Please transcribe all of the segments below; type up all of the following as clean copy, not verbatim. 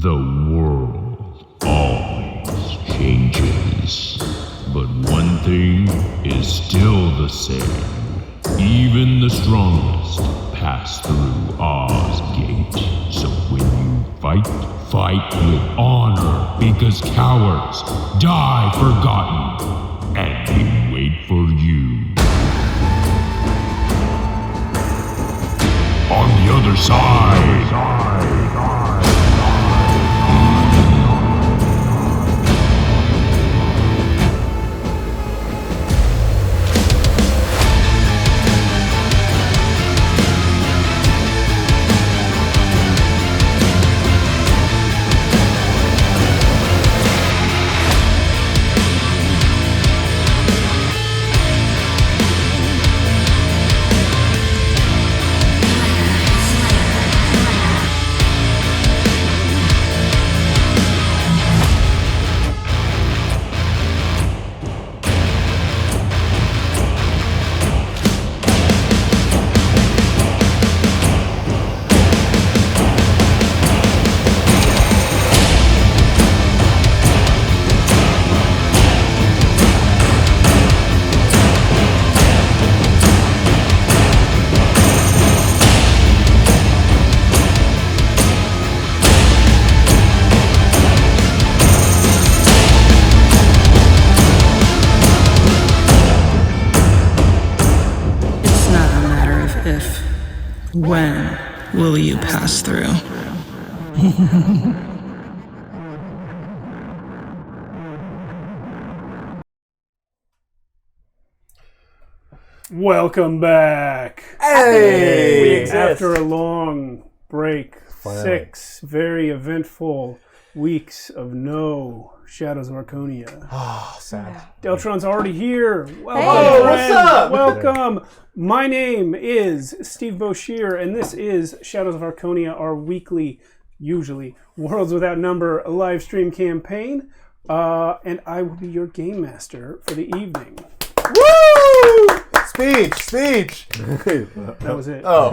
The world always changes, but one thing is still the same. Even the strongest pass through Oz Gate. So when you fight, fight with honor, because cowards die forgotten, and we wait for you. On the other side. When will you pass through? Welcome back. Hey! After a long break, Finally. 6 very eventful weeks of no Shadows of Archonia. Oh, sad. Deltron's already here. Welcome, Hey, friend. what's up? Welcome. My name is Steve Boshier, and this is Shadows of Archonia, our weekly, usually, Worlds Without Number live stream campaign. And I will be your game master for the evening. Woo! Speech. That was it. Oh.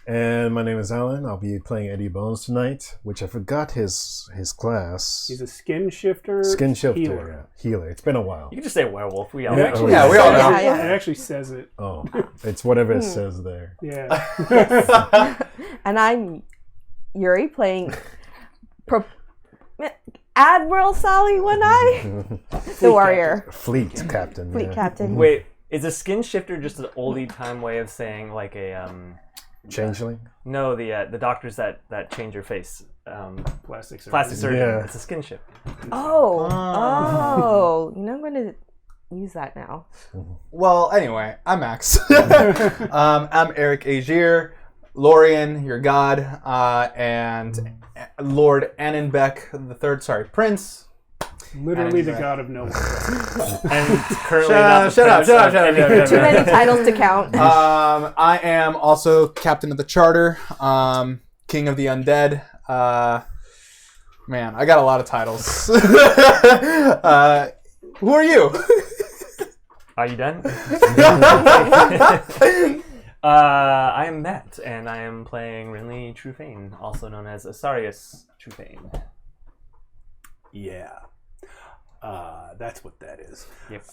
And my name is Alan. I'll be playing Eddie Bones tonight, which I forgot his class. He's a skin shifter. Skin shifter. Healer. Yeah. Healer. It's been a while. You can just say werewolf. We all Yeah, know. yeah, we all know. Yeah. It actually says it. Oh, it's whatever it says there. Yeah. And I'm Yuri playing Admiral Sally One Eye, the warrior. Fleet captain. Fleet yeah. captain. Wait, is a skin shifter just an oldie time way of saying like a Changeling? no, the doctors that change your face, Plastic surgery. plastic surgeon. Yeah. It's a skin shift. Oh. You know I'm going to use that now. Well, anyway, I'm Max. I'm Eric Agier, Lorien, your god, and Lord Annenbeck III, sorry, Prince. Literally the god of nowhere. And currently not the Shut up. prince of Too many anything. titles to count. I am also captain of the charter, king of the undead. Man, I got a lot of titles. Who are you? Are you done? I am Matt, and I am playing Renly Trufane, also known as Asarius Trufane. Yeah. That's what that is. Yep.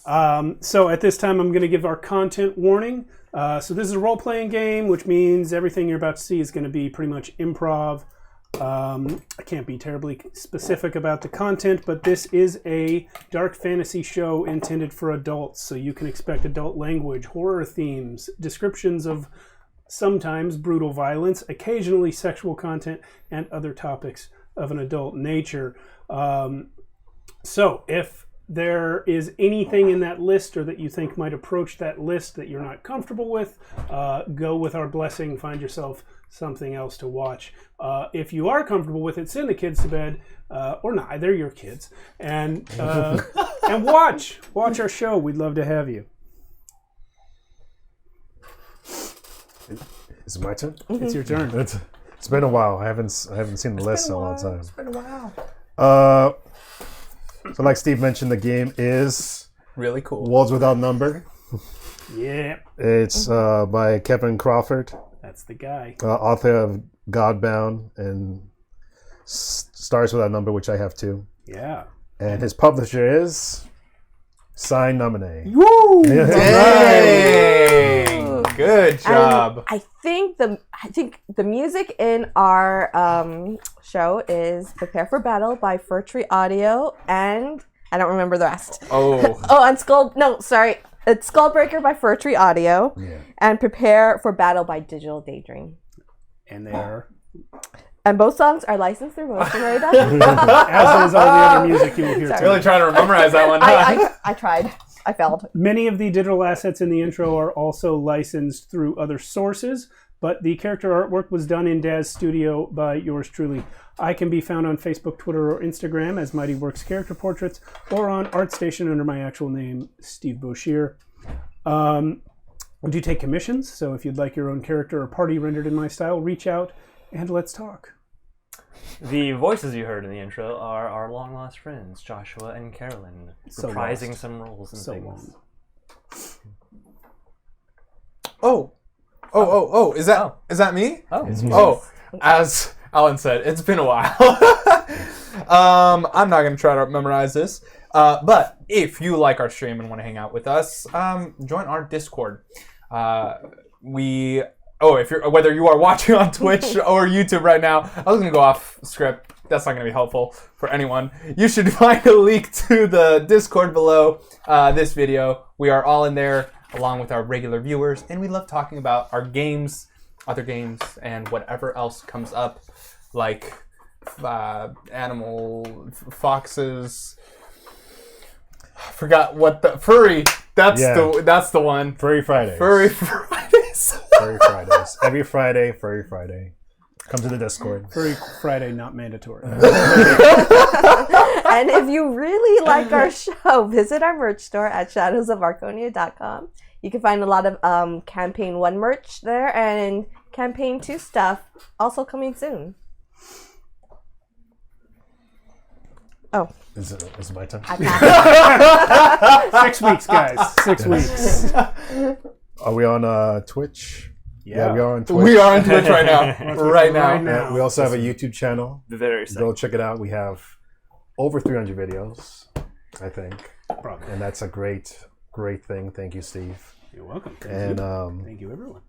So at this time, I'm going to give our content warning. So this is a role-playing game, which means everything you're about to see is going to be pretty much improv. I can't be terribly specific about the content, but this is a dark fantasy show intended for adults, so you can expect adult language, horror themes, descriptions of sometimes brutal violence, occasionally sexual content, and other topics of an adult nature. So if there is anything in that list or that you think might approach that list that you're not comfortable with, go with our blessing, find yourself something else to watch. If you are comfortable with it, send the kids to bed, or not, they're your kids, and watch our show. We'd love to have you. Is it my turn? It's your turn. It's been a while. I haven't seen the list in a long time. It's been a while. So like Steve mentioned, the game is Really cool. Worlds Without Number. Yeah, It's by Kevin Crawford, that's the guy. author of Godbound and starts with a number, which I have too. Yeah. And his publisher is Sign Nominee. Woo! Dang! Good job. I think the music in our show is "Prepare for Battle" by Fir Tree Audio, and I don't remember the rest. Oh. And it's Skullbreaker by Fir Tree Audio, and "Prepare for Battle" by Digital Daydream. And they are. And both songs are licensed through Motion Radar. As is all the other music you will hear today. Really trying to memorize that one. I tried. I failed. Many of the digital assets in the intro are also licensed through other sources, but the character artwork was done in Daz's studio by yours truly. I can be found on Facebook, Twitter, or Instagram as Mighty Works Character Portraits, or on ArtStation under my actual name, Steve Boshier. I do take commissions, so if you'd like your own character or party rendered in my style, reach out and let's talk. The voices you heard in the intro are our long-lost friends, Joshua and Carolyn, reprising some roles and things. Oh, is that me? Oh. As Alan said, it's been a while. I'm not going to try to memorize this. But if you like our stream and want to hang out with us, join our Discord. Whether you are watching on Twitch or YouTube right now, I was going to go off script. That's not going to be helpful for anyone. You should find a link to the Discord below this video. We are all in there along with our regular viewers, and we love talking about our games, other games, and whatever else comes up, like foxes. I forgot what the furry. That's the one. Furry Fridays. Furry Fridays. Furry Fridays. Every Friday, Furry Friday. Come to the Discord. Furry Friday, not mandatory. And if you really like our show, visit our merch store at shadowsofarconia.com. You can find a lot of Campaign 1 merch there, and Campaign 2 stuff also coming soon. Oh. Is it my turn? 6 weeks, guys. 6 weeks. Are we on Twitch? Yeah, we are on Twitch. We are on Twitch right now. right now. And we also have a YouTube channel. Very Go check it out. We have over 300 videos, I think. Probably. And that's a great thing. Thank you, Steve. You're welcome. Thank you, everyone.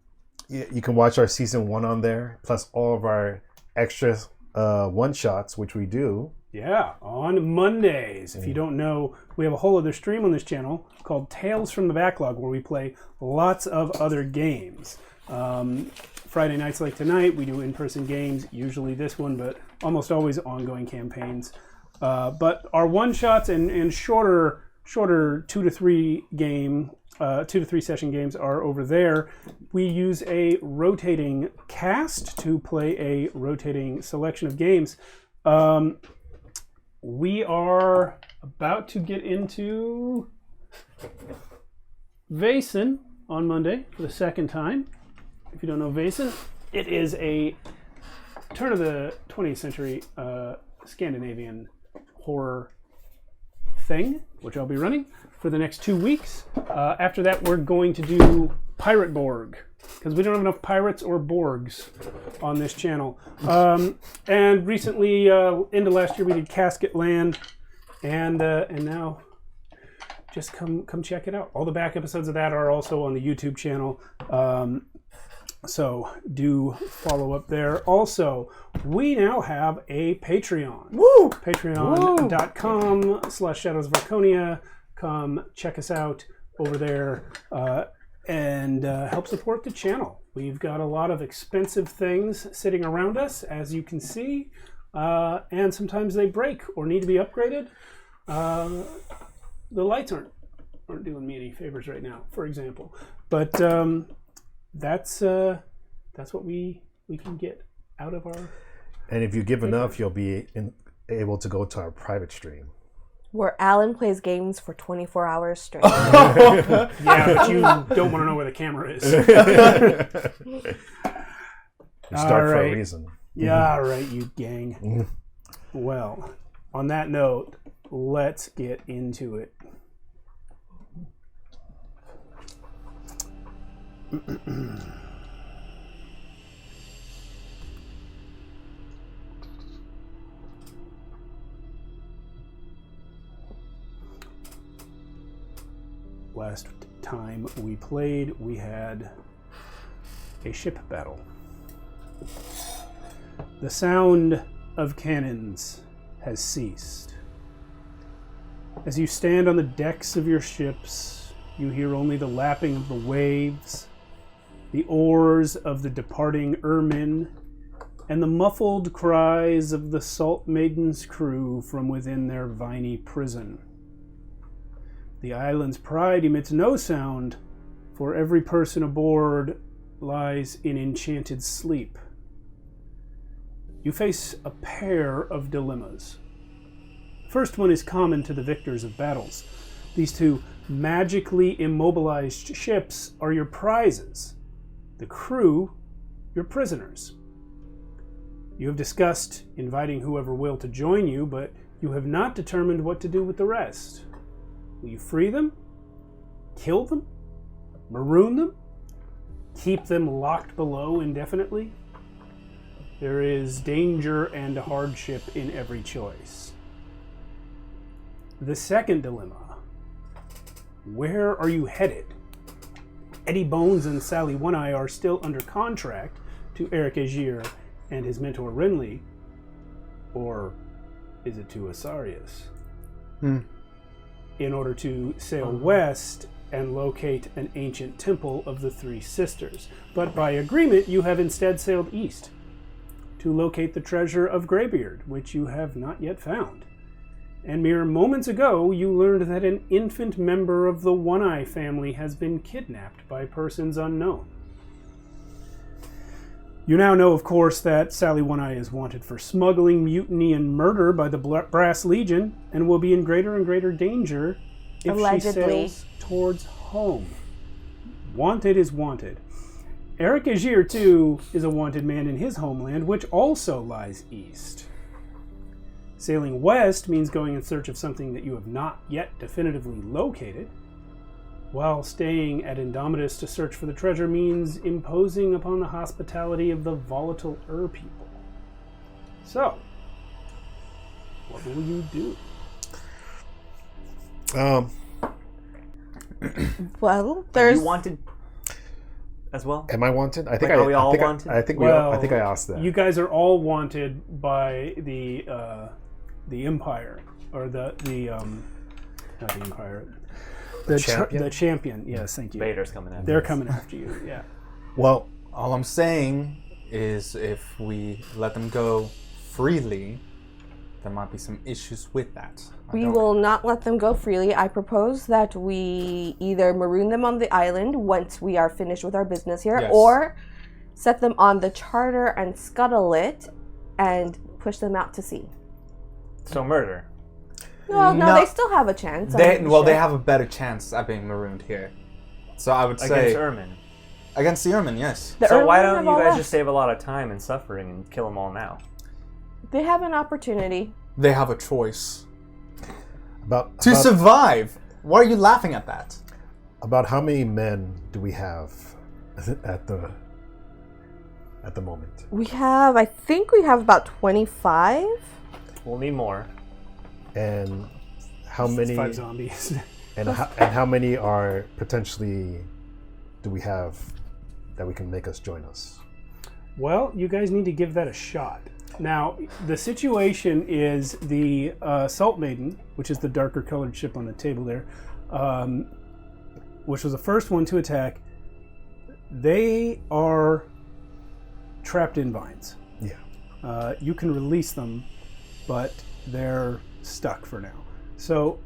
You can watch our season 1 on there, plus all of our extra one-shots, which we do. Yeah, on Mondays. If you don't know, we have a whole other stream on this channel called Tales from the Backlog, where we play lots of other games. Friday nights like tonight, we do in-person games, usually this one, but almost always ongoing campaigns. But our one-shots and shorter 2 to 3 session games are over there. We use a rotating cast to play a rotating selection of games. We are about to get into Vaesen on Monday for the second time. If you don't know Vaesen, it is a turn of the 20th century Scandinavian horror thing, which I'll be running for the next 2 weeks. After that, we're going to do Pirate Borg, because we don't have enough pirates or Borgs on this channel. And recently, into last year, we did Casket Land, and now just come check it out. All the back episodes of that are also on the YouTube channel. So do follow up there. Also, we now have a Patreon. Woo! Patreon.com/Shadows of Archonia. Come check us out over there and help support the channel. We've got a lot of expensive things sitting around us, as you can see, and sometimes they break or need to be upgraded. The lights aren't doing me any favors right now, for example. But that's what we can get out of our. And if you give enough, you'll be able to go to our private stream, where Alan plays games for 24 hours straight. Yeah, but you don't want to know where the camera is. You start for a reason. Yeah, all right, you gang. Well, on that note, let's get into it. Last time we played, we had a ship battle. The sound of cannons has ceased. As you stand on the decks of your ships, you hear only the lapping of the waves, the oars of the departing ermine, and the muffled cries of the Salt Maiden's crew from within their viney prison. The island's pride emits no sound, for every person aboard lies in enchanted sleep. You face a pair of dilemmas. The first one is common to the victors of battles. These two magically immobilized ships are your prizes. The crew, your prisoners. You have discussed inviting whoever will to join you, but you have not determined what to do with the rest. Will you free them? Kill them? Maroon them? Keep them locked below indefinitely? There is danger and hardship in every choice. The second dilemma. Where are you headed? Eddie Bones and Sally One-Eye are still under contract to Eric Aegir and his mentor Renly. Or is it to Asarius? In order to sail west and locate an ancient temple of the Three Sisters. But by agreement, you have instead sailed east to locate the treasure of Greybeard, which you have not yet found. And mere moments ago, you learned that an infant member of the One-Eye family has been kidnapped by persons unknown. You now know, of course, that Sally One-Eye is wanted for smuggling, mutiny, and murder by the Brass Legion, and will be in greater and greater danger if Allegedly. she sails towards home. Wanted is wanted. Eric Aegir, too, is a wanted man in his homeland, which also lies east. Sailing west means going in search of something that you have not yet definitively located, while staying at Indomitus to search for the treasure means imposing upon the hospitality of the volatile people. So, what will you do? Well, Are there's you wanted as well? Am I wanted? I think Like, are we all wanted? I think Well, I think I asked that. You guys are all wanted by the Empire, or the not the Empire, the champion? the champion. Yes, thank you. Vader's coming in. They're coming after you. Yeah. Well, All I'm saying is if we let them go freely, there might be some issues with that. We will not let them go freely. I propose that we either maroon them on the island once we are finished with our business here, Yes. or set them on the charter and scuttle it and push them out to sea. So murder. Well, no, No. they still have a chance. They I'm well, they sure. have a better chance at being marooned here. So I would say Against Ermin. against the Ermin, yes. The So why Erlen don't have you all guys left. just save a lot of time and suffering and kill them all now? They have an opportunity. They have a choice about to survive. Why are you laughing at that? about how many men do we have at the moment? I think we have about 25. We'll need more. And how many 5 zombies. and how many are potentially do we have that we can make us join us? Well, you guys need to give that a shot. Now, the situation is the Salt Maiden, which is the darker colored ship on the table there, which was the first one to attack. They are trapped in vines. Yeah. You can release them, but they're stuck for now. So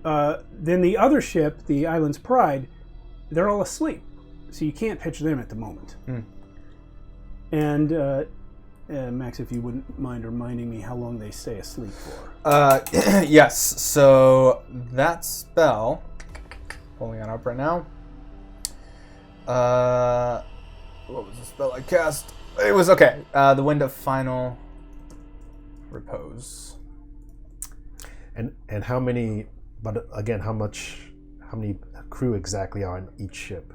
then the other ship, the Island's Pride, they're all asleep. So you can't pitch them at the moment. And Max, if you wouldn't mind reminding me how long they stay asleep for. Yes. So that spell, pulling it up right now. What was the spell I cast? It was okay. The Wind of Final Repose. And how many? But again, how many crew exactly are on each ship?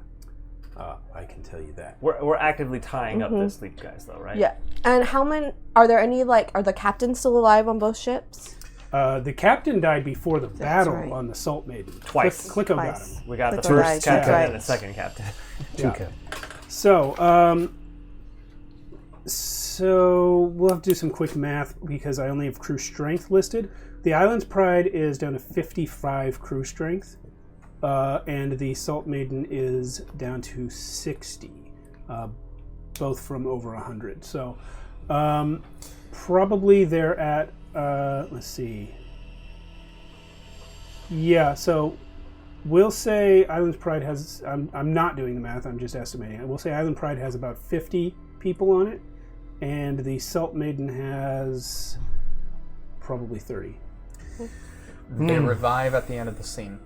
I can tell you that. We're actively tying up the sleep guys, though, right? Yeah. And how many? Are there any are the captains still alive on both ships? The captain died before the battle right. on the Salt Maiden. Twice. Clicko got Twice. him. We got the Click first right, captain right. and the second captain. Two Yeah. cap. So we'll have to do some quick math because I only have crew strength listed. The Island's Pride is down to 55 crew strength, and the Salt Maiden is down to 60, both from over 100. So probably they're at, let's see. Yeah, so we'll say Island's Pride has, I'm not doing the math, I'm just estimating it. We'll say Island Pride has about 50 people on it, and the Salt Maiden has probably 30 They revive at the end of the scene.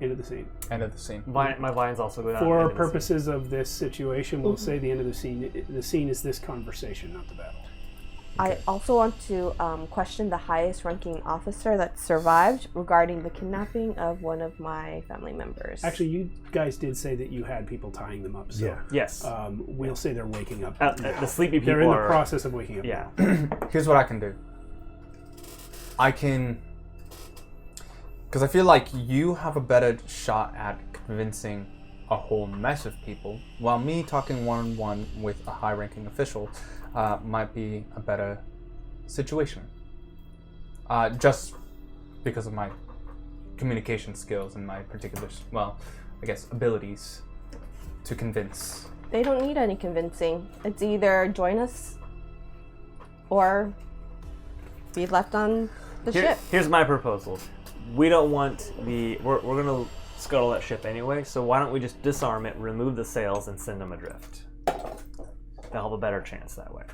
into the scene. End of the scene. My vines also go down. For into the sea. purposes of this situation, we'll say the end of the scene. The scene is this conversation, not the battle. I also want to question the highest ranking officer that survived regarding the kidnapping of one of my family members. Actually, you guys did say that you had people tying them up, so Yeah. Yes. we'll say they're waking up. The sleepy people They're in the are, process of waking up. Yeah. Here's what I can do. I can... Because I feel like you have a better shot at convincing a whole mess of people, while me talking one-on-one with a high-ranking official might be a better situation. Just because of my communication skills and my particular, well, I guess, abilities to convince. They don't need any convincing. It's either join us or be left on the ship. Here's my proposal. We don't want we're going to scuttle that ship anyway, so why don't we just disarm it, remove the sails, and send them adrift? They'll have a better chance that way.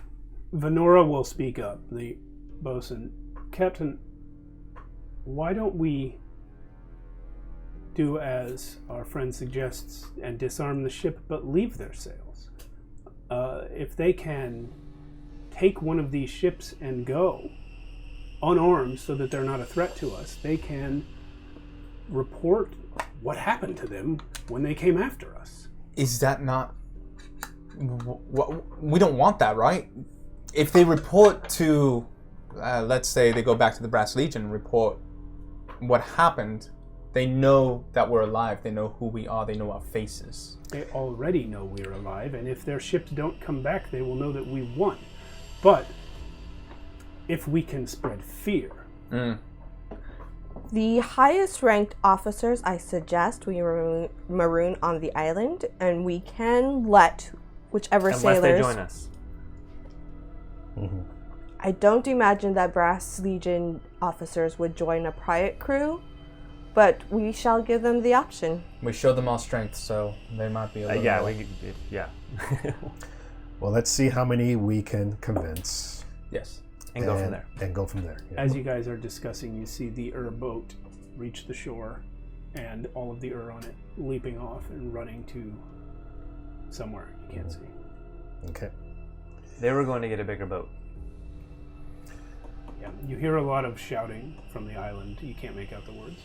Venora will speak up, the bosun. Captain, why don't we do as our friend suggests and disarm the ship but leave their sails? If they can take one of these ships and go unarmed so that they're not a threat to us, they can report what happened to them when they came after us. Is that not... We don't want that, right? If they report to, let's say they go back to the Brass Legion and report what happened, they know that we're alive, they know who we are, they know our faces. They already know we're alive, and if their ships don't come back, they will know that we won. But if we can spread fear... The highest ranked officers, I suggest we maroon on the island, and we can let whichever Unless sailors... they join us. I don't imagine that Brass Legion officers would join a pirate crew, but we shall give them the option. We show them our strength, so they might be a little more. Yeah. Well, let's see how many we can convince. Yes. And go from there. And go from there. Yeah. As you guys are discussing, you see the boat reach the shore and all of the on it leaping off and running to somewhere you can't see. Okay. They were going to get a bigger boat. Yeah, you hear a lot of shouting from the island. You can't make out the words.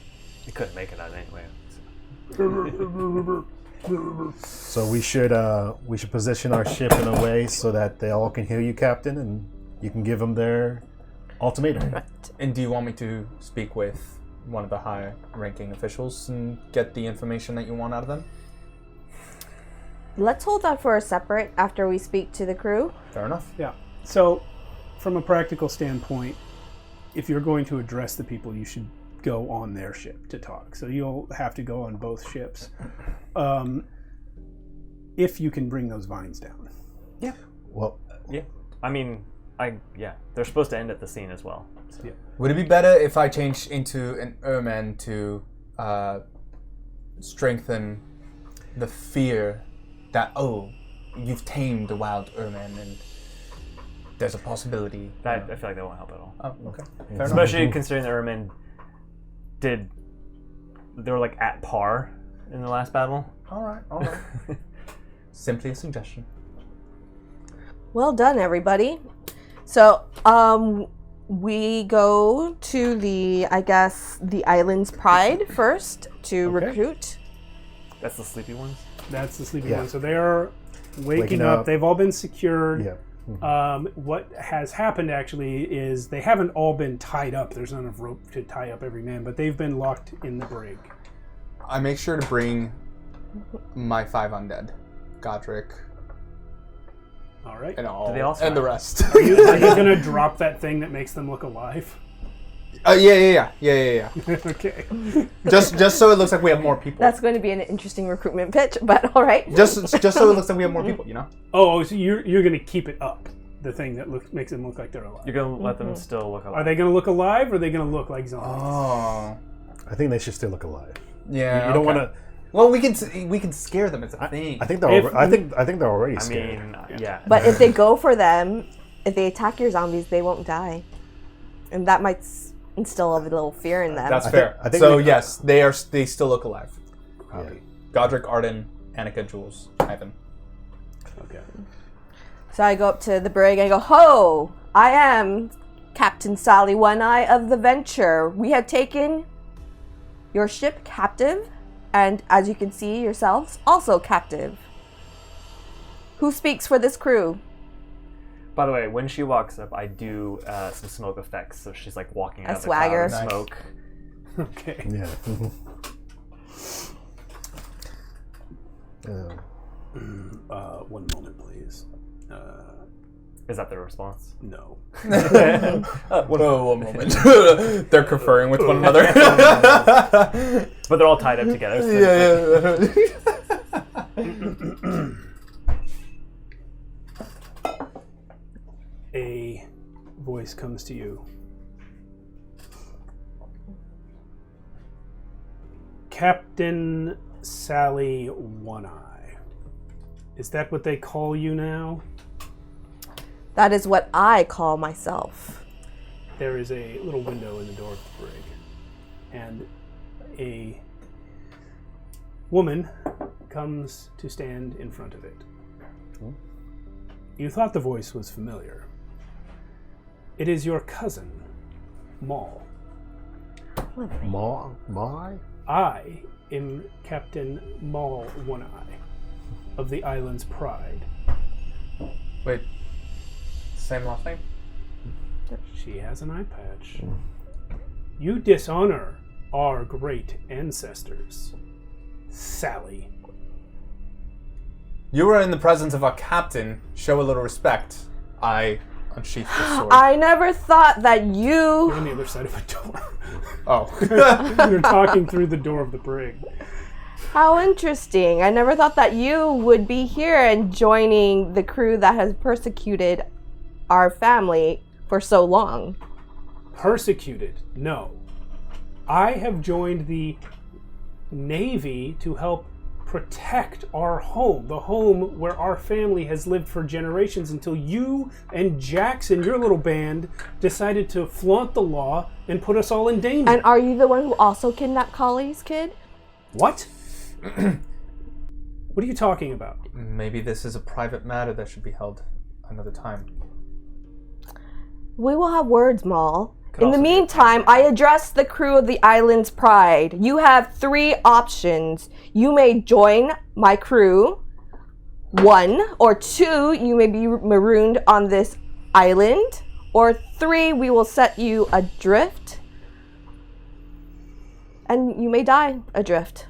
You couldn't make it out anyway. So we should position our ship in a way so that they all can hear you, Captain, and you can give them their ultimatum. And do you want me to speak with one of the higher-ranking officials and get the information that you want out of them? Let's hold that for a separate after we speak to the crew. Fair enough. Yeah. So, from a practical standpoint, if you're going to address the people, you should go on their ship to talk. So you'll have to go on both ships. If you can bring those vines down. Yeah. Well, Yeah. I mean, they're supposed to end at the scene as well. So. Yeah. Would it be better if I changed into an ermine to strengthen the fear that, you've tamed the wild ermine and there's a possibility? I feel like that won't help at all. Oh, okay. Fair enough. Especially considering the Ermin they were like at par in the last battle. All right. Simply a suggestion. Well done, everybody. So, we go to the Island's Pride first to Okay. recruit. That's the sleepy ones. That's the sleeping Yeah. one. So they are waking Waking up. up. They've all been secured. yeah. What has happened actually is they haven't all been tied up. There's not enough rope to tie up every man, but they've been locked in the brig. I make sure to bring my 5 undead. Godric All right. and all. Do they all and the survive? rest. Are you going to drop that thing that makes them look alive? Yeah. Okay. Just so it looks like we have more people. That's going to be an interesting recruitment pitch, but all right. Just so it looks like we have more people, you know? Oh, so you're going to keep it up, the thing that makes them look like they're alive. You're gonna let them still look alive. Are they going to look alive, or are they going to look like zombies? Oh. I think they should still look alive. Yeah. You don't want to. Well, we can scare them. It's a thing. I think they're. I think they're already I scared. mean, yeah. But if they go for them, if they attack your zombies, they won't die, and that might instill a little fear in them. That's fair. I think so we- yes, they still look alive. Yeah. Godric, Arden, Annika, Jules, Ivan. Okay. So I go up to the brig and I go, "Ho! I am Captain Sally One Eye of the Venture. We have taken your ship captive, and as you can see yourselves, also captive. Who speaks for this crew?" By the way, when she walks up, I do some smoke effects, so she's like walking out of the swagger. cloud of Nice. smoke. Okay. Yeah. One moment, please. Is that the response? No. One moment. They're conferring with one another. But they're all tied up together. So yeah. A voice comes to you. Captain Sally One Eye. Is that what they call you now? That is what I call myself. There is a little window in the door of the brig, and a woman comes to stand in front of it. You thought the voice was familiar. It is your cousin, Maul. My? I am Captain Maul One Eye of the island's pride. Wait. Same last name? She has an eye patch. You dishonor our great ancestors, Sally. You were in the presence of a captain. Show a little respect. I unsheathed the sword. I never thought that you... You're on the other side of a door. Oh. You're talking through the door of the brig. How interesting. I never thought that you would be here and joining the crew that has persecuted our family for so long. Persecuted? No. I have joined the Navy to help protect our home, the home where our family has lived for generations, until you and Jackson, your little band, decided to flaunt the law and put us all in danger. And are you the one who also kidnapped Collie's kid? What? What are you talking about? Maybe this is a private matter that should be held another time. We will have words, Maul. In the also be a meantime, I address the crew of the island's pride. You have 3 options. You may join my crew. 1, or 2, you may be marooned on this island. Or 3, we will set you adrift. And you may die adrift.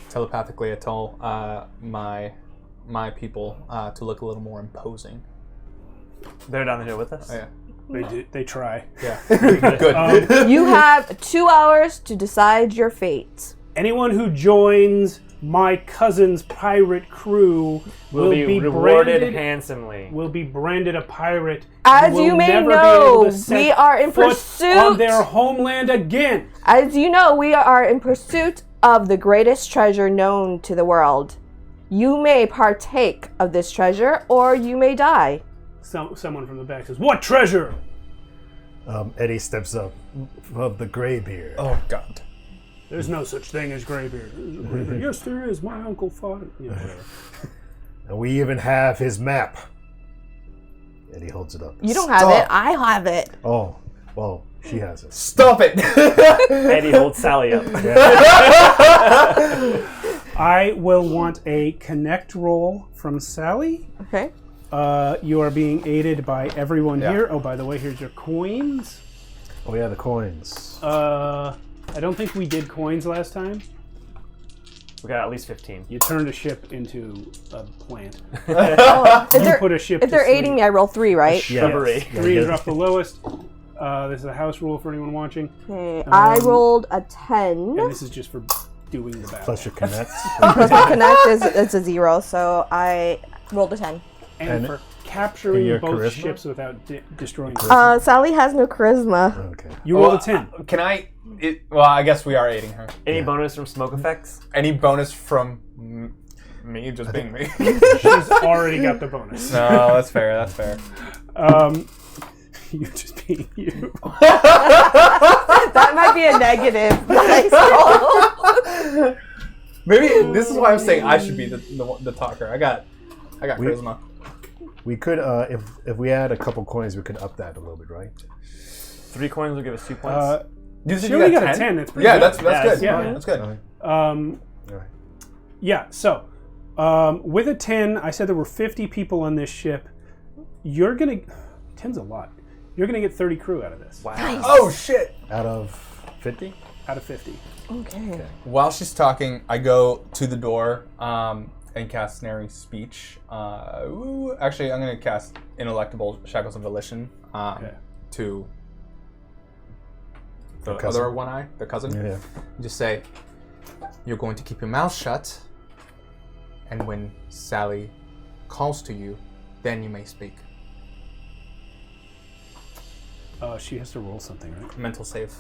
Telepathically, I tell my people to look a little more imposing. they're down here with us. Oh, yeah. They try. Yeah. Good. You have 2 hours to decide your fate. Anyone who joins my cousin's pirate crew Will be rewarded branded, handsomely. will be branded a pirate. As and will you may never be know, able to set we are in foot pursuit- on their homeland again. As you know, we are in pursuit of the greatest treasure known to the world. You may partake of this treasure, or you may die. Someone from the back says, "What treasure?" Eddie steps up of the graybeard. Oh God. There's no such thing as graybeard. Yes, there is. My uncle fought it. Yeah, whatever. And we even have his map. Eddie holds it up. You don't have it. I have it. Oh, well, she has it. Stop it. Eddie holds Sally up. I will want a connect roll from Sally. Okay. You are being aided by everyone Yeah. here. Oh, by the way, here's your coins. Oh yeah, the coins. I don't think we did coins last time. We got at least 15. You turned a ship into a plant. Oh, if You they're, put a ship if to they're sleep. aiding me, I roll 3, right? Shrubbery. Yes. 3 is off the lowest. This is a house rule for anyone watching. Okay, I rolled a 10. And this is just for doing the battle. Plus your connect. Plus my connect is a 0, so I rolled a 10. And for capturing your both charisma? ships without destroying them. Sally has no charisma. Okay. You rolled a 10. Can I? Well, I guess we are aiding her. Any bonus from smoke effects? Any bonus from me just being me? She's already got the bonus. No, that's fair. That's fair. You just being you. That might be a negative. Nice roll. Maybe this is why I'm saying I should be the talker. I got charisma. We could, if we add a couple coins, we could up that a little bit, right? 3 coins will give us 2 points. You said She you only got got a 10? 10. That's pretty Yeah, good. that's good. yeah. That's good. All right. Yeah, so with a 10, I said there were 50 people on this ship. You're going to... 10's a lot. You're going to get 30 crew out of this. Wow. Oh shit! Out of 50? Out of 50. Okay. While she's talking, I go to the door and cast Snary Speech. Actually, I'm going to cast Ineluctable Shackles of Volition to the cousin. other one eye, the cousin. Yeah. Just say, you're going to keep your mouth shut, and when Sally calls to you, then you may speak. She has to roll something, right? Mental save.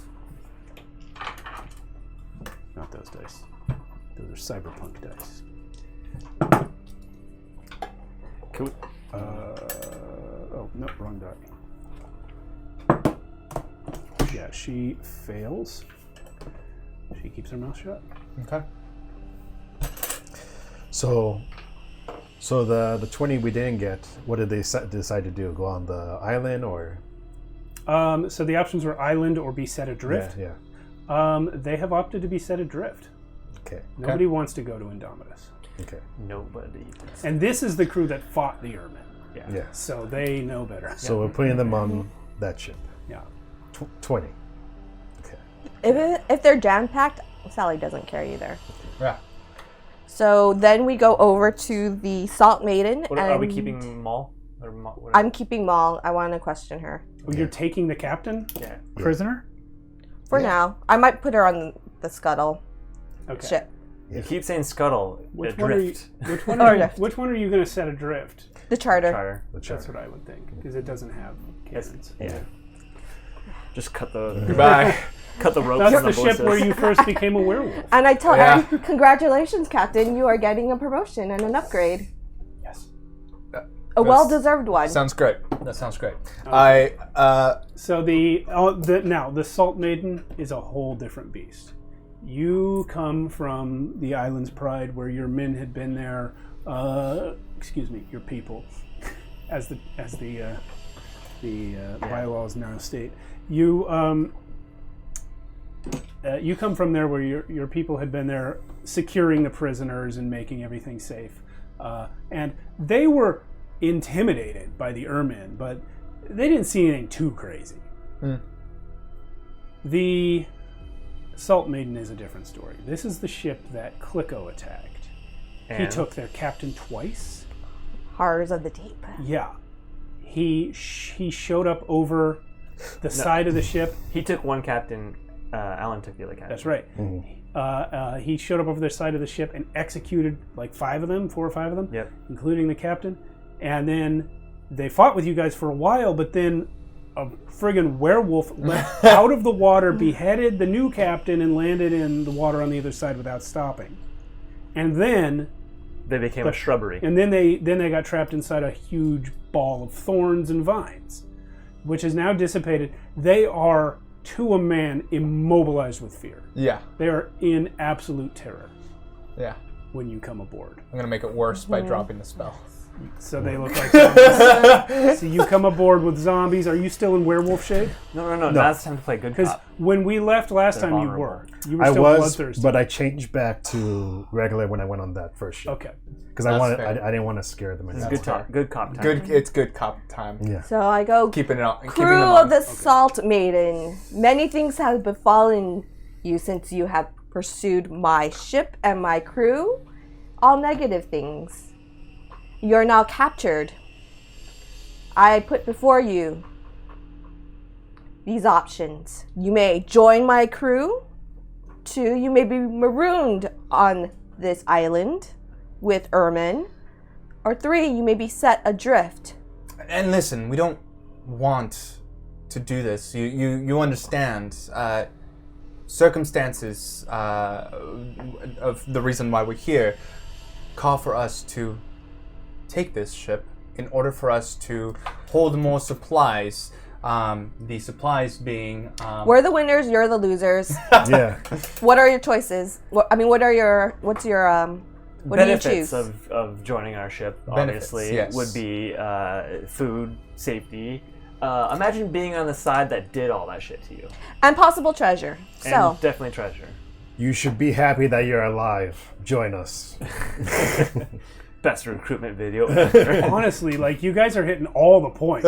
Not those dice. Those are cyberpunk dice. Can we, Oh, no, wrong die. Yeah, she fails. She keeps her mouth shut. Okay. So the 20 we didn't get, what did they decide to do? Go on the island or? So the options were island or be set adrift. Yeah. They have opted to be set adrift. Okay. Nobody wants to go to Indomitus. Okay. nobody. And this is the crew that fought the Ermin. Yeah. So they know better. So we're putting them on that ship. Yeah. 20. Okay. If they're jam-packed, Sally doesn't care either. Yeah. So then we go over to the Salt Maiden. What, and are we keeping Maul? Or what I'm keeping Maul. I want to question her. Oh, you're taking the captain yeah. prisoner? For now. I might put her on the Scuttle Okay. ship. You keep saying scuttle. Which one, are you, Adrift. which, one Or are you, adrift. which one are you going to set adrift? The charter. Charter. That's what I would think, because it doesn't have cannons. Yeah. Just cut the Goodbye. cut the ropes. That's on the the ship where ballistas. you first became a werewolf. And I tell Yeah. Aaron, congratulations, Captain. You are getting a promotion and an upgrade. Yes. A well-deserved one. Sounds great. That sounds great. So the Salt Maiden is a whole different beast. You come from the Island's Pride, where your men had been there. Your people, as the bylaws now state. You come from there where your people had been there, securing the prisoners and making everything safe, and they were intimidated by the Ermin, but they didn't see anything too crazy. The Salt Maiden is a different story. This is the ship that Clicko attacked. He And? took their captain twice. Horrors of the deep. Yeah. He showed up over the side of the ship. He took one captain. Alan took the other captain. That's right. He showed up over the side of the ship and executed like 4 or 5 of them, Yep. including the captain. And then they fought with you guys for a while, but then a friggin' werewolf leapt out of the water, beheaded the new captain, and landed in the water on the other side without stopping. And then They became a shrubbery. And then they got trapped inside a huge ball of thorns and vines, which is now dissipated. They are, to a man, immobilized with fear. Yeah. They are in absolute terror Yeah. when you come aboard. I'm gonna make it worse by dropping the spell. So they look like zombies. So you come aboard with zombies. Are you still in werewolf shape? No. Now it's time to play good Because cop. when we left last They're time, you vulnerable. were. You were I still was, bloodthirsty. but I changed back to regular when I went on that first ship. Okay. Because I That's wanted, fair. I didn't want to scare them. It's anymore. good cop time. Good. It's good cop time. Yeah. So I go, Keeping it up. Keeping crew them of on. the Salt Maiden, many things have befallen you since you have pursued my ship and my crew. All negative things. You're now captured. I put before you these options. You may join my crew. 2, you may be marooned on this island with Ermin. Or 3, you may be set adrift. And listen, we don't want to do this. You understand. Circumstances of the reason why we're here call for us to take this ship in order for us to hold more supplies. The supplies being We're the winners, you're the losers. Yeah. What are your choices? What do you Benefits choose? of joining our ship, Benefits, obviously, yes. would be food, safety. Imagine being on the side that did all that shit to you. And possible treasure. So, And definitely treasure. You should be happy that you're alive. Join us. Best recruitment video ever. Honestly, like you guys are hitting all the points.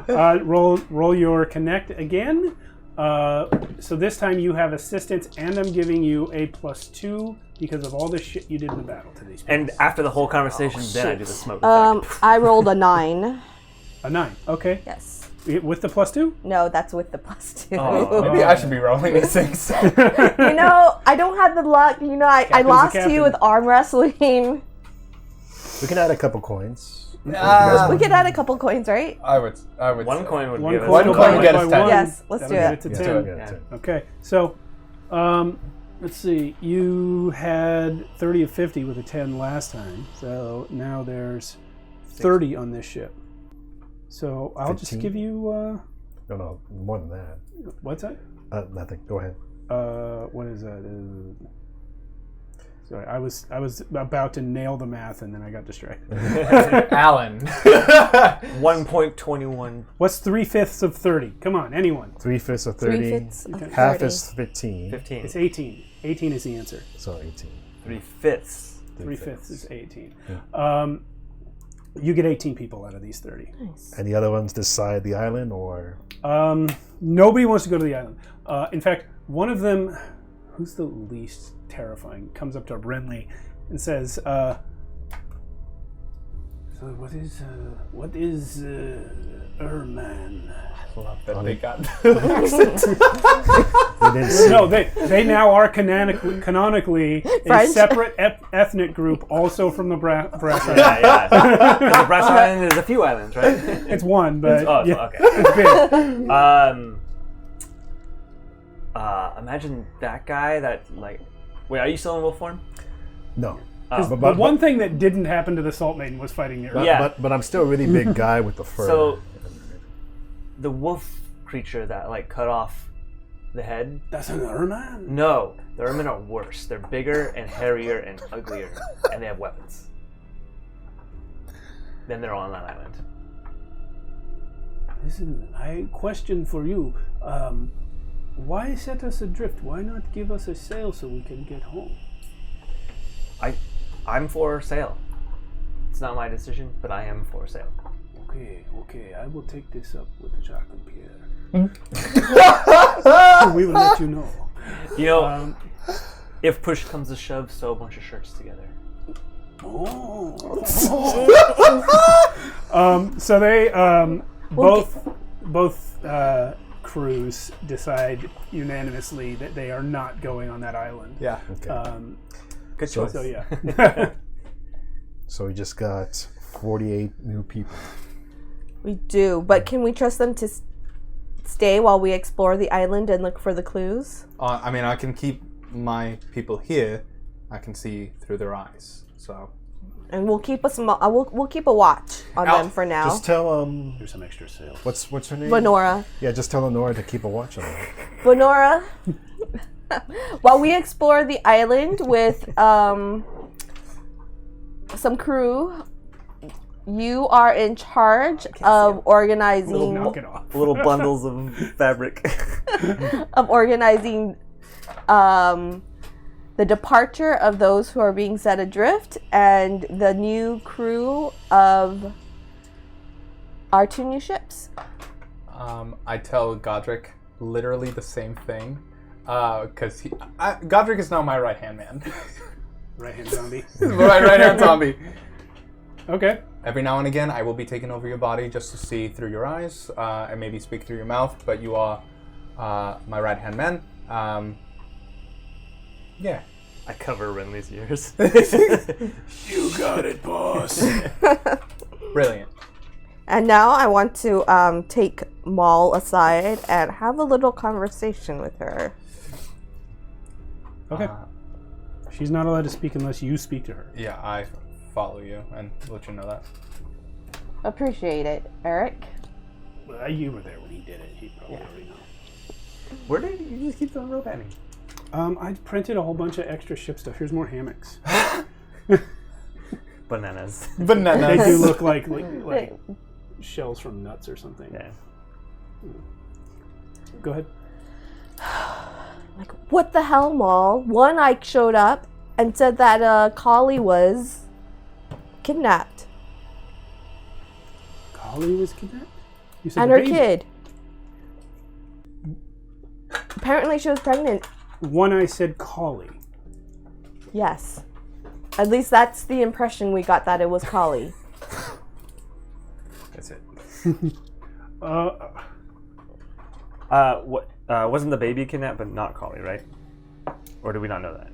Roll your connect again. So this time you have assistance, and I'm giving you a +2 because of all the shit you did in the battle to these people. And after the whole conversation, then I do the smoke effect. I rolled a 9. A 9. Okay. Yes. With the +2? No, that's with the +2. Oh. maybe I should be rolling these things. You know, I don't have the luck. You know, I Captain's a lost to you captain. with arm wrestling. We can add a couple coins. We could add a couple coins, right? I would. One say. coin would One give us One coin coin by would get us 10. Yes, let's That'll do get it. to Yeah, 10. yeah, Yeah. 10. Okay, so let's see. You had 30 of 50 with a 10 last time, so now there's 30 on this ship. So I'll just 15? give you No, more than that. what's that? Nothing. Go ahead. What is that? Sorry, I was about to nail the math and then I got distracted. Alan. 1.21. What's 3/5 of 30? Come on, anyone. 3/5 of 30. 3/5 of Half 30. is 15. 15. It's 18. 18 is the answer. So 18. 3/5. 3/5 is 18. Yeah. You get 18 people out of these 30. And the other ones decide the island, or Nobody wants to go to the island. In fact, one of them, who's the least terrifying, comes up to Renly and says, "So what is Erman?" Love that they got. they didn't see. No, they now are canonically a French? separate ethnic group, also from the Brass Island. Yeah. The Brass Island is a few islands, right? It's one, but Oh, yeah, okay. it's big. Imagine that guy that, like... Wait, are you still in wolf form? No. The one thing that didn't happen to the Salt Maiden was fighting the Earth. Yeah. But I'm still a really big guy with the fur. So, the wolf creature that, like, cut off the head... That's an Erman? No, the Ermin are worse. They're bigger and hairier and uglier, and they have weapons. Then they're all on that island. Listen, I question for you. Why set us adrift? Why not give us a sail so we can get home? I'm for sail. It's not my decision, but I am for sail. Okay, I will take this up with Jacques and Pierre. We will let you know. You know, if push comes to shove, sew a bunch of shirts together. So they both crews decide unanimously that they are not going on that island. Yeah. Okay. Good choice. So yeah. So we just got 48 new people. We do, but can we trust them to stay while we explore the island and look for the clues? I mean, I can keep my people here. I can see through their eyes. So. And we'll keep we'll keep a watch on Ow. them for now. Just tell Here's some extra sails. what's her name? Lenora. Yeah, just tell Lenora to keep a watch on her. Lenora, while we explore the island with some crew. You are in charge of organizing Knock it off. Little bundles of fabric. of organizing the departure of those who are being set adrift and the new crew of our 2 new ships. I tell Godric literally the same thing, because Godric is now my right-hand man. Right-hand zombie. My right-hand zombie. Okay. Every now and again, I will be taking over your body just to see through your eyes and maybe speak through your mouth, but you are my right-hand man. Yeah. I cover Renly's ears. You got it, boss. Brilliant. And now I want to take Maul aside and have a little conversation with her. Okay. She's not allowed to speak unless you speak to her. Yeah, I follow you and let you know that. Appreciate it, Eric. Well, you were there when he did it. He probably already know. Where did you just keep throwing rope at me? I printed a whole bunch of extra ship stuff. Here's more hammocks. Bananas. Bananas. They do look like shells from nuts or something. Yeah. Go ahead. Like, what the hell, Maul? One, I showed up and said that Kali was kidnapped. Kali was kidnapped? You said And the her baby. kid. Apparently she was pregnant. One, I said Kali. Yes. At least that's the impression we got, that it was Kali. That's it. Wasn't the baby kidnapped, but not Collie, right? Or do we not know that?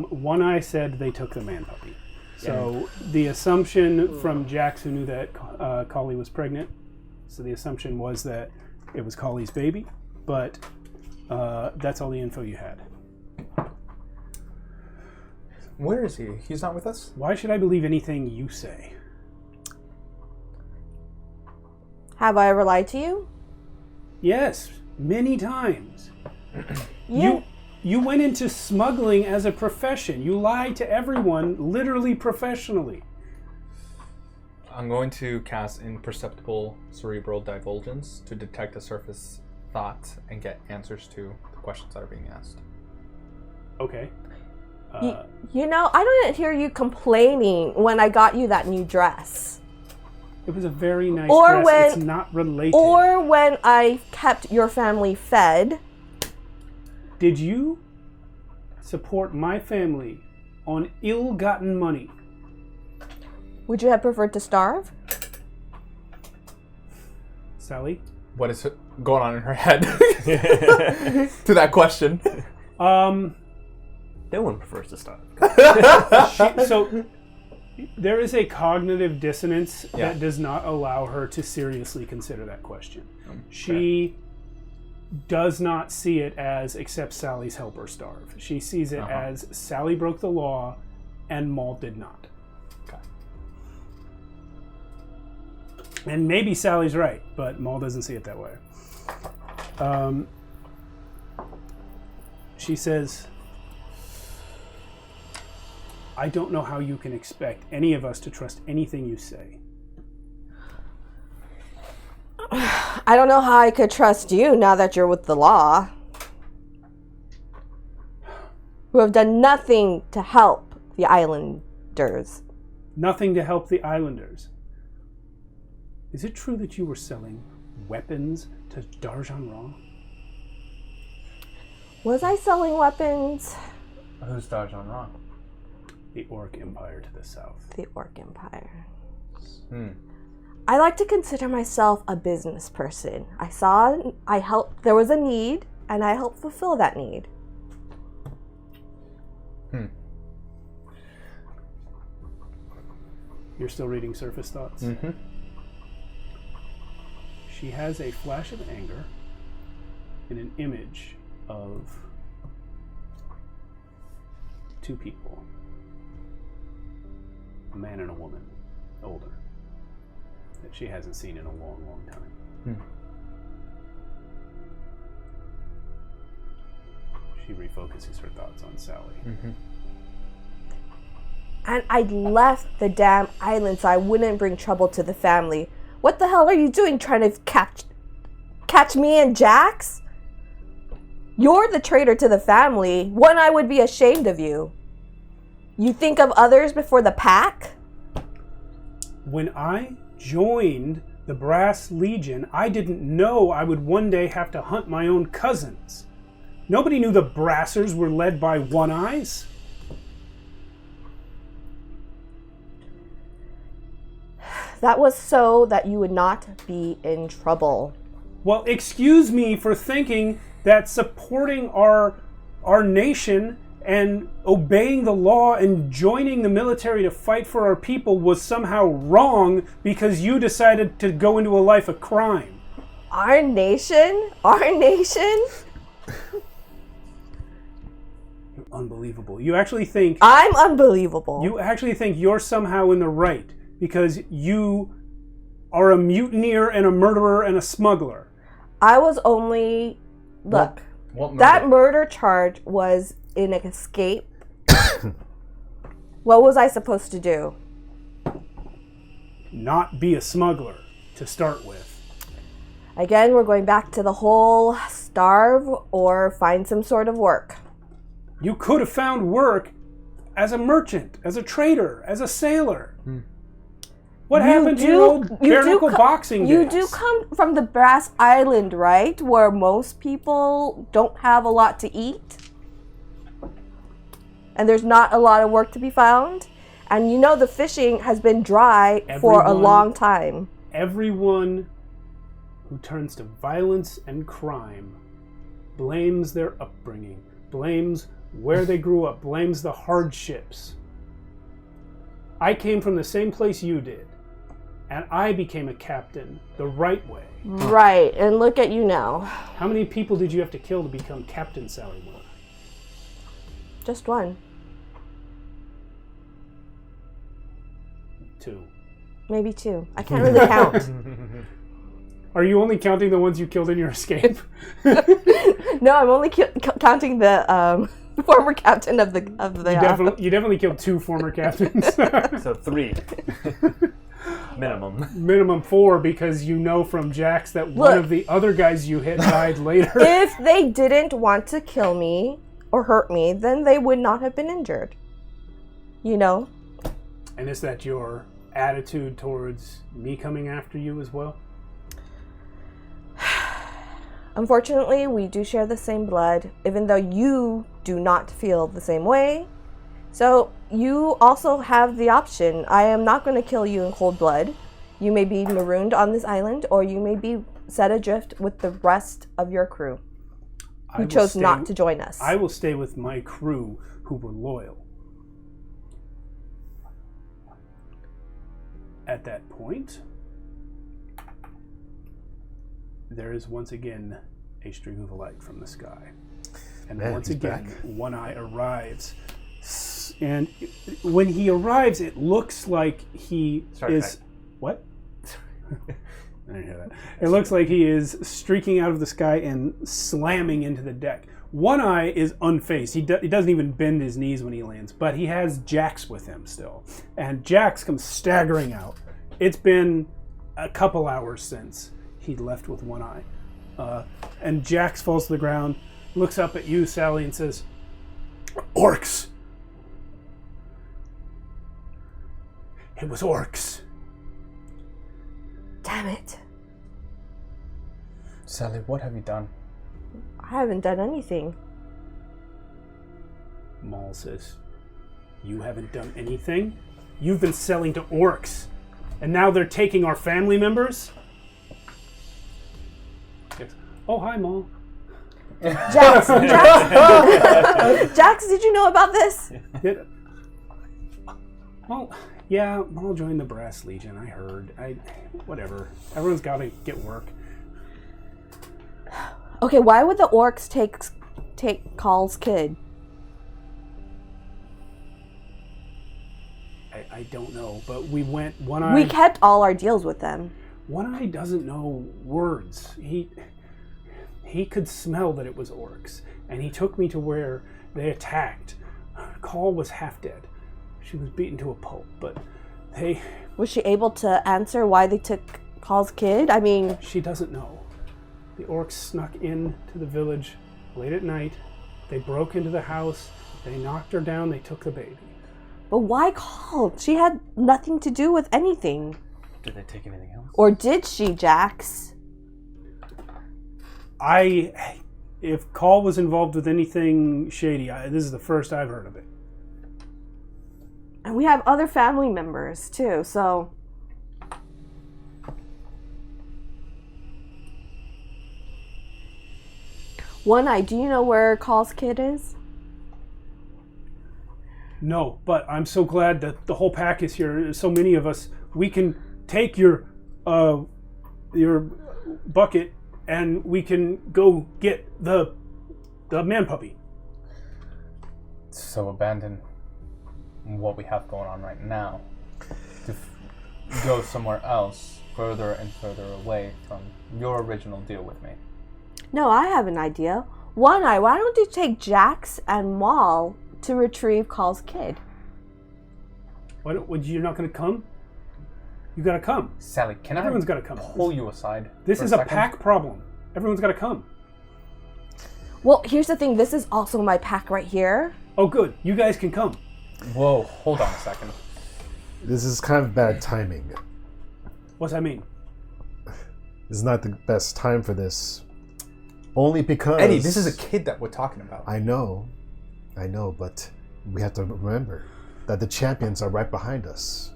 One, I said they took the man puppy. So the assumption from Jax, who knew that Kali was pregnant, so the assumption was that it was Kali's baby, but that's all the info you had. Where is he? He's not with us? Why should I believe anything you say? Have I ever lied to you? Yes, many times. You You went into smuggling as a profession. You lied to everyone, literally professionally. I'm going to cast Imperceptible Cerebral Divulgence to detect a surface thought and get answers to the questions that are being asked. Okay. you know, I didn't hear you complaining when I got you that new dress. It was a very nice Or dress. when- It's not related. Or when I kept your family fed. Did you support my family on ill-gotten money? Would you have preferred to starve? Sally? What is going on in her head to that question? No one prefers to start. So there is a cognitive dissonance Yeah. that does not allow her to seriously consider that question. She does not see it as except Sally's help or starve. She sees it as Sally broke the law and Maul did not. Okay. And maybe Sally's right, but Maul doesn't see it that way. She says, I don't know how you can expect any of us to trust anything you say. I don't know how I could trust you now that you're with the law. Who have done nothing to help the islanders. Nothing to help the islanders. Is it true that you were selling weapons to Darjan Ra? Was I selling weapons? Who's Darjan Ra? The Orc Empire to the south. The Orc Empire. Hmm. I like to consider myself a business person. There was a need, and I helped fulfill that need. You're still reading Surface Thoughts? Mm-hmm. She has a flash of anger in an image of two people. A man and a woman, older, that she hasn't seen in a long, long time. She refocuses her thoughts on Sally. And I left the damn island so I wouldn't bring trouble to the family. What the hell are you doing trying to catch me and Jax? You're the traitor to the family. One Eye would be ashamed of you. You think of others before the pack? When I joined the Brass Legion, I didn't know I would one day have to hunt my own cousins. Nobody knew the Brassers were led by One Eyes. That was so that you would not be in trouble. Well, excuse me for thinking that supporting our nation and obeying the law and joining the military to fight for our people was somehow wrong because you decided to go into a life of crime. Our nation? Our nation? You're unbelievable. You actually think I'm unbelievable. you actually think you're somehow in the right because you are a mutineer and a murderer and a smuggler. I was only... Look, What that murder charge was in an escape. What was I supposed to do? Not be a smuggler to start with. Again, we're going back to the whole starve or find some sort of work. You could have found work as a merchant, as a trader, as a sailor. What happened to your old bare-knuckle boxing days? You do come from the Brass Island, right? Where most people don't have a lot to eat. And there's not a lot of work to be found. And you know the fishing has been dry for a long time. Everyone who turns to violence and crime blames their upbringing, blames where they grew up, blames the hardships. I came from the same place you did. And I became a captain the right way. Right, and look at you now. How many people did you have to kill to become Captain Sally One? Just one. 2. Maybe 2. I can't really count. Are you only counting the ones you killed in your escape? No, I'm only counting the former captain of the. You definitely killed 2 former captains. So 3. Minimum. Minimum 4 because you know from Jax that one of the other guys you hit died later. If they didn't want to kill me or hurt me, then they would not have been injured. You know? And is that your attitude towards me coming after you as well? Unfortunately, we do share the same blood, even though you do not feel the same way. So you also have the option. I am not going to kill you in cold blood. You may be marooned on this island, or you may be set adrift with the rest of your crew who chose not to join us. I will stay with my crew who were loyal. At that point, there is once again a stream of light from the sky. And once again, One Eye arrives. And when he arrives, it looks like he is... What? I didn't hear that. It looks like he is streaking out of the sky and slamming into the deck. One Eye is unfazed. He doesn't even bend his knees when he lands, but he has Jax with him still. And Jax comes staggering out. It's been a couple hours since he left with One Eye. And Jax falls to the ground, looks up at you, Sally, and says, "Orcs! It was orcs." Damn it. Sally, what have you done? I haven't done anything. Maul says, "You haven't done anything? You've been selling to orcs, and now they're taking our family members?" Yes. "Oh, hi, Maul." Jax, Jax, did you know about this? Well, yeah, Maul joined the Brass Legion, I heard. Whatever. Everyone's got to get work. Okay, why would the orcs take Call's kid? I don't know, but we went One Eye. We kept all our deals with them. One Eye doesn't know words. He could smell that it was orcs, and he took me to where they attacked. Call was half dead. She was beaten to a pulp, but they... Was she able to answer why they took Call's kid? I mean... She doesn't know. The orcs snuck into the village late at night. They broke into the house. They knocked her down. They took the baby. But why Call? She had nothing to do with anything. Did they take anything else? Or did she, Jax? If Call was involved with anything shady, this is the first I've heard of it. And we have other family members, too, so... One-Eye, do you know where Call's kid is? No, but I'm so glad that the whole pack is here. There's so many of us. We can take your bucket and we can go get the man puppy. So abandon what we have going on right now to go somewhere else, further and further away from your original deal with me. No, I have an idea. One-Eye, why don't you take Jax and Maul to retrieve Call's kid? You're not going to come? You got to come. Sally, can Everyone's I got to come. pull you aside? This for is a second? pack problem. Everyone's got to come. Well, here's the thing. This is also my pack right here. Oh, good. You guys can come. Whoa, hold on a second. This is kind of bad timing. What's that mean? This is not the best time for this. Only because... Eddie, this is a kid that we're talking about. I know, but we have to remember that the champions are right behind us.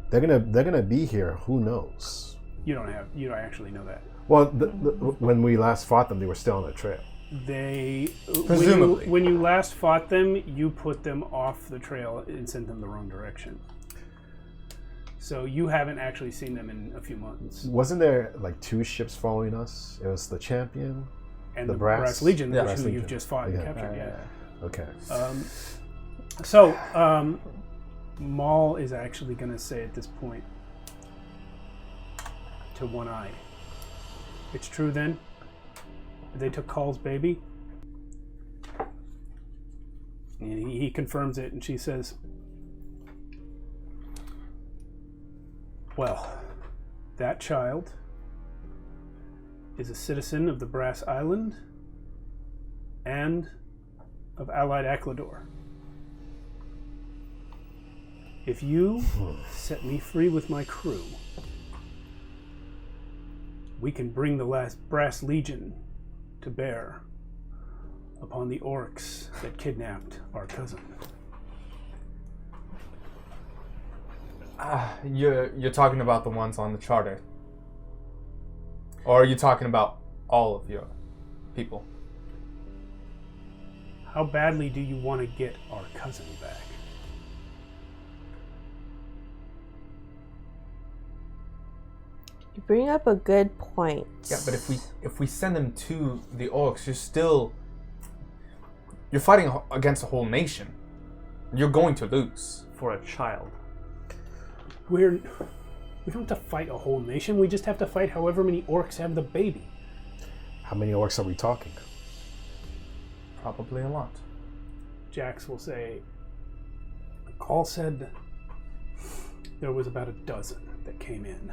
They're gonna be here. Who knows? You don't actually know that. Well, when we last fought them, they were still on the trail. Presumably. When you last fought them, you put them off the trail and sent them the wrong direction. So you haven't actually seen them in a few months. Wasn't there like 2 ships following us? It was the champion And the the Brass- Brass Legion, Yeah. which Brass who Legion. you've just fought and Yeah. captured. Yeah. Okay. So, Maul is actually going to say at this point to One-Eye, it's true then? They took Call's baby? And he confirms it, and she says, well, that child is a citizen of the Brass Island and of Allied Aklador. If you set me free with my crew, we can bring the last Brass Legion to bear upon the orcs that kidnapped our cousin. You're talking about the ones on the charter, or are you talking about all of your people? How badly do you want to get our cousin back? You bring up a good point. Yeah, but if we send them to the orcs, you're fighting against a whole nation. You're going to lose. For a child. We don't have to fight a whole nation. We just have to fight however many orcs have the baby. How many orcs are we talking? Probably a lot. Jax will say, Call said there was about a dozen that came in,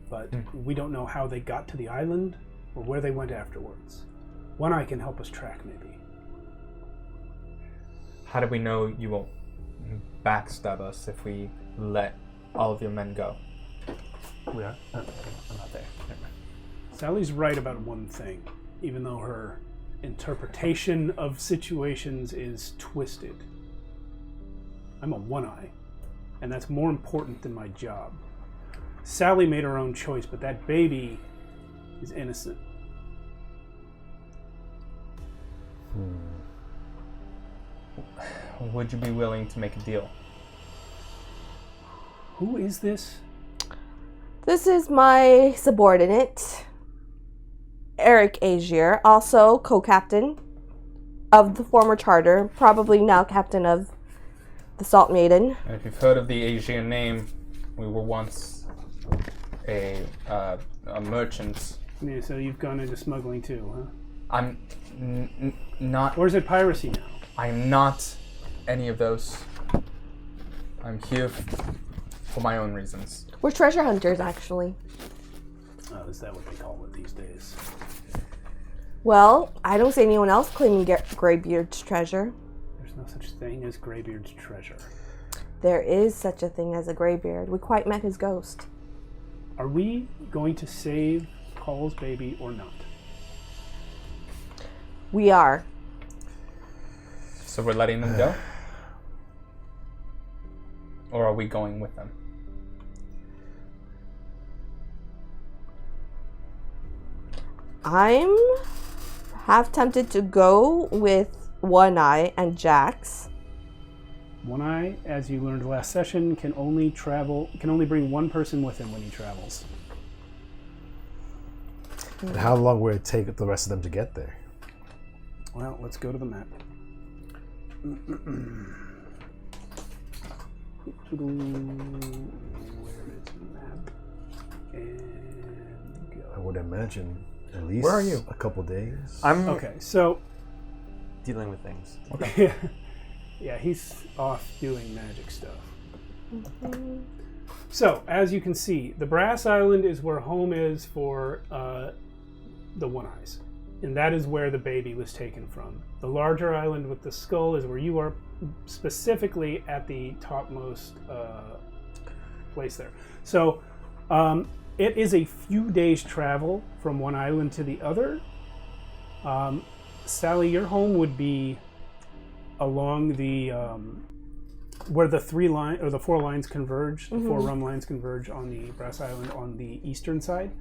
but we don't know how they got to the island or where they went afterwards. One-Eye can help us track, maybe. How do we know you won't backstab us if we let all of your men go? We are? I'm not there. Never mind. Sally's right about one thing, even though her interpretation of situations is twisted. I'm a One-Eye, and that's more important than my job. Sally made her own choice, but that baby is innocent. Would you be willing to make a deal? Who is this? This is my subordinate, Eric Agier, also co-captain of the former charter, probably now captain of the Salt Maiden. And if you've heard of the Asian name, we were once a merchant. Yeah, so you've gone into smuggling too, huh? I'm not. Or is it piracy now? I'm not any of those. I'm here for my own reasons. We're treasure hunters, actually. Oh, is that what they call it these days? Well, I don't see anyone else claiming Greybeard's treasure. There's no such thing as Greybeard's treasure. There is such a thing as a Greybeard. We quite met his ghost. Are we going to save Call's baby or not? We are. So we're letting them go? Or are we going with them? I'm half tempted to go with One Eye and Jax. One Eye, as you learned last session, can only bring one person with him when he travels. And how long will it take the rest of them to get there? Well, let's go to the map. Where is the map? And go. I would imagine at least Where are you? a couple days. I'm Okay, so dealing with things. yeah, he's off doing magic stuff. So, as you can see, the Brass Island is where home is for the One Eyes. And that is where the baby was taken from. The larger island with the skull is where you are, specifically at the topmost place there. So, it is a few days' travel from one island to the other. Sally, your home would be along the where the the four lines converge, the four rum lines converge on the Brass Island on the eastern side.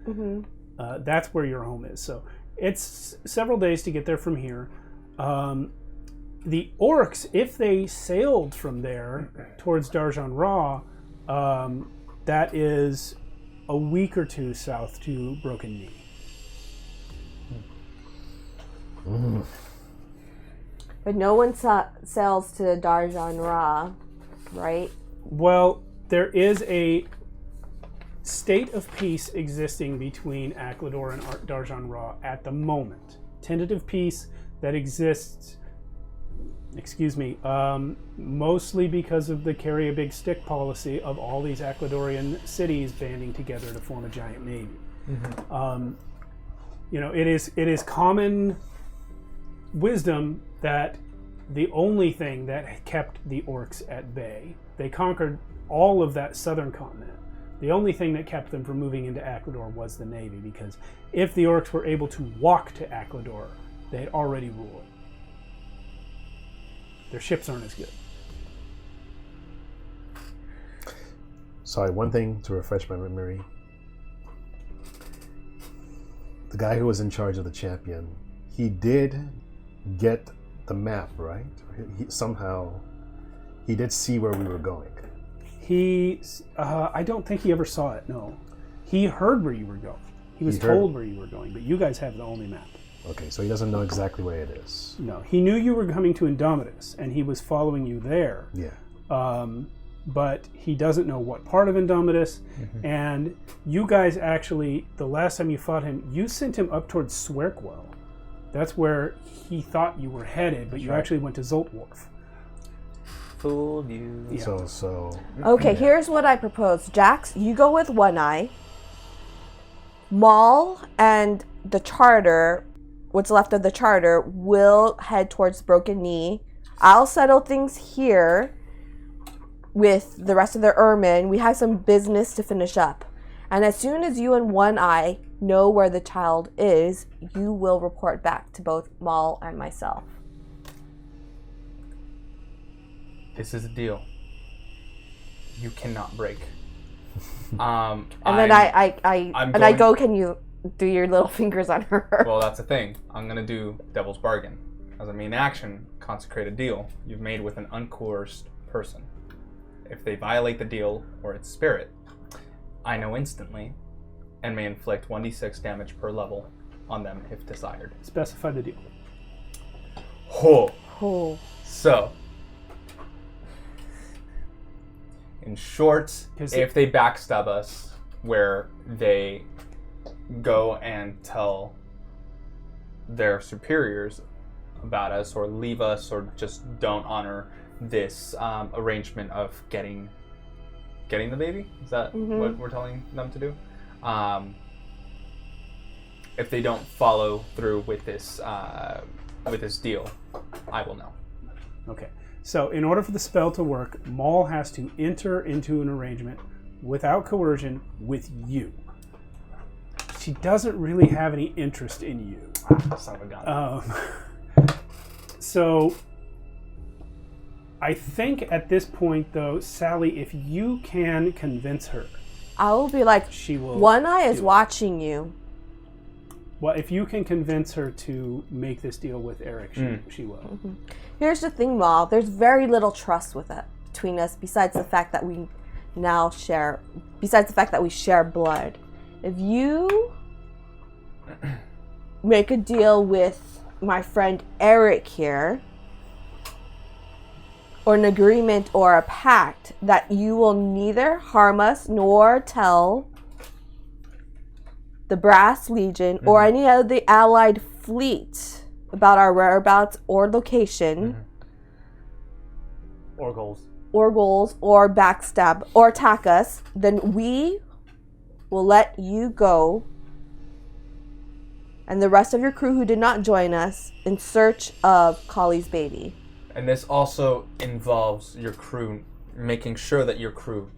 That's where your home is. So it's several days to get there from here. The orcs, if they sailed from there towards Darjan Ra, that is a week or two south to Broken Knee. But no one sails to Darjan Ra, right? Well, there is a state of peace existing between Aklador and Darjan Ra at the moment. Tentative peace that exists, mostly because of the carry a big stick policy of all these Akladorian cities banding together to form a giant navy. It is common wisdom that the only thing that kept the orcs at bay, they conquered all of that southern continent. The only thing that kept them from moving into Aklador was the navy, because if the orcs were able to walk to Aklador, they had already ruled. Their ships aren't as good. Sorry, one thing to refresh my memory. The guy who was in charge of the champion, he did get the map, right? Somehow, he did see where we were going. I don't think he ever saw it, no. He heard where you were going. He was told where you were going, but you guys have the only map. Okay, so he doesn't know exactly where it is. No, he knew you were coming to Indomitus, and he was following you there. Yeah. But he doesn't know what part of Indomitus, and you guys actually, the last time you fought him, you sent him up towards Swerkwell. That's where he thought you were headed, but you actually went to Zoltwarf. Fooled you. Yeah. So. Okay, here's what I propose. Jax, you go with One Eye. Maul and the Charter, what's left of the Charter, will head towards Broken Knee. I'll settle things here with the rest of the Ermine. We have some business to finish up. And as soon as you and One Eye know where the child is, you will report back to both Maul and myself. This is a deal you cannot break. And then I go, can you do your little fingers on her? Well, that's the thing. I'm going to do Devil's Bargain. As a main action, consecrate a deal you've made with an uncoerced person. If they violate the deal or its spirit, I know instantly and may inflict 1d6 damage per level on them if desired. Specify the deal. Oh. So, in short, if they backstab us, where they go and tell their superiors about us, or leave us, or just don't honor this arrangement of getting the baby. Is that what we're telling them to do? If they don't follow through with this deal, I will know. Okay. So in order for the spell to work, Maul has to enter into an arrangement without coercion with you. She doesn't really have any interest in you. Son of a gun. So I think at this point, though, Sally, if you can convince her, I will be like, she will. One Eye is do it. watching you. Well, if you can convince her to make this deal with Eric, she will. Here's the thing, Maul. There's very little trust with it between us, besides the fact that we share blood. If you make a deal with my friend Eric here, or an agreement or a pact that you will neither harm us nor tell the Brass Legion or any of the allied fleet about our whereabouts or location, Or goals. or backstab or attack us, then we will let you go and the rest of your crew who did not join us in search of Collie's baby. And this also involves your crew, making sure that your crew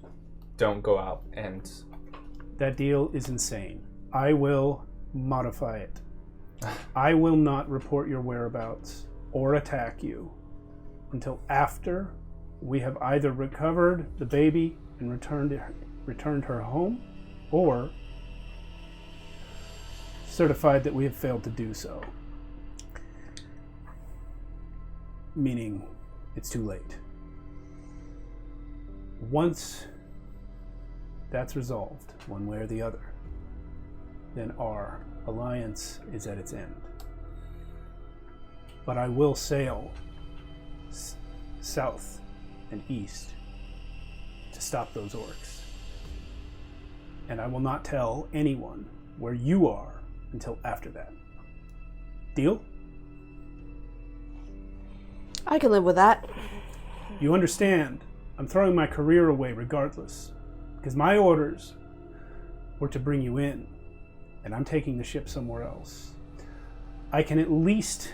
don't go out and... That deal is insane. I will modify it. I will not report your whereabouts or attack you until after we have either recovered the baby and returned her home, or certified that we have failed to do so. Meaning, it's too late. Once that's resolved, one way or the other, then our alliance is at its end. But I will sail south and east to stop those orcs. And I will not tell anyone where you are until after that. Deal? I can live with that. You understand, I'm throwing my career away regardless, because my orders were to bring you in, and I'm taking the ship somewhere else. I can at least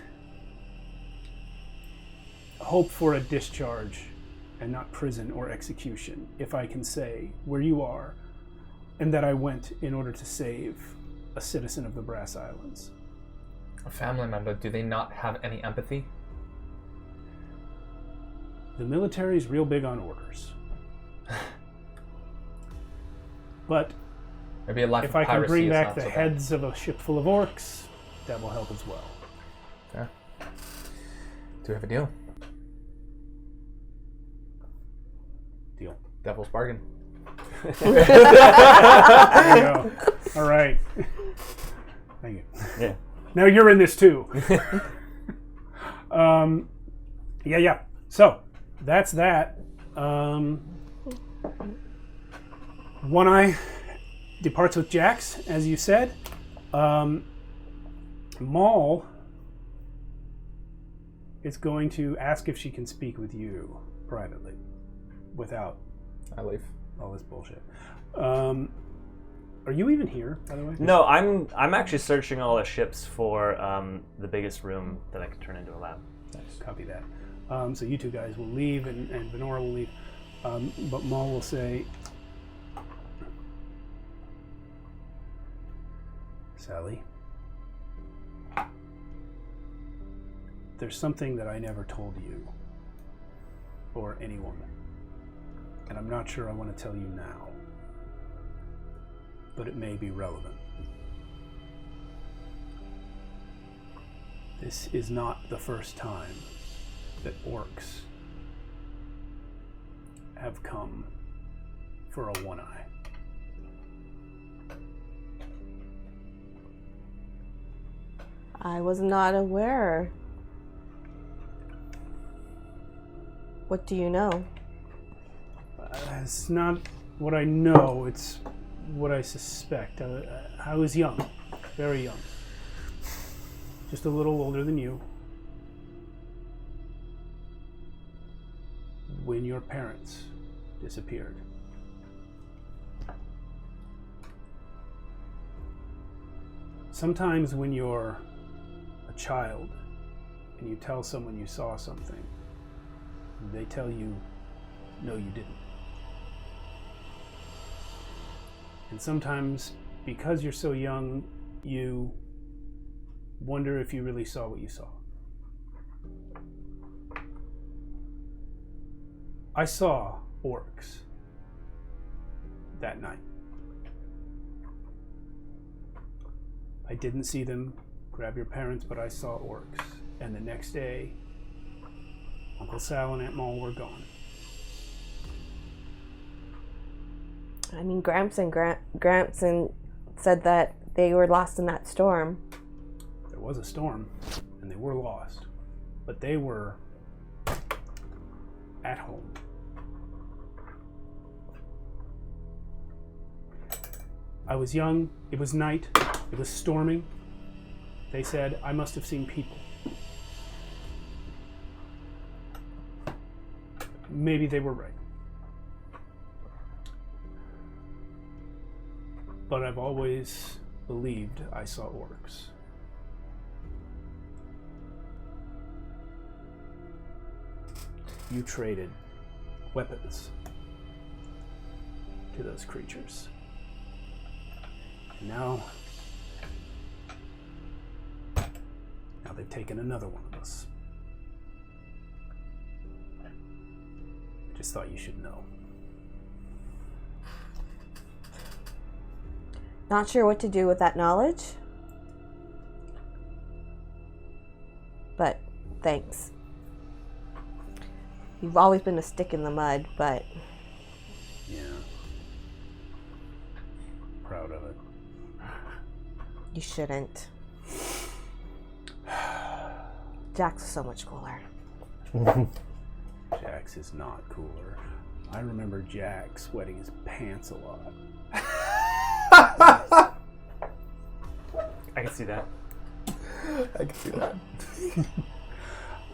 hope for a discharge and not prison or execution if I can say where you are and that I went in order to save a citizen of the Brass Islands. A family member, do they not have any empathy? The military's real big on orders. But Maybe a life if of I can piracy bring is back not the so bad. heads of a ship full of orcs, that will help as well. Fair. Do we have a deal? Deal. Devil's bargain. There you go. All right. Thank you. Yeah. Now you're in this too. Yeah. So that's that. One Eye departs with Jax, as you said. Maul is going to ask if she can speak with you privately, without I leave. all this bullshit. Are you even here, by the way? No, I'm actually searching all the ships for the biggest room that I could turn into a lab. Copy that. So you two guys will leave, and Venora will leave. But Maul will say, Sally, there's something that I never told you or anyone, and I'm not sure I want to tell you now, but it may be relevant. This is not the first time that orcs have come for a One Eye. I was not aware. What do you know? It's not what I know, it's what I suspect. I was young, very young. Just a little older than you. when your parents disappeared. Sometimes when you're a child and you tell someone you saw something, they tell you, no, you didn't. And sometimes, because you're so young, you wonder if you really saw what you saw. I saw orcs that night. I didn't see them grab your parents, but I saw orcs. And the next day, Uncle Sal and Aunt Moll were gone. I mean, Gramps said that they were lost in that storm. There was a storm, and they were lost. But they were at home. I was young, it was night, it was storming. They said I must have seen people. Maybe they were right. But I've always believed I saw orcs. You traded weapons to those creatures. And now they've taken another one of us. I just thought you should know. Not sure what to do with that knowledge. But thanks. You've always been a stick in the mud, but... Yeah. Proud of it. You shouldn't. Jax is so much cooler. Jax is not cooler. I remember Jax sweating his pants a lot. I can see that. I can see that.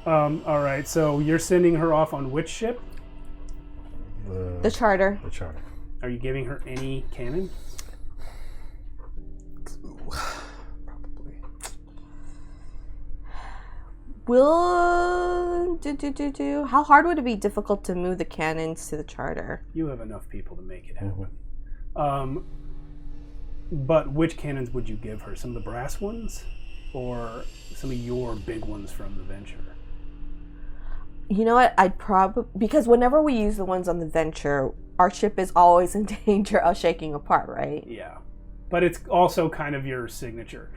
All right, so you're sending her off on which ship? The charter. The charter. Are you giving her any cannon? Probably. How hard would it be difficult to move the cannons to the charter? You have enough people to make it happen. But which cannons would you give her? Some of the brass ones? Or some of your big ones from the Venture? You know what? I'd probably... Because whenever we use the ones on the Venture, our ship is always in danger of shaking apart, right? Yeah. But it's also kind of your signature.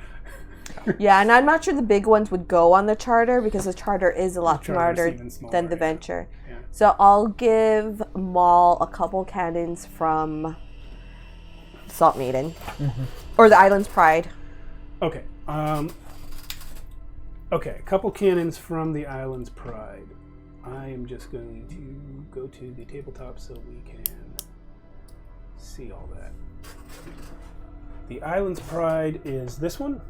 Yeah, and I'm not sure the big ones would go on the charter because the charter is a lot smarter even smaller, than the yeah. Venture. Yeah. So I'll give Maul a couple cannons from Salt Maiden. Or the Island's Pride. Okay. Okay, a couple cannons from the Island's Pride. I am just going to go to the tabletop so we can see all that. The Island's Pride is this one.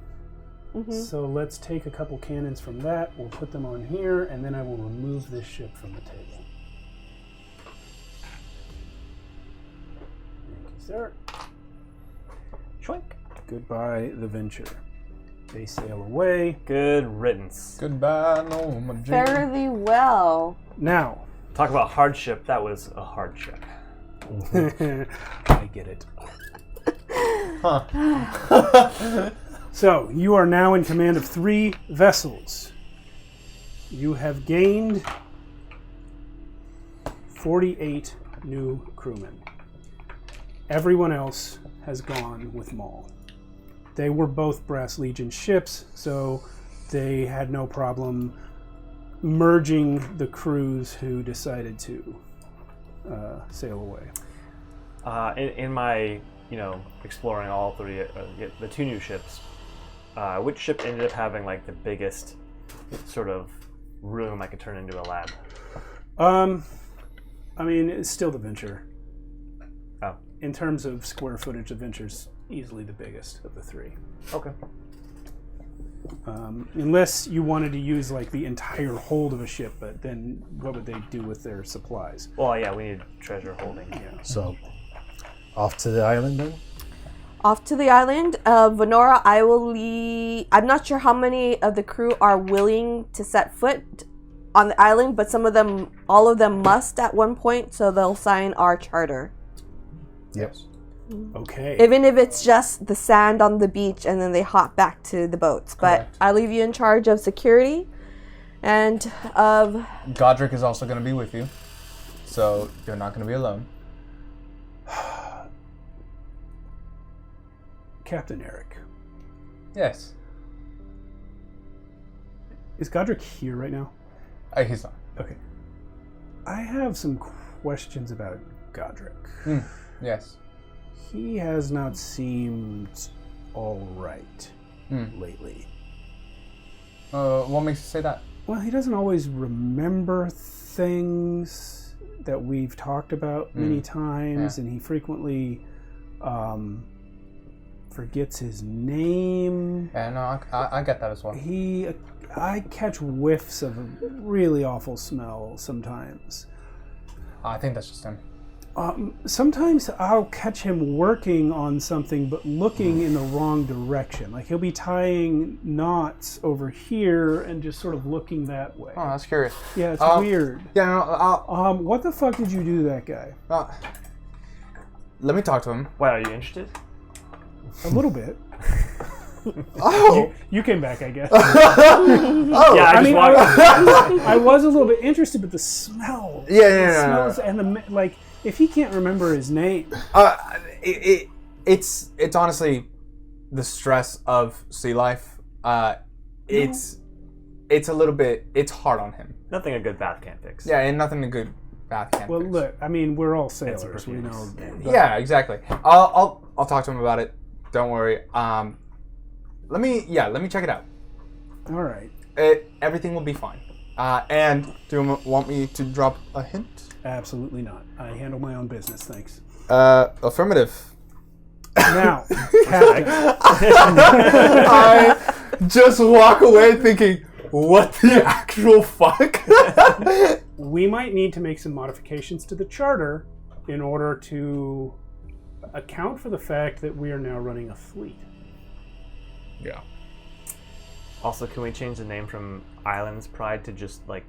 So let's take a couple cannons from that. We'll put them on here, and then I will remove this ship from the table. Thank you, sir. Schwink. Goodbye, the Venture. They sail away. Good riddance. Goodbye, no, my dream. Fairly well. Now, Talk about hardship. That was a hardship. I get it. Huh. So, you are now in command of 3 vessels. You have gained 48 new crewmen. Everyone else has gone with Maul. They were both Brass Legion ships, so they had no problem merging the crews who decided to sail away. In my, exploring all 3, the 2 new ships, which ship ended up having like the biggest sort of room I could turn into a lab? I mean, it's still the Venture. Oh. In terms of square footage, the Venture's easily the biggest of the 3. Okay. Unless you wanted to use like the entire hold of a ship, but then what would they do with their supplies? Well, yeah, we need treasure holding. Yeah. So, off to the island then? Off to the island. Venora, I will leave. I'm not sure how many of the crew are willing to set foot on the island, but some of them, all of them must at one point, so they'll sign our charter. Yep. Okay. Even if it's just the sand on the beach and then they hop back to the boats. But Correct. I'll leave you in charge of security and of... Godric is also going to be with you, so you're not going to be alone. Captain Eric. Yes. Is Godric here right now? He's not. Okay. I have some questions about Godric. Yes. He has not seemed all right lately. What makes you say that? Well, he doesn't always remember things that we've talked about many times, and he frequently forgets his name. Yeah, no, I get that as well. I catch whiffs of a really awful smell sometimes. I think that's just him. Sometimes I'll catch him working on something but looking in the wrong direction. Like he'll be tying knots over here and just sort of looking that way. Oh, that's curious. Yeah, it's weird. Yeah, no, What the fuck did you do to that guy? let me talk to him. Why, are you interested? A little bit. Oh! You came back, I guess. Yeah, I just walked. I was a little bit interested, but the smell. Yeah, The smells and the like. If he can't remember his name, It's honestly the stress of sea life. It's a little bit. It's hard on him. Nothing a good bath can't fix. Yeah, and nothing a good bath can well, fix. look. I mean, we're all some sailors. We know. perfumes. Yeah, exactly. I'll talk to him about it. Don't worry. Let me check it out. All right. Everything will be fine. And do you want me to drop a hint? Absolutely not. I handle my own business. Thanks. Affirmative. Now, Captain. I just walk away thinking, what the actual fuck? We might need to make some modifications to the charter in order to account for the fact that we are now running a fleet. Yeah. Also, can we change the name from Islands Pride to just like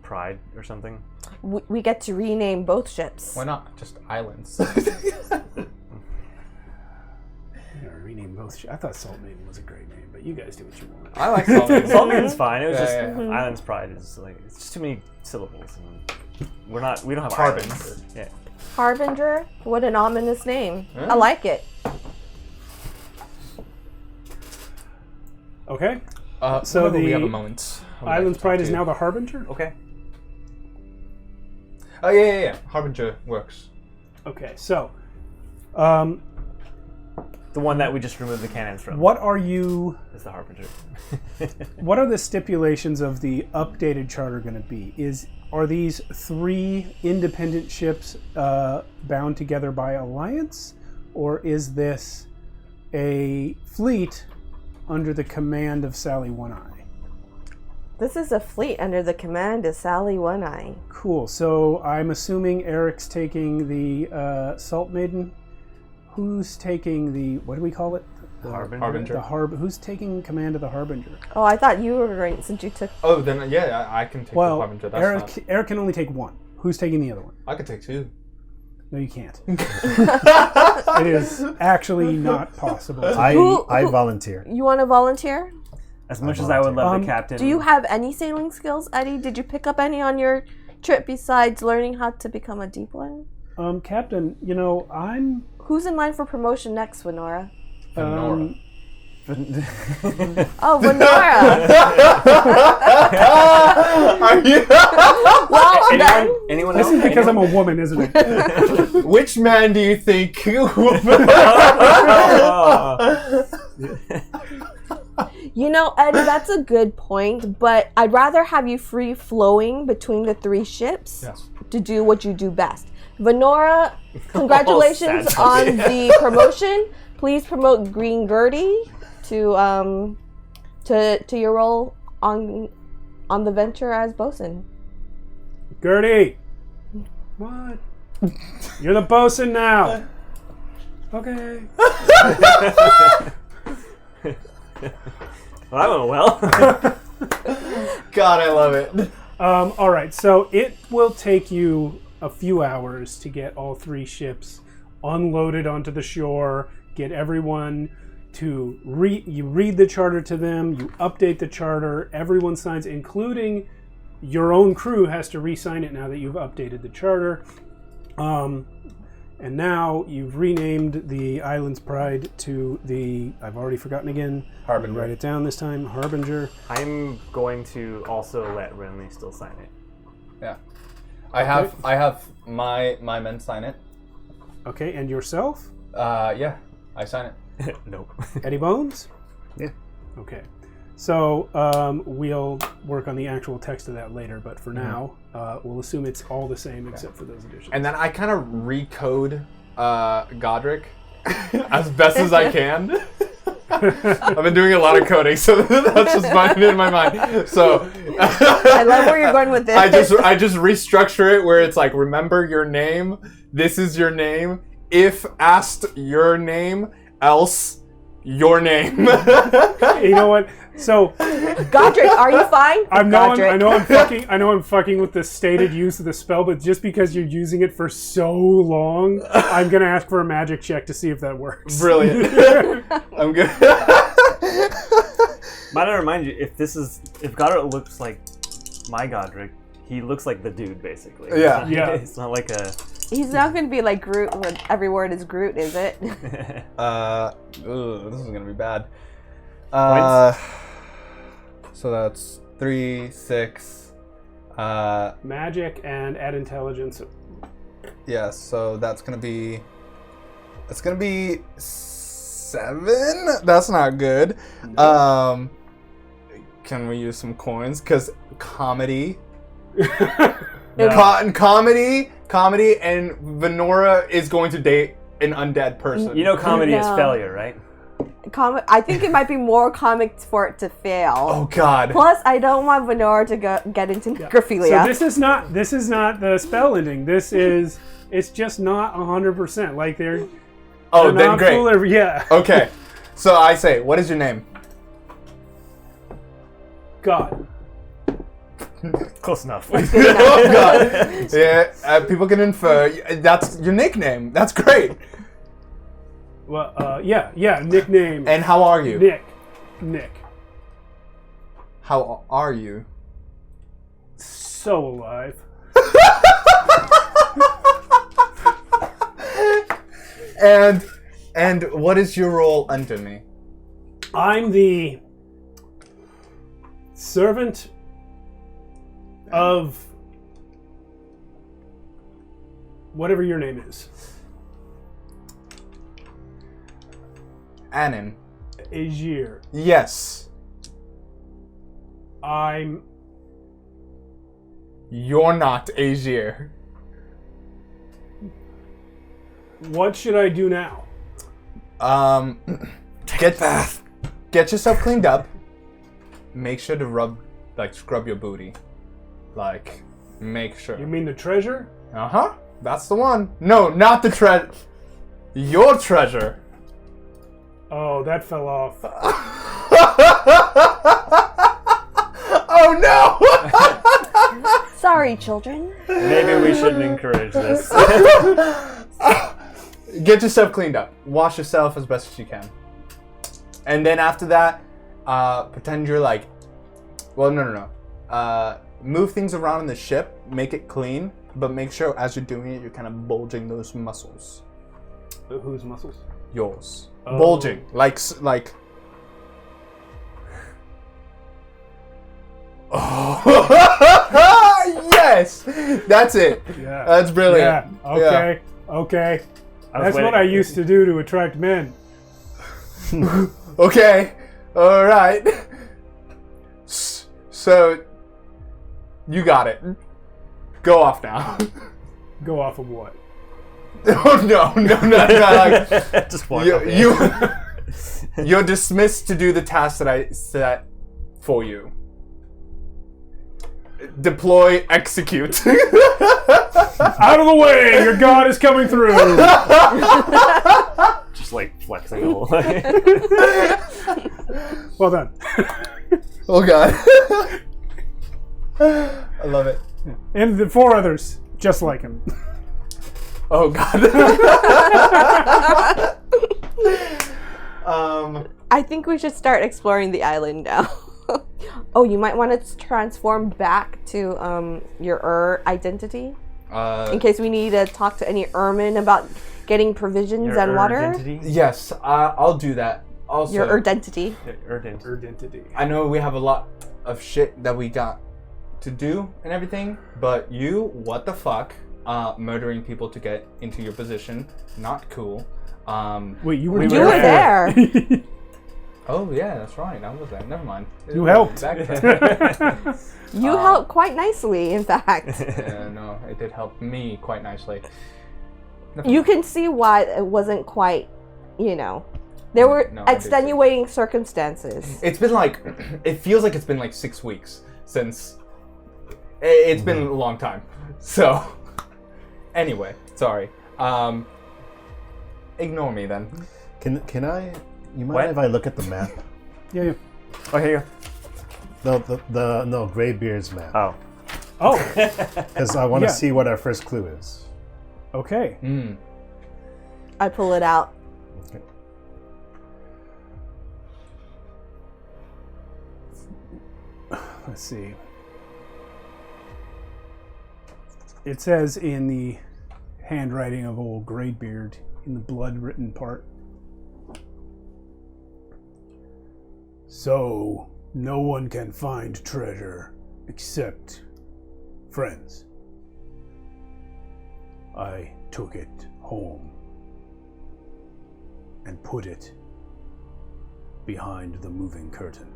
Pride or something? We get to rename both ships. Why not? Just islands. Rename both. I thought Salt Maiden was a great name, but you guys do what you want. I like Saltman. Saltman's fine. It was Yeah, just yeah. Islands Pride is like it's just too many syllables, and we don't have Harbinger. islands. Yeah. Harbinger? What an ominous name. Yeah. I like it. Okay. So whenever we the have a moment. I would like Islands to Pride talk is to you. now the Harbinger? Okay. Oh yeah. Harbinger works. Okay, so The one that we just removed the cannons from what are you is the Harbinger. what are the stipulations of the updated charter going to be? Are these 3 independent ships bound together by alliance, or is this a fleet under the command of Sally One-Eye? This is a fleet under the command of Sally One-Eye. Cool. So I'm assuming Eric's taking the Salt Maiden. Who's taking the, what do we call it? The Harbinger. Who's taking command of the Harbinger? Oh, I thought you were right since you took... Oh, then yeah, I can take the Well, Harbinger. That's Eric can only take one. Who's taking the other one? I can take 2. No, you can't. It is actually not possible. I Who- volunteer. You want to volunteer? As much as I would love the captain. Do you have any sailing skills, Eddie? Did you pick up any on your trip besides learning how to become a deep one? Captain, I'm... Who's in line for promotion next, Venora? Nora. Oh, Venora! Are you? Well, then... Anyone This else? is because I'm a woman, isn't it? Which man do you think? You know, Eddie, that's a good point, but I'd rather have you free-flowing between the 3 ships Yes. to do what you do best. Venora, congratulations sad on the promotion. Please promote Green Gertie to to your role on the venture as bosun. Gertie! What? You're the bosun now! Okay. Well, that went well. God, I love it. All right, so it will take you a few hours to get all 3 ships unloaded onto the shore, get everyone to you read the charter to them, you update the charter, everyone signs, including your own crew has to re-sign it now that you've updated the charter. And now you've renamed the Island's Pride to the, I've already forgotten again. Harbinger. Write it down this time, Harbinger. I'm going to also let Renly still sign it. Yeah. I have my men sign it. Okay, and yourself? Yeah, I sign it. Nope. Eddie Bones? Yeah. Okay. So we'll work on the actual text of that later, but for now, we'll assume it's all the same except for those additions. And then I kind of recode Godric as best as I can. I've been doing a lot of coding, so that's just in my mind. So I love where you're going with this. I just restructure it where it's like, remember your name. This is your name. If asked your name, else your name. You know what? So Godric, are you fine? I know Godric. I'm fucking with the stated use of the spell, but just because you're using it for so long, I'm gonna ask for a magic check to see if that works. Brilliant. I'm good. Might I remind you, if Godric looks like my Godric, he looks like the dude, basically. Yeah. Yeah. It's not like a... He's not going to be like Groot when every word is Groot, is it? This is gonna be bad. So that's 3, 6. Magic and add intelligence. Yeah, so that's gonna be 7. That's not good. Can we use some coins? Because comedy. Comedy, and Venora is going to date an undead person. You know comedy is No. failure, right? I think it might be more comic for it to fail. Oh God. Plus, I don't want Venora to get into necrophilia. So this is not the spell ending. It's just not 100%. Like they're Oh, then not great. yeah. Okay, so I say, what is your name? God. Close enough. Oh God. Yeah, people can infer. That's your nickname. That's great. Well, yeah. Nickname. And how are you? Nick. How are you? So alive. And what is your role under me? I'm the servant of whatever your name is. Anin. Aegir. Yes. You're not Aegir. What should I do now? Get yourself cleaned up. Make sure to scrub your booty. Make sure. You mean the treasure? Uh-huh. That's the one. No, not the treasure. Your treasure. Oh, that fell off. Oh no! Sorry, children. Maybe we shouldn't encourage this. Get yourself cleaned up. Wash yourself as best as you can. And then after that, pretend you're no. Move things around in the ship, make it clean, but make sure as you're doing it, you're kind of bulging those muscles. Whose muscles? Yours. Oh. Bulging. Like. Oh. Yes! That's it. Yeah. That's brilliant. Yeah. Okay. Okay. That's what I used to do to attract men. Okay. All right. So, you got it. Go off now. Go off of what? Oh, no. Just walk up there. You're dismissed to do the task that for you. Deploy, execute. Out of the way! Your god is coming through! Just like flexing the whole way. Well done. Oh god. I love it. And the 4 others, just like him. Oh god. I think we should start exploring the island now. Oh, you might want to transform back to your identity in case we need to talk to any Ermin about getting provisions and water. Identity? Yes, I'll do that. Also, Your identity. Identity. I know we have a lot of shit that we got to do and everything, but you, what the fuck, murdering people to get into your position, not cool. Wait, you were You were there. Oh yeah, that's right. I was there. Never mind. You helped. You helped quite nicely, in fact. No, it did help me quite nicely. You can see why it wasn't quite, there were No, I did see. extenuating circumstances. It's been like, it feels like it's been like 6 weeks since. It's been a long time. So, anyway, sorry. Ignore me then. Can I? You mind What? if I look at the map? Yeah. Oh, here you No, Greybeard's map. go. Oh, Because I want to Yeah. see what our first clue is. okay. I pull it out. Okay. Let's see. It says in the handwriting of old Greybeard, in the blood-written part. So, no one can find treasure except friends. I took it home and put it behind the moving curtain.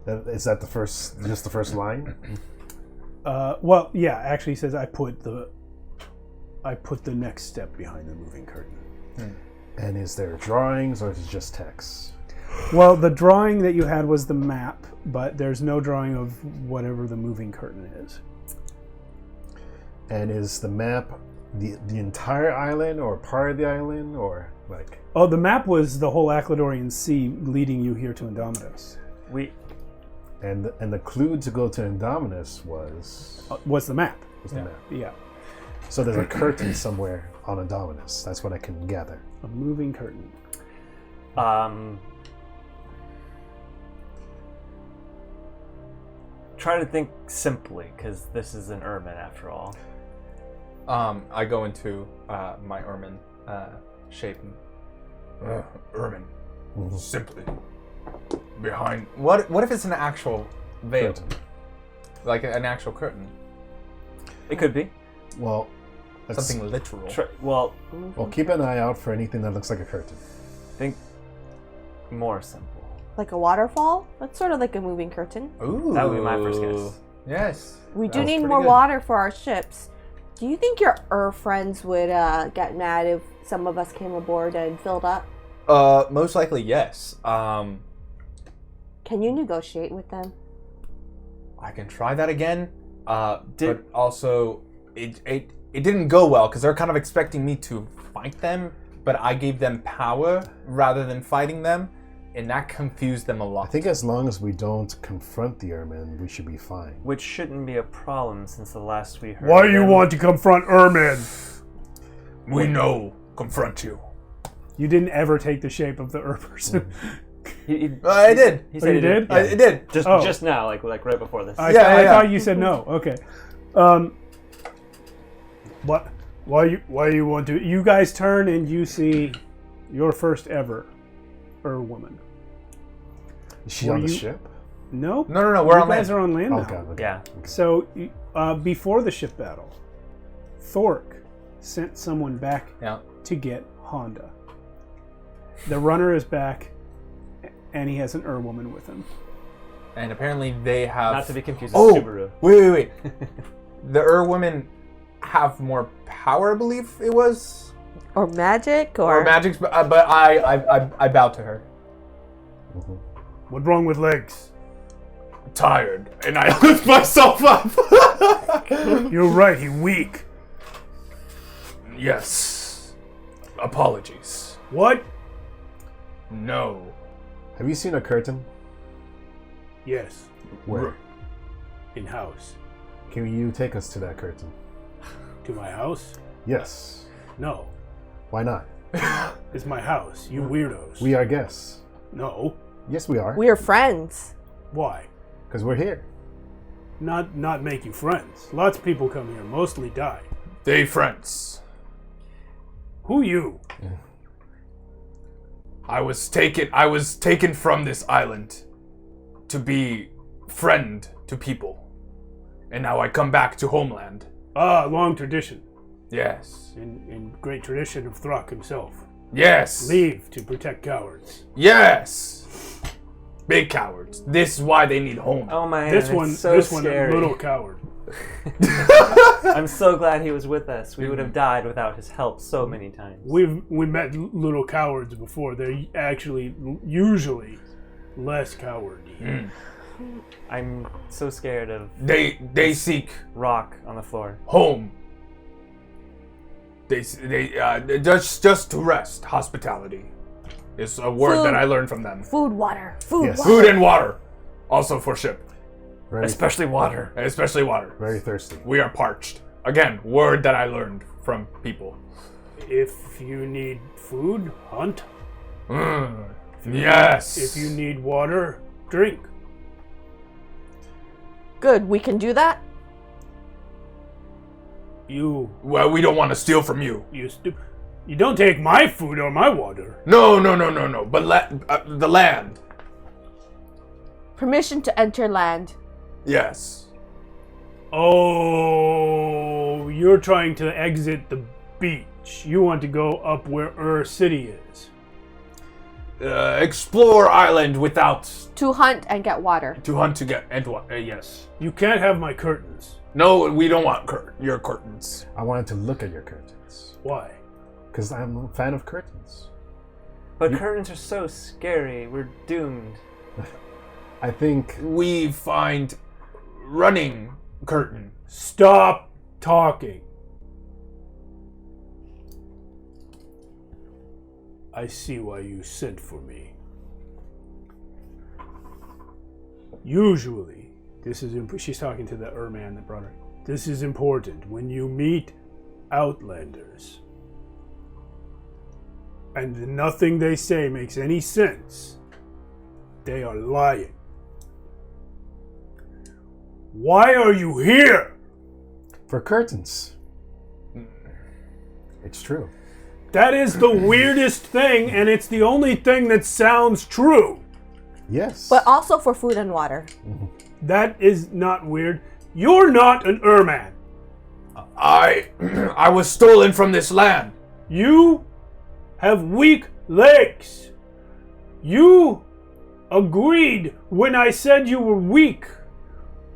Is that just the first line? Well, yeah, actually, it says I put the next step behind the moving curtain. And is there drawings or is it just text? Well, the drawing that you had was the map, but there's no drawing of whatever the moving curtain is. And is the map the entire island or part of the island or like? Oh, the map was the whole Acladorian Sea leading you here to Indomitus. And the clue to go to Indominus Was the map. was the map. Yeah. So there's a curtain somewhere on Indominus. That's what I can gather. A moving curtain. Try to think simply, because this is an Ermin after all. I go into my Ermin shape. Ermin, simply behind. What if it's an actual veil, Curtain. like an actual curtain, It could be. Well, something literal? Well, well, keep an eye out for anything that looks like a curtain. think more simple. Like a waterfall? That's sort of like a moving curtain. Ooh, That would be my first guess. Yes, We that do was need pretty more good. water for our ships. Do you think your friends would get mad if some of us came aboard and filled up? Most likely yes. Can you negotiate with them? I can try that again. But also, it didn't go well because they're kind of expecting me to fight them, but I gave them power rather than fighting them, and that confused them a lot. I think as long as we don't confront the Ermin, we should be fine. Which shouldn't be a problem since the last we heard. Why you them- want to confront Ermin? we know. Confront you. You didn't ever take the shape of the Erbers. I did. He said you he did? I did. Just now, like right before this. I Yeah. thought you said no. Okay. What? Why you want to? You guys turn and you see your first ever woman. Is she Were on the you- ship? No. No. We're you on guys land. are on land Oh, now. God. Okay. Yeah. So before the ship battle, Thork sent someone back Yeah. to get Honda. The runner is back, and he has an woman with him. And apparently they have. Not to be confused with Oh, Subaru. wait. The women have more power, I believe it was, Or magic? or magic's. But I bow to her. What's wrong with legs? Tired, and I lift myself up. You're right, he weak. Yes. Apologies. What? No. Have you seen a curtain? Yes, Where? in house. Can you take us to that curtain? To my house? Yes. No. Why not? It's my house, you weirdos. We are guests. No. Yes, we are. We're friends. Why? Because we're here. Not making friends. Lots of people come here, mostly die. They friends. Who you? I was taken from this island to be friend to people. And now I come back to homeland. Ah, long tradition. Yes. In great tradition of Throck himself. Yes. Leave to protect cowards. Yes. Big cowards. This is why they need home. Oh man, This it's one, so this one, scary. a little coward. I'm so glad he was with us. We would have died without his help so many times. We met little cowards before. They're actually usually less cowardly. I'm so scared of They seek rock on the floor. home. They just to rest. Hospitality is a word Food. that I learned from them. Food, water. Food, Yes. water. Food and water, also for ship, Very, Especially water. especially water. very thirsty. We are parched. Again, word that I learned from people. If you need food, hunt. Yes. If you need water, drink. Good, we can do that. Well, we don't want to steal from you. You don't take my food or my water. No. But the land. Permission to enter land. Yes. Oh, you're trying to exit the beach. You want to go up where City is. Explore island without To hunt and get water. to hunt to get and what? Yes. You can't have my curtains. No, we don't want your curtains. I wanted to look at your curtains. Why? Because I'm a fan of curtains. But curtains are so scary. We're doomed. I think We find running curtain. Stop talking. I see why you sent for me. Usually, she's talking to the man that brought her. This is important. When you meet outlanders and nothing they say makes any sense, they are lying. Why are you here? for curtains. It's true. That is the weirdest thing, and it's the only thing that sounds true. Yes. But also for food and water. That is not weird. You're not an Urman. I was stolen from this land. You have weak legs. You agreed when I said you were weak.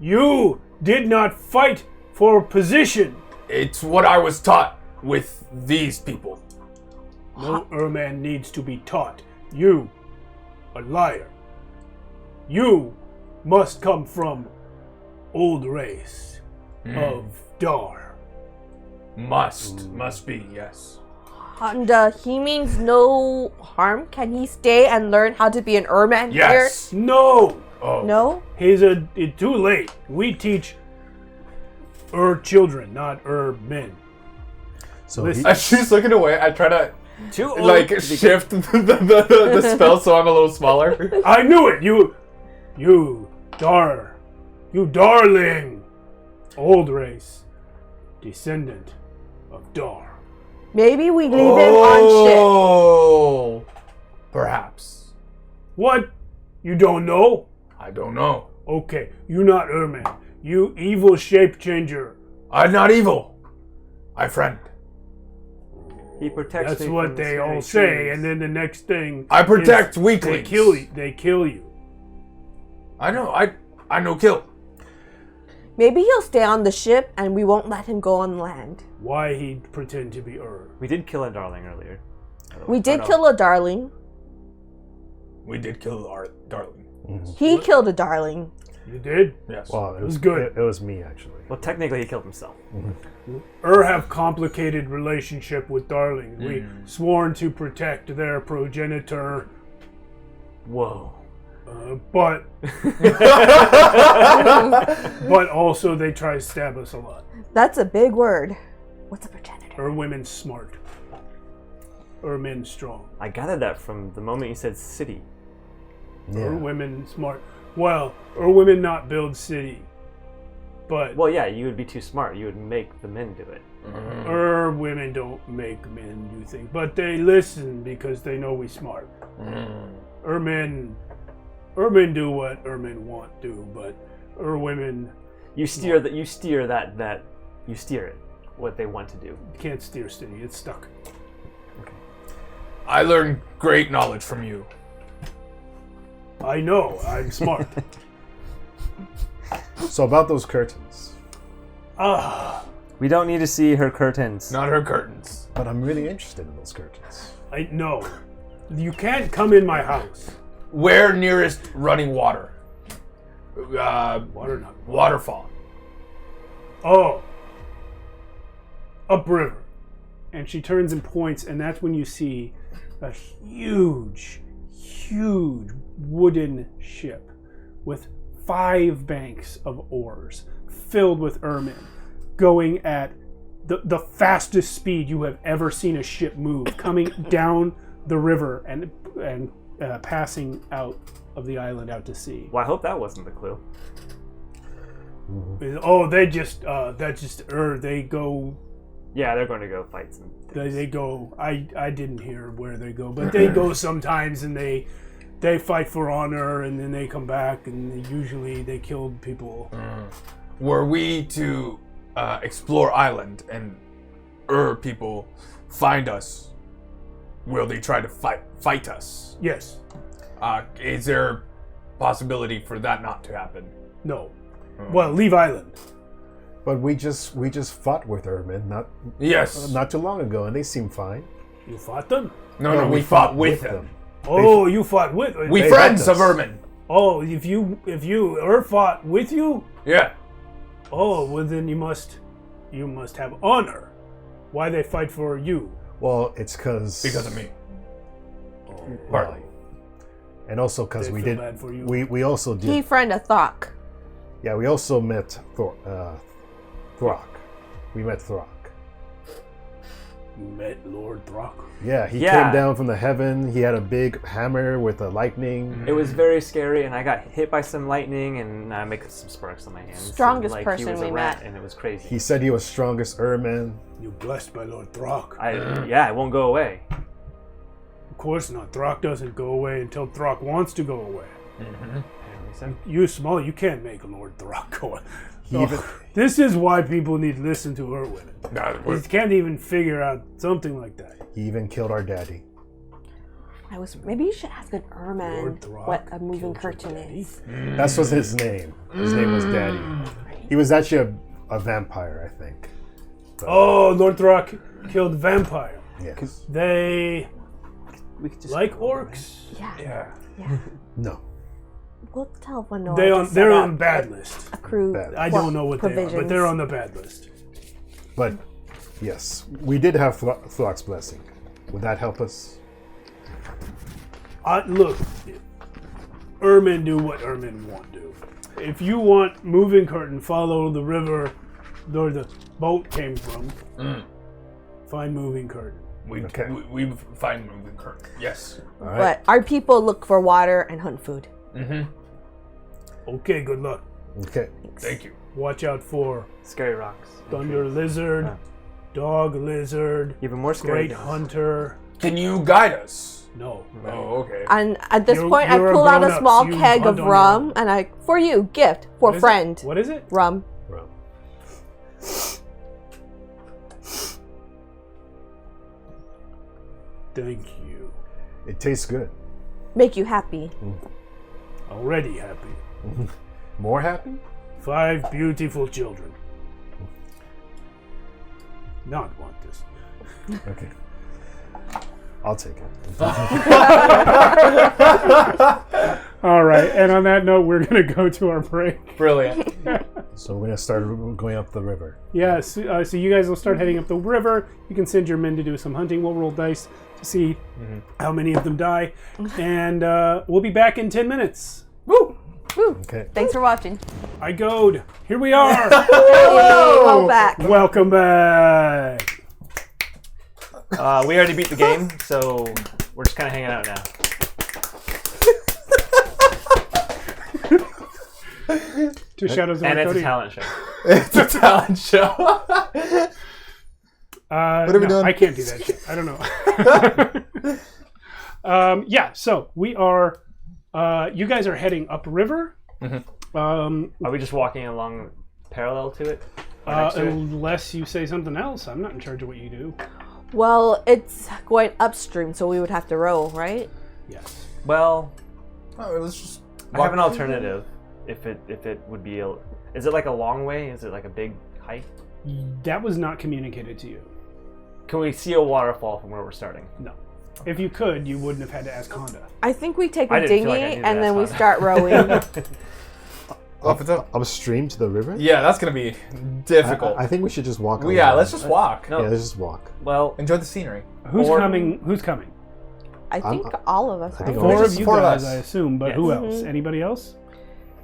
You did not fight for position. It's what I was taught with these people. No Urman needs to be taught. You, a liar. You must come from old race of Dar. Must be, yes. And he means no harm. Can he stay and learn how to be an Urman Yes. No, Oh. here? No? it's too late. We teach children, not men. So Listen. As she's looking away, I try to Too old like to be- shift the spell so I'm a little smaller. I knew it. You darling, old race, descendant of Dar. Maybe we leave him on ship. Oh, perhaps. What? You don't know? I don't know. Okay, you not Urman. You evil shape changer. I'm not evil. I friend. He protects That's me what from the they all scary say, trees. and then the next thing I protect is weaklings. They kill you. I know. I know. Kill. Maybe he'll stay on the ship and we won't let him go on land. Why he pretend to be We did kill a darling earlier. We did no. kill a darling. We did kill our darling. He killed a darling. You did? Yes. Well, it was good. It was me, actually. Well, technically, he killed himself. Have complicated relationship with darlings. We sworn to protect their progenitor, Whoa. but but also they try to stab us a lot. That's a big word. What's a progenitor? Women smart. Men strong. I gathered that from the moment you said city. Yeah. Women smart. Well, women not build city. But Well, yeah, you would be too smart. You would make the men do it. women don't make men do things, but they listen because they know we smart. Men do what men want to, but women You steer that. You steer that. You steer it. What they want to do. can't steer city. It's stuck. I learned great knowledge from you. I know. I'm smart. So about those curtains. We don't need to see her curtains. Not her curtains. But I'm really interested in those curtains. I know. You can't come in my house. Where nearest running water? Water not. Waterfall. Oh. Upriver. And she turns and points, and that's when you see a huge wooden ship with 5 banks of oars filled with ermine going at the fastest speed you have ever seen a ship move, coming down the river and passing out of the island out to sea. Well, I hope that wasn't the clue. Oh, they just they go. Yeah, they're going to go fight some things. They go. I didn't hear where they go, but they go sometimes, and they fight for honor, and then they come back, and usually they killed people. Were we to explore island and people find us, will they try to fight us? Yes. Is there possibility for that not to happen? No. Well, leave island. But we just fought with Ermin not too long ago, and they seem fine. You fought them? No, we fought with them. Oh, you fought with We They friends helped of us. Ermin. Oh, if you fought with you? Yeah. Oh, well then you must have honor. Why they fight for you? Well, it's because Because of me. Partly. And also because They we feel did. bad for you. We also did. He friend a Thok. Yeah, we also met Throck. We met Throck. You met Lord Throck. Yeah, he Yeah. came down from the heaven. He had a big hammer with a lightning. It was very scary, and I got hit by some lightning, and I make some sparks on my hands. Strongest and, person he was we a rat, met. and it was crazy. He said he was strongest Ermin. You blessed by Lord Throck. It won't go away. Of course not. Throck doesn't go away until Throck wants to go away. Apparently so. You small, you can't make Lord Throck go away. He even- This is why people need to listen to Erwin. No, You can't even figure out something like that. He even killed our daddy. Maybe you should ask an Lord Ermin Throck what a moving killed your curtain daddy. is. That was his name. His name was Daddy. He was actually a vampire, I think. But, Oh, Lord Throck killed vampire. yes. They We could just like orcs. Yeah. No. We'll tell Vanora. They're on bad list. a crew. Bad. I don't know what they are, but they're on the bad list. But yes, we did have Throck's blessing. Would that help us? Look, Ermin do what Ermin want to do. If you want moving curtain, follow the river where the boat came from. Find moving curtain. we find moving curtain. Yes. All right. But our people look for water and hunt food. Okay, good luck. Okay. Thank you. Watch out for scary rocks. thunder lizard, dog lizard, Even more scary. great hunter. Can you guide us? No. Oh, okay. And at this You're- point, I you're a pull out a grown-up, small so you keg of hunt on your rum, own. and for you, gift for What is friend. it? What is it? Rum. Rum. Thank you. It tastes good. Make you happy. Already happy. More happy? 5 beautiful children. Not want this. Okay. I'll take it. All right, and on that note, we're going to go to our break. Brilliant. So we're gonna start going up the river. Yeah, so you guys will start heading up the river. You can send your men to do some hunting. We'll roll dice to see how many of them die. And we'll be back in 10 minutes. Woo! Woo. Okay. Thanks for watching. I goed. Here we are. Welcome back. Welcome back. We already beat the game, so we're just kind of hanging out now. To Shadows of And it's a Archonia. talent show. It's a talent show. What are we doing? I can't do that shit. I don't know. Yeah, so we are. You guys are heading upriver. Are we just walking along parallel to it? Or next to it? Unless you say something else. I'm not in charge of what you do. Well, it's going upstream, so we would have to row, right? Yes. Well, Oh, let's just. I have an alternative. If it would be is it like a long way? Is it like a big hike? That was not communicated to you. Can we see a waterfall from where we're starting? No. If you could, you wouldn't have had to ask Honda. I think we take I a didn't feel dinghy like I needed and to then ask we Honda. start rowing. Upstream to the river? Yeah, that's gonna be difficult. I think we should just walk. Well, yeah, along. let's just walk. No. Yeah, let's just walk. Well, Enjoy the scenery. Who's Or- coming? Who's coming? I think all of us. I think right? all Four of of you four of guys, us. I assume. But Yes. who else? Anybody else?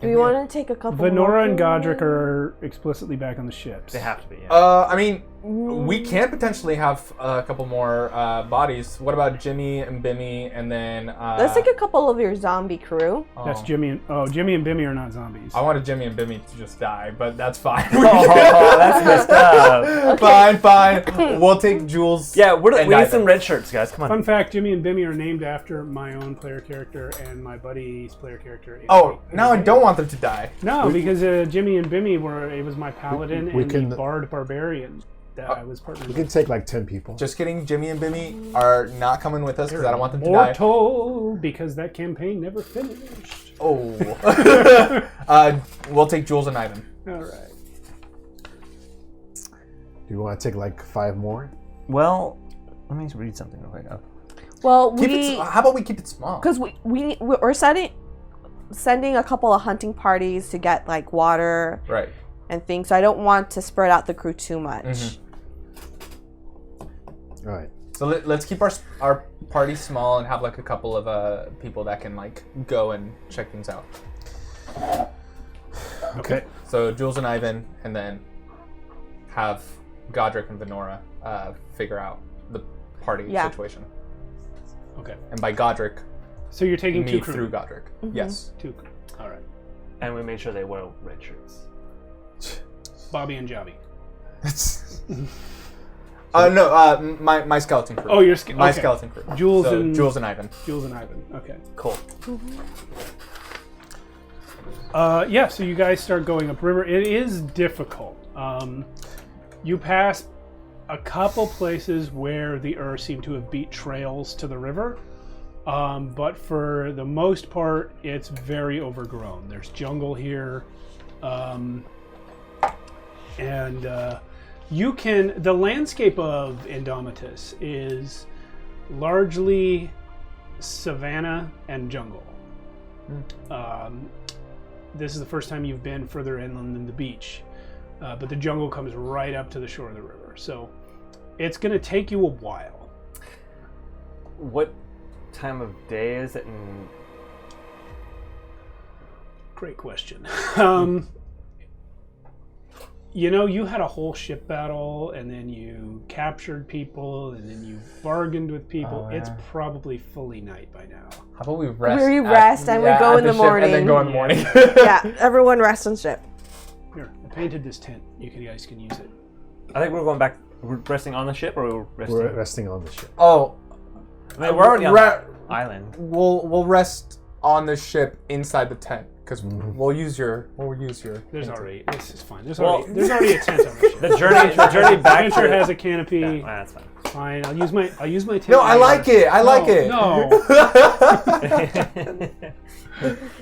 Do we want to take a couple? Venora more and people? Godric are explicitly back on the ships. they have to be. Yeah. I mean, we can potentially have a couple more bodies. What about Jimmy and Bimmy, and then? Let's take a couple of your zombie crew. That's Jimmy and Jimmy and Bimmy are not zombies. I wanted Jimmy and Bimmy to just die, but that's fine. Oh, that's messed up. Fine. We'll take Jules. Yeah, we and need Ivan. some red shirts, guys. Come on. Fun fact: Jimmy and Bimmy are named after my own player character and my buddy's player character. Oh, now I don't want them to die. No, because Jimmy and Bimmy it was my paladin we and can- the bard barbarian that I was partnered We with. can take like 10 people. Just kidding. Jimmy and Bimmy are not coming with us because I don't want them to die. Mortal, because that campaign never finished. Oh. We'll take Jules and Ivan. All right. Do you want to take like 5 more? Well, let me read something real quick. Well, How about we keep it small? because we're sending a couple of hunting parties to get like water Right. and things. So I don't want to spread out the crew too much. All right. So let's keep our party small and have like a couple of people that can like go and check things out. Okay. So Jules and Ivan, and then have Godric and Venora figure out the party Yeah. situation. Okay. And by Godric, So you're taking me 2 crew. through Godric. Yes. 2 crew. All right. And we made sure they wore red shirts. Bobby and Jobby. No, my skeleton crew. Oh, your my okay. skeleton crew. Jules So, and Jules and Ivan. Jules and Ivan. Okay. Cool. Yeah, so you guys start going upriver. It is difficult. You pass a couple places where the Ur seem to have beat trails to the river, but for the most part, it's very overgrown. There's jungle here, and the landscape of Indomitus is largely savanna and jungle. This is the first time you've been further inland than the beach, but the jungle comes right up to the shore of the river, so it's going to take you a while. What time of day is it? And Great question. You had a whole ship battle, and then you captured people, and then you bargained with people. Oh, It's yeah. probably fully night by now. How about we rest? We rest and we go at in the ship and then morning. go in the morning. Yeah, everyone rest on ship. Here, I painted this tent. You guys can use it. I think we're going back. We're resting on the ship, or we're resting. We're resting on the ship. Oh, I mean, we're already on the island. We'll rest on the ship inside the tent because we'll use your. There's already. This is fine. There's Well- already a tent on the ship. The journey back. Adventure to, has a canopy. Yeah, that's fine. Fine. I'll use my tent. No, I like it. I like it. No.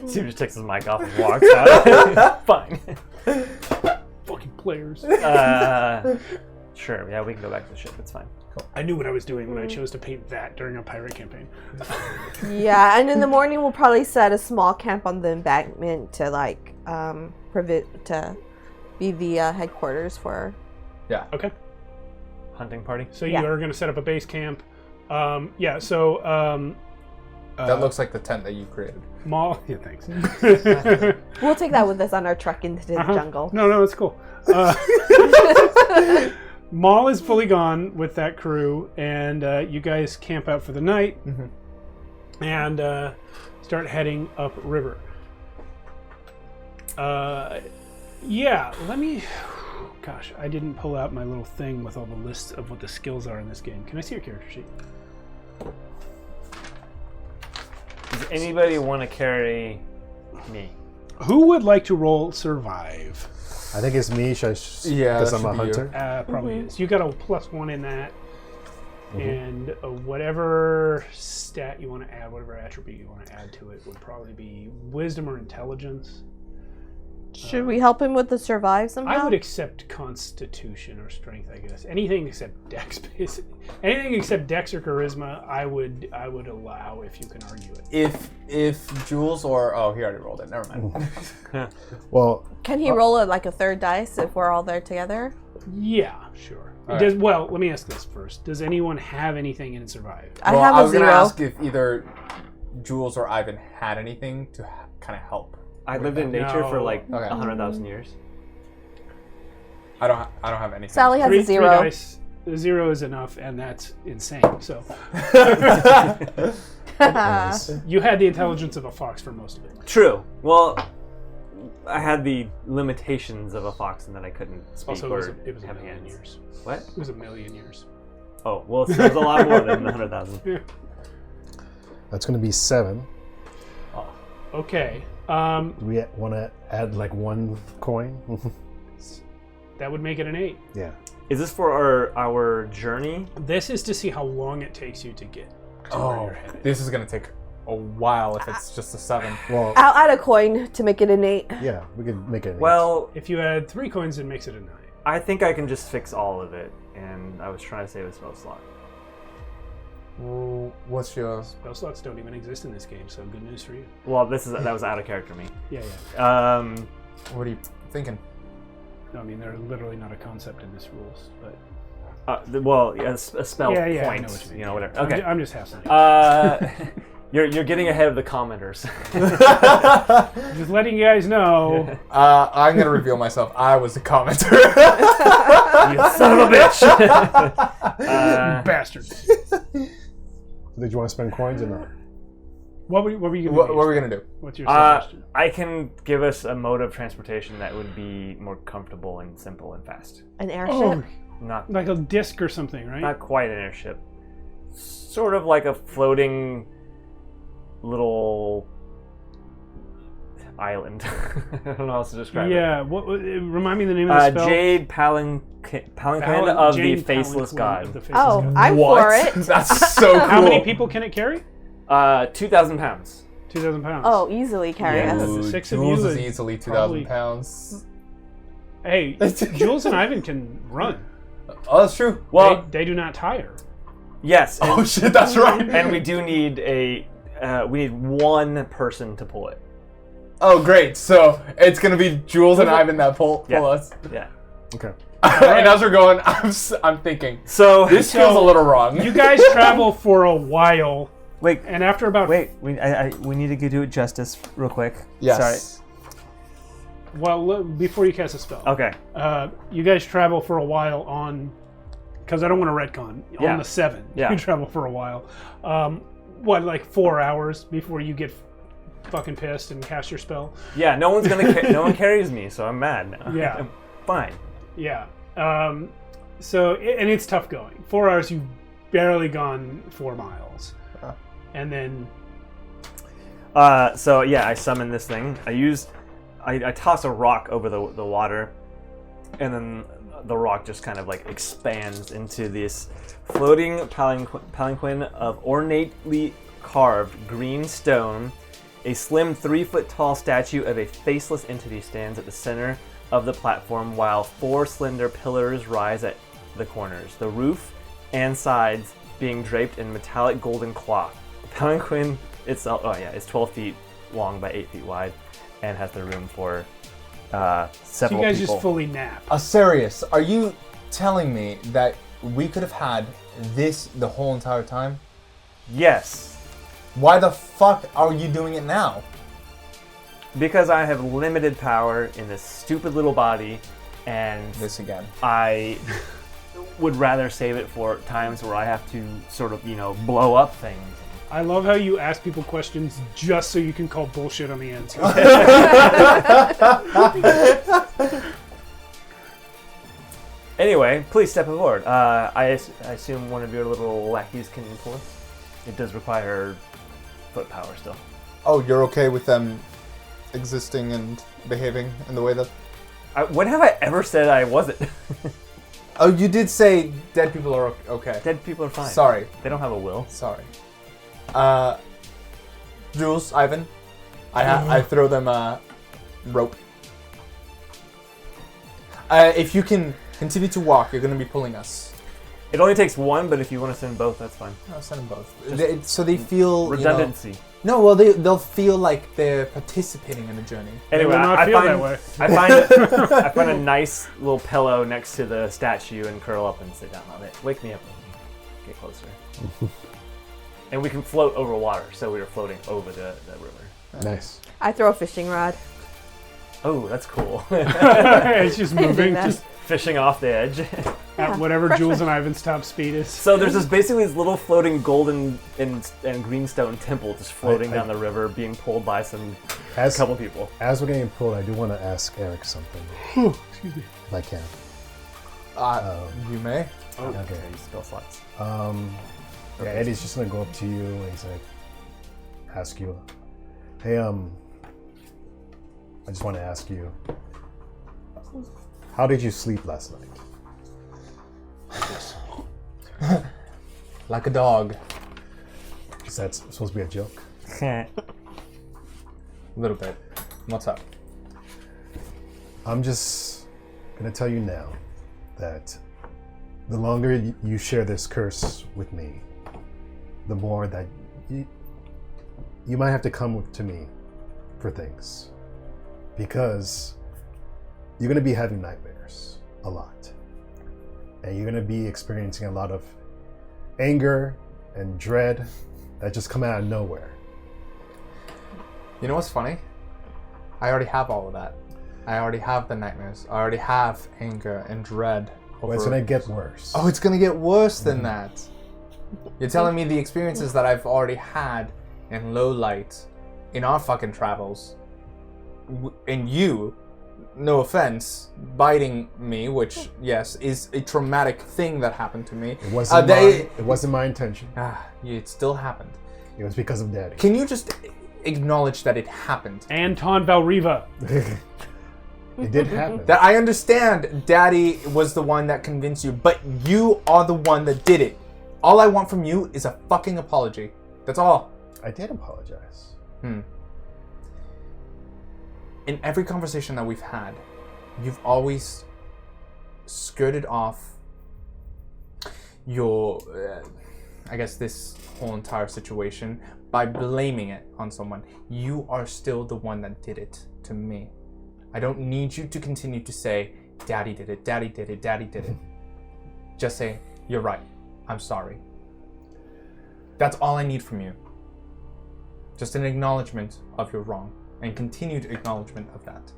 Steve just takes his mic off and walks out. Fine. Fucking players. Sure. Yeah, we can go back to the ship. It's fine. I knew what I was doing when I chose to paint that during a pirate campaign. Yeah, and in the morning we'll probably set a small camp on the embankment to like to be the headquarters for. Yeah. Okay. Hunting party. So Yeah. you are going to set up a base camp. So That looks like the tent that you created. Maul. Yeah, thanks. We'll take that with us on our trek into the jungle. No, it's cool. Maul is fully gone with that crew, and you guys camp out for the night and start heading upriver. Yeah, let me. Gosh, I didn't pull out my little thing with all the lists of what the skills are in this game. Can I see your character sheet? Does anybody want to carry me? Who would like to roll survive? I think it's me, Yeah, because that I'm a should be you. hunter. Probably is. You got a +1 in that, and whatever stat you want to add, whatever attribute you want to add to it, would probably be wisdom or intelligence. Should we help him with the survive somehow? I would accept constitution or strength, I guess. Anything except dex, basically. Anything except dex or charisma, I would allow if you can argue it. If Jules or he already rolled it. Never mind. Well, Can he roll it like a third dice if we're all there together? Yeah, sure. All Does, well, let me ask this first. Does anyone have anything in survive? I Well, have I a was gonna 0. ask if either Jules or Ivan had anything to kind of help. I lived in nature for like Okay. 100,000 years. I don't have anything. Sally has a 0. dice. The 0 is enough, and that's insane. So you had the intelligence of a fox for most of it. True. Well, I had the limitations of a fox in that I couldn't speak Also, or it was a have million hands. years. What? It was a million years. Oh, well, it was a lot more than 100,000. that's going to be 7. Okay. We want to add like 1 coin. That would make it an 8. Yeah. Is this for our journey? This is to see how long it takes you to get to where you're headed. This is gonna take a while if it's just a 7. Well, I'll add a coin to make it an 8. yeah, we could make it an 8. Well, If you add 3 coins, it makes it a 9. I think I can just fix all of it, and I was trying to save a spell slot. What's your? Spell slots don't even exist in this game, so good news for you. Well, that was out of character me. Yeah. What are you thinking? No, I mean, they're literally not a concept in this rules, but... A spell Yeah, I point. know what you mean. Whatever. I'm Okay. I'm just half You're getting ahead of the commenters. Just letting you guys know. I'm gonna reveal myself. I was the commenter. You son of a bitch! Bastards. Did you want to spend coins or not? What were you going to What do? are we gonna do? What's your suggestion? I can give us a mode of transportation that would be more comfortable and simple and fast. An airship? Oh, Not like a disc or something, right? not quite an airship. Sort of like a floating little island. I don't know how else to describe it. Yeah. Remind me the name of the spell. Jade Palanquin of the Jade Faceless Palanquin God. of the Faceless Oh, God. I'm for it. That's so cool. How many people can it carry? 2,000 pounds. 2,000 pounds. Oh, easily carry Yeah. us. The 6 of Jules you is would easily 2,000 probably- pounds. Hey, Jules and Ivan can run. Oh, that's true. Well, They do not tire. yes. Oh shit, that's right. And we do need we need one person to pull it. Oh great, so it's gonna be Jules and Ivan that pull Yeah. us. Yeah. Okay. And as we're going, I'm thinking So this feels a little wrong. You guys travel for a while, wait, and after about we need to do it justice real quick. Yes. before you cast a spell. Sorry. Okay. You guys travel for a while on, because I don't want to retcon, Yeah. on the 7. Yeah. You travel for a while. Like 4 hours before you get fucking pissed and cast your spell? Yeah. No one's gonna. No one carries me, so I'm mad now. Yeah. I'm fine. Yeah. And it's tough going. 4 hours, you've barely gone 4 miles. And then... So yeah, I summon this thing. I toss a rock over the water, and then the rock just kind of like expands into this floating palanquin of ornately carved green stone. A slim 3-foot-tall statue of a faceless entity stands at the center of the platform, while 4 slender pillars rise at the corners. The roof and sides being draped in metallic golden cloth. The palanquin itself, is 12 feet long by 8 feet wide, and has the room for So several you guys people. just fully nap. Asarius, are you telling me that we could have had this the whole entire time? Yes, Why the fuck are you doing it now? because I have limited power in this stupid little body, and This again. I would rather save it for times where I have to sort of, blow up things. I love how you ask people questions just so you can call bullshit on the answer. Anyway, please step aboard. I assume one of your little lackeys can pull us? It does require foot power still. Oh, you're okay with them existing and behaving in the way that... When have I ever said I wasn't? Oh, you did say dead people are okay. Dead people are fine. Sorry. They don't have a will. Sorry. Jules, Ivan, I throw them a rope. If you can continue to walk, you're going to be pulling us. It only takes one, but if you want to send both, that's fine. I'll send them both. So they feel... Redundancy. No, well, they'll feel like they're participating in the journey. Anyway, will not I feel find, that way. I find a nice little pillow next to the statue and curl up and sit down on it. Wake me up when we get closer. And we can float over water, so we are floating over the river. Nice. I throw a fishing rod. Oh, that's cool. It's just moving, that. just Fishing off the edge. at whatever fresh Jules fish. and Ivan's top speed is. So there's basically this little floating golden and greenstone temple just floating down the river, being pulled by a couple people. As we're getting pulled, I do want to ask Eric something, Excuse me. if I can. You may. Oh, Okay. You spell slots. Yeah, Eddie's just gonna go up to you and he's like, ask you, hey, I just want to ask you, how did you sleep last night? Like a dog. Is that supposed to be a joke? A little bit. What's up? I'm just gonna tell you now that the longer you share this curse with me, the more that you might have to come to me for things, because you're gonna be having nightmares a lot, and you're gonna be experiencing a lot of anger and dread that just come out of nowhere. You know what's funny? I already have all of that. I already have the nightmares. I already have anger and dread. Well, it's gonna get worse. Oh, it's gonna get worse than that. You're telling me the experiences that I've already had in low light, in our fucking travels, and you, no offense, biting me, which, yes, is a traumatic thing that happened to me. It wasn't my intention. It still happened. It was because of Daddy. Can you just acknowledge that it happened? Anton Valriva. It did happen. That I understand Daddy was the one that convinced you, but you are the one that did it. All I want from you is a fucking apology. That's all. I did apologize. In every conversation that we've had, you've always skirted off your, I guess, this whole entire situation by blaming it on someone. You are still the one that did it to me. I don't need you to continue to say, Daddy did it, Daddy did it, Daddy did it. Just say, you're right, I'm sorry. That's all I need from you. Just an acknowledgement of your wrong, and continued acknowledgement of that.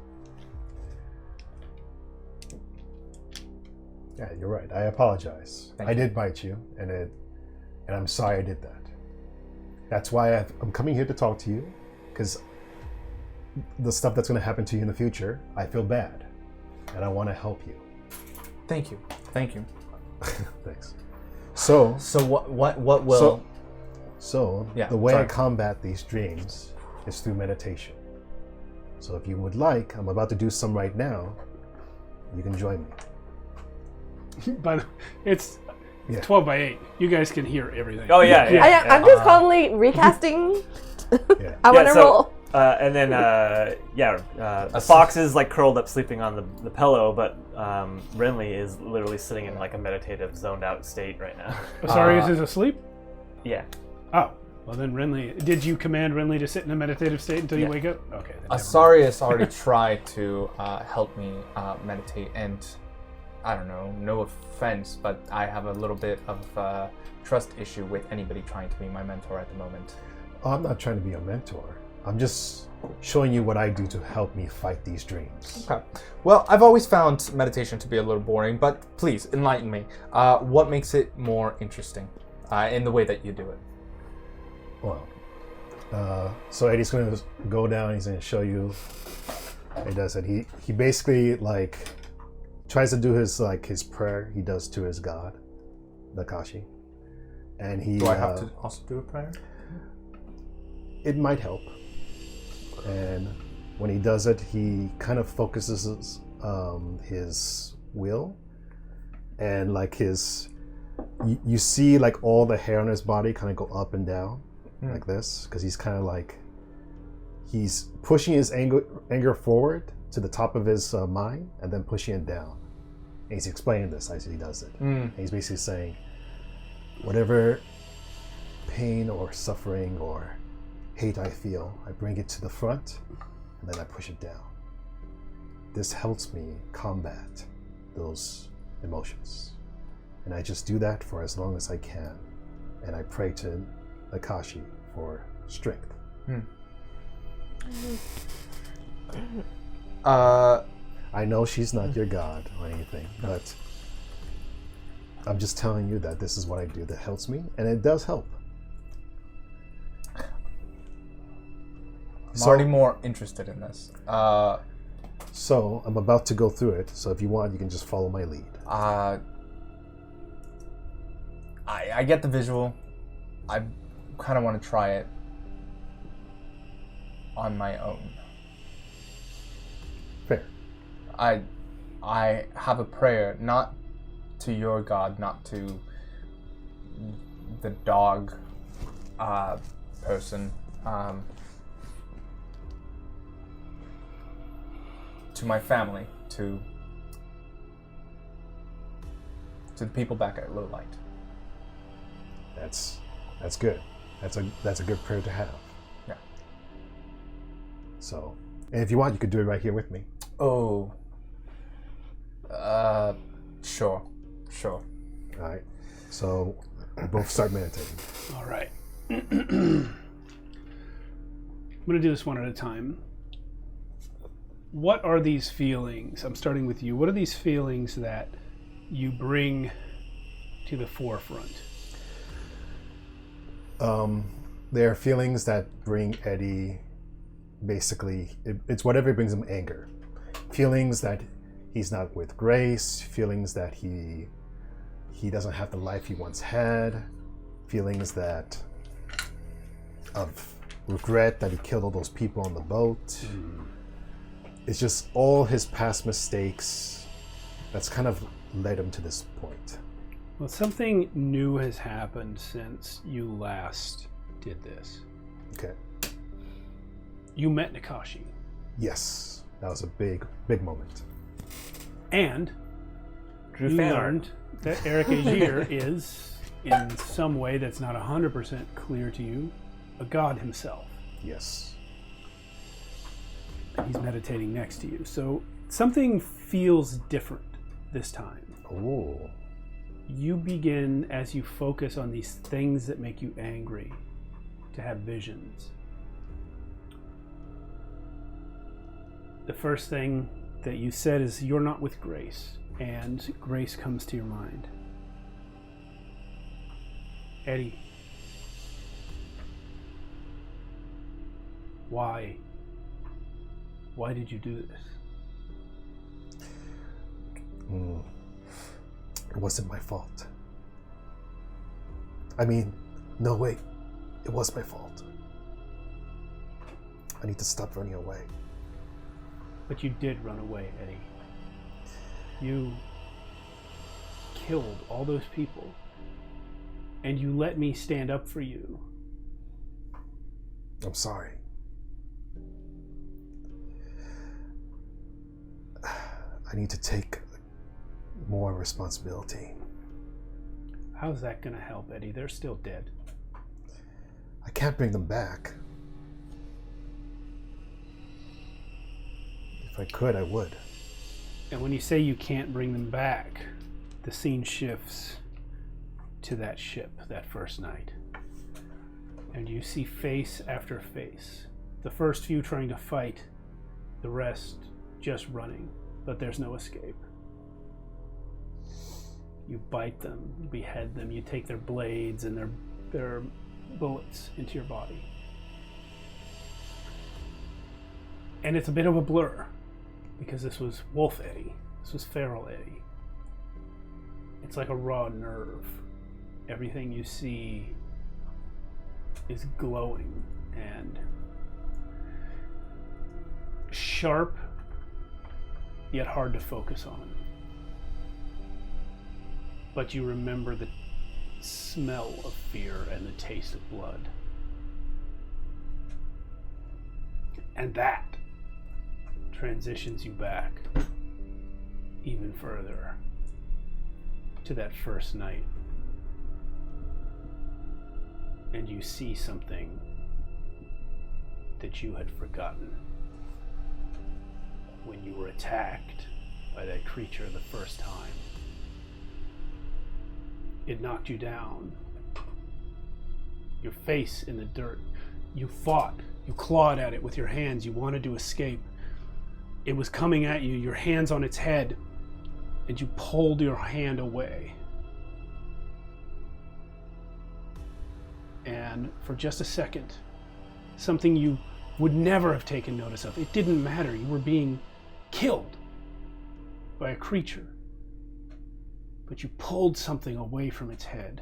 Yeah, you're right. I apologize. Thank I you. did bite you, and I'm sorry I did that. That's why I'm coming here to talk to you, because the stuff that's going to happen to you in the future, I feel bad, and I want to help you. Thank you. Thank you. Thanks. So what will... So Yeah, the way sorry. I combat these dreams is through meditation. So if you would like, I'm about to do some right now. You can join me. But it's Yeah. 12 by 8. You guys can hear everything. Oh, yeah. I'm just calmly recasting. Yeah. I want to so roll. And then, Fox is like curled up sleeping on the pillow, but Renly is literally sitting in like a meditative, zoned out state right now. Asarius is asleep? Yeah. Oh. Well, then Renly... Did you command Renly to sit in a meditative state until you wake up? Okay. Then Asarius already tried to help me meditate, and I don't know, no offense, but I have a little bit of trust issue with anybody trying to be my mentor at the moment. Oh, I'm not trying to be a mentor. I'm just showing you what I do to help me fight these dreams. Okay. Well, I've always found meditation to be a little boring, but please enlighten me. What makes it more interesting in the way that you do it? Well, so Eddie's going to go down. He's going to show you. He does it. He basically like tries to do his prayer he does to his god, Nakashi, and he. Do I have to also do a prayer? It might help. And when he does it, he kind of focuses his will, and like you see like all the hair on his body kind of go up and down. Like this, because he's kind of like he's pushing his anger forward to the top of his mind and then pushing it down. And he's explaining this as he does it. And he's basically saying, whatever pain or suffering or hate I feel, I bring it to the front and then I push it down. This helps me combat those emotions. And I just do that for as long as I can. And I pray to Nakashi for strength. I know she's not your god or anything, but I'm just telling you that this is what I do that helps me, and it does help. I'm already more interested in this. So I'm about to go through it, so if you want, you can just follow my lead. I get the visual. I kind of want to try it on my own. Fair. I have a prayer, not to your god, not to the dog person, to my family, to the people back at Low Light. That's good. That's a good prayer to have. Yeah. So, and if you want, you could do it right here with me. Oh. Sure. All right. So we both start meditating. All right. I'm going to do this one at a time. What are these feelings? I'm starting with you. What are these feelings that you bring to the forefront? There are feelings that bring Eddie, basically, it's whatever brings him anger. Feelings that he's not with Grace, feelings that he doesn't have the life he once had, feelings that of regret that he killed all those people on the boat. It's just all his past mistakes that's kind of led him to this point. Well, something new has happened since you last did this. Okay. You met Nakashi. Yes, that was a big moment. And Drew you fan art. learned that Eric Aegir is, in some way that's not 100% clear to you, a god himself. Yes. He's meditating next to you. So something feels different this time. Oh. You begin, as you focus on these things that make you angry, to have visions. The first thing that you said is, you're not with Grace, and Grace comes to your mind. Eddie, why? Why did you do this? It wasn't my fault. I mean, no, wait. It was my fault. I need to stop running away. But you did run away, Eddie. You killed all those people. And you let me stand up for you. I'm sorry. I need to take more responsibility. How's that going to help, Eddie? They're still dead. I can't bring them back. If I could, I would. And when you say you can't bring them back, the scene shifts to that ship that first night. And you see face after face. The first few trying to fight, the rest just running, but there's no escape. You bite them, you behead them, you take their blades and their bullets into your body. And it's a bit of a blur, because this was Wolf Eddie, this was Feral Eddie. It's like a raw nerve. Everything you see is glowing and sharp, yet hard to focus on. But you remember the smell of fear and the taste of blood. And that transitions you back even further to that first night. And you see something that you had forgotten when you were attacked by that creature the first time. It knocked you down. Your face in the dirt. You fought. You clawed at it with your hands. You wanted to escape. It was coming at you, your hands on its head, and you pulled your hand away. And for just a second, something you would never have taken notice of. It didn't matter. You were being killed by a creature. But you pulled something away from its head.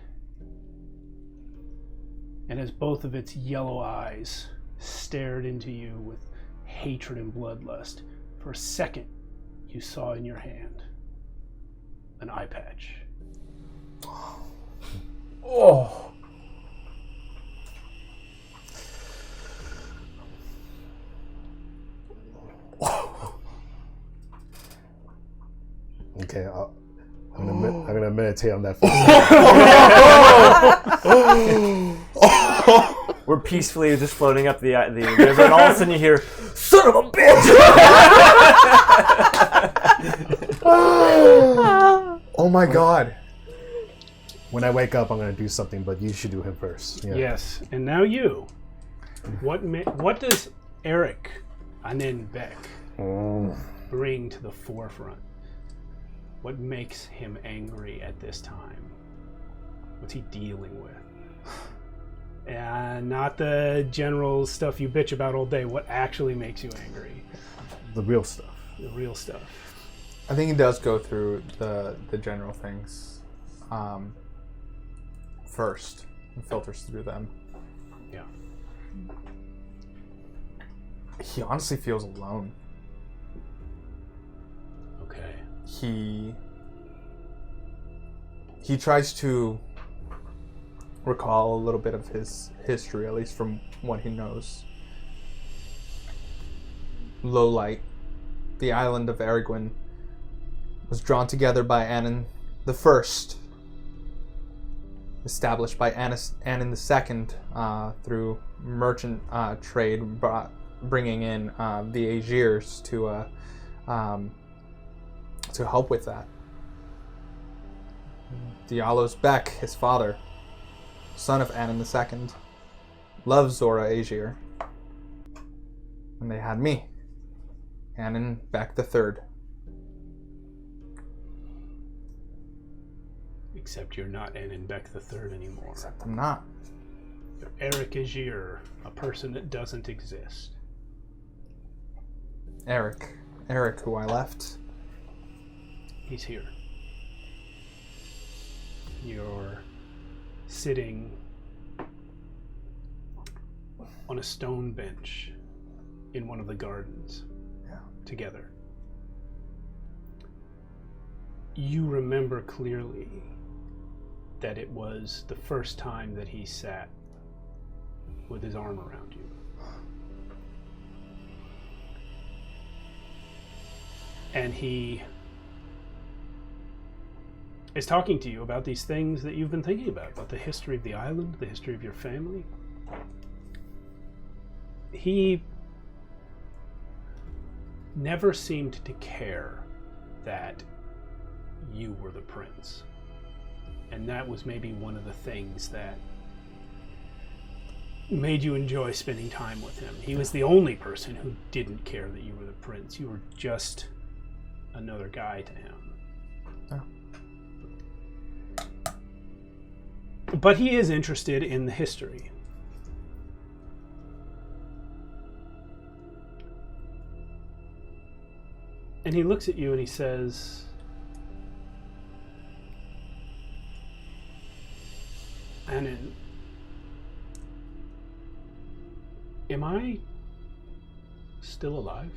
And as both of its yellow eyes stared into you with hatred and bloodlust, for a second you saw in your hand an eye patch. Oh. Okay, I'm gonna meditate on that. We're peacefully just floating up the river, and all of a sudden you hear, "Son of a bitch!" Oh my god. When I wake up, I'm gonna do something, but you should do him first. Yeah. Yes, and now you. What does Eric and then Beck bring to the forefront? What makes him angry at this time? What's he dealing with? And not the general stuff you bitch about all day. What actually makes you angry? The real stuff. The real stuff. I think he does go through the general things first and filters through them. Yeah. He honestly feels alone. Okay. He tries to recall a little bit of his history, at least from what he knows. Low Light, the island of Aragwin, was drawn together by Anan the First, established by Anan the Second through merchant trade, bringing in the Aegirs to help with that. Diallo's Beck, his father, son of Anan II, loved Zora Aegir. And they had me, Anan Beck III. Except you're not Anan Beck III anymore. Except I'm not. You're Eric Aegir, a person that doesn't exist. Eric, who I left. He's here. You're sitting on a stone bench in one of the gardens together. You remember clearly that it was the first time that he sat with his arm around you. And he is talking to you about these things that you've been thinking about the history of the island, the history of your family. He never seemed to care that you were the prince. And that was maybe one of the things that made you enjoy spending time with him. He was the only person who didn't care that you were the prince. You were just another guy to him. Oh. But he is interested in the history. And he looks at you and he says, Anin, am I still alive?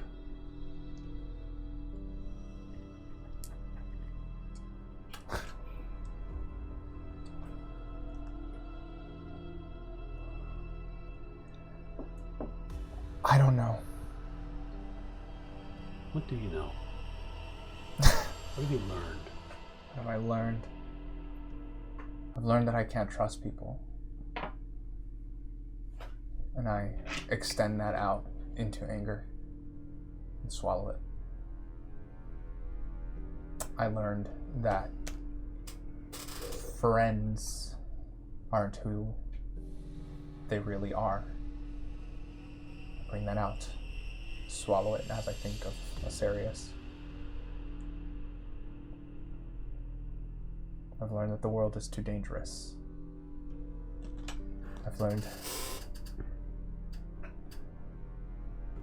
I don't know. What do you know? What have you learned? What have I learned? I've learned that I can't trust people. And I extend that out into anger and swallow it. I learned that friends aren't who they really are. I bring that out, swallow it as I think of Asarius. I've learned that the world is too dangerous. I've learned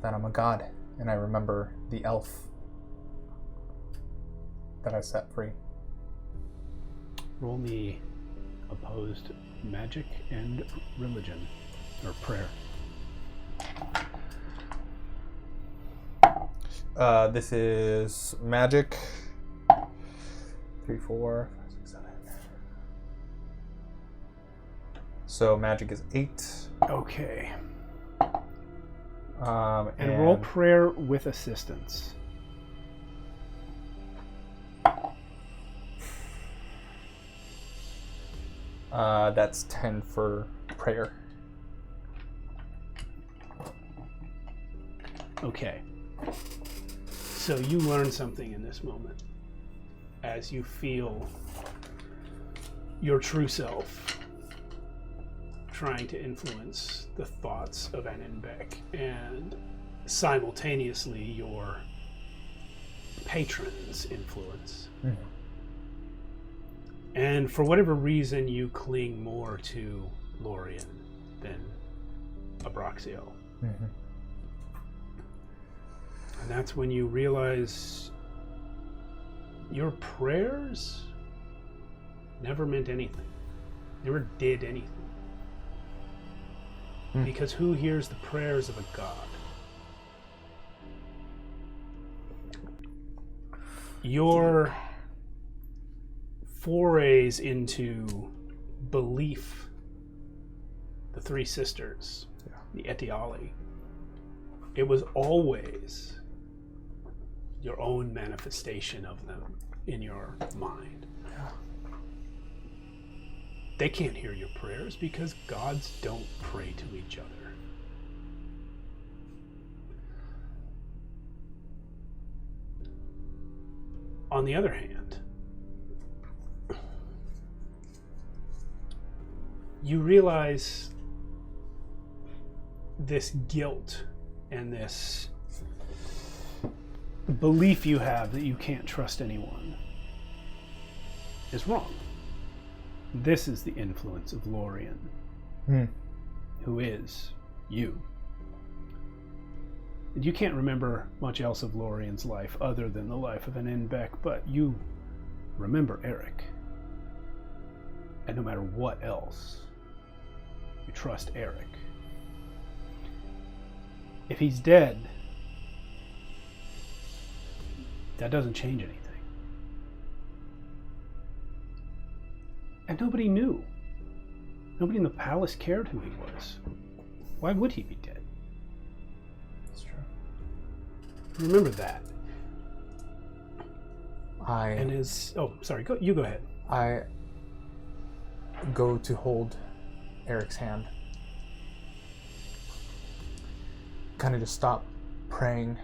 that I'm a god, and I remember the elf that I set free. Roll me opposed magic and religion, or prayer. This is magic. 3, 4, 5, 6, 7. So magic is 8. Okay. And roll prayer with assistance. That's 10 for prayer. Okay. So you learn something in this moment as you feel your true self trying to influence the thoughts of Annenbeck, and simultaneously your patron's influence. Mm-hmm. And for whatever reason, you cling more to Lorien than Abraxio. Mm-hmm. And that's when you realize your prayers never meant anything, never did anything. Because who hears the prayers of a god? Your forays into belief, the three sisters, the Etiali, it was always your own manifestation of them in your mind. They can't hear your prayers because gods don't pray to each other. On the other hand, you realize this guilt and this belief you have that you can't trust anyone is wrong. This is the influence of Lorien, who is you. And you can't remember much else of Lorien's life other than the life of an Annenbeck, but you remember Eric. And no matter what else, you trust Eric. If he's dead, that doesn't change anything. And nobody knew. Nobody in the palace cared who he was. Why would he be dead? That's true. Remember that. I And his... Oh, sorry. You go ahead. I go to hold Eric's hand. Kind of just stop praying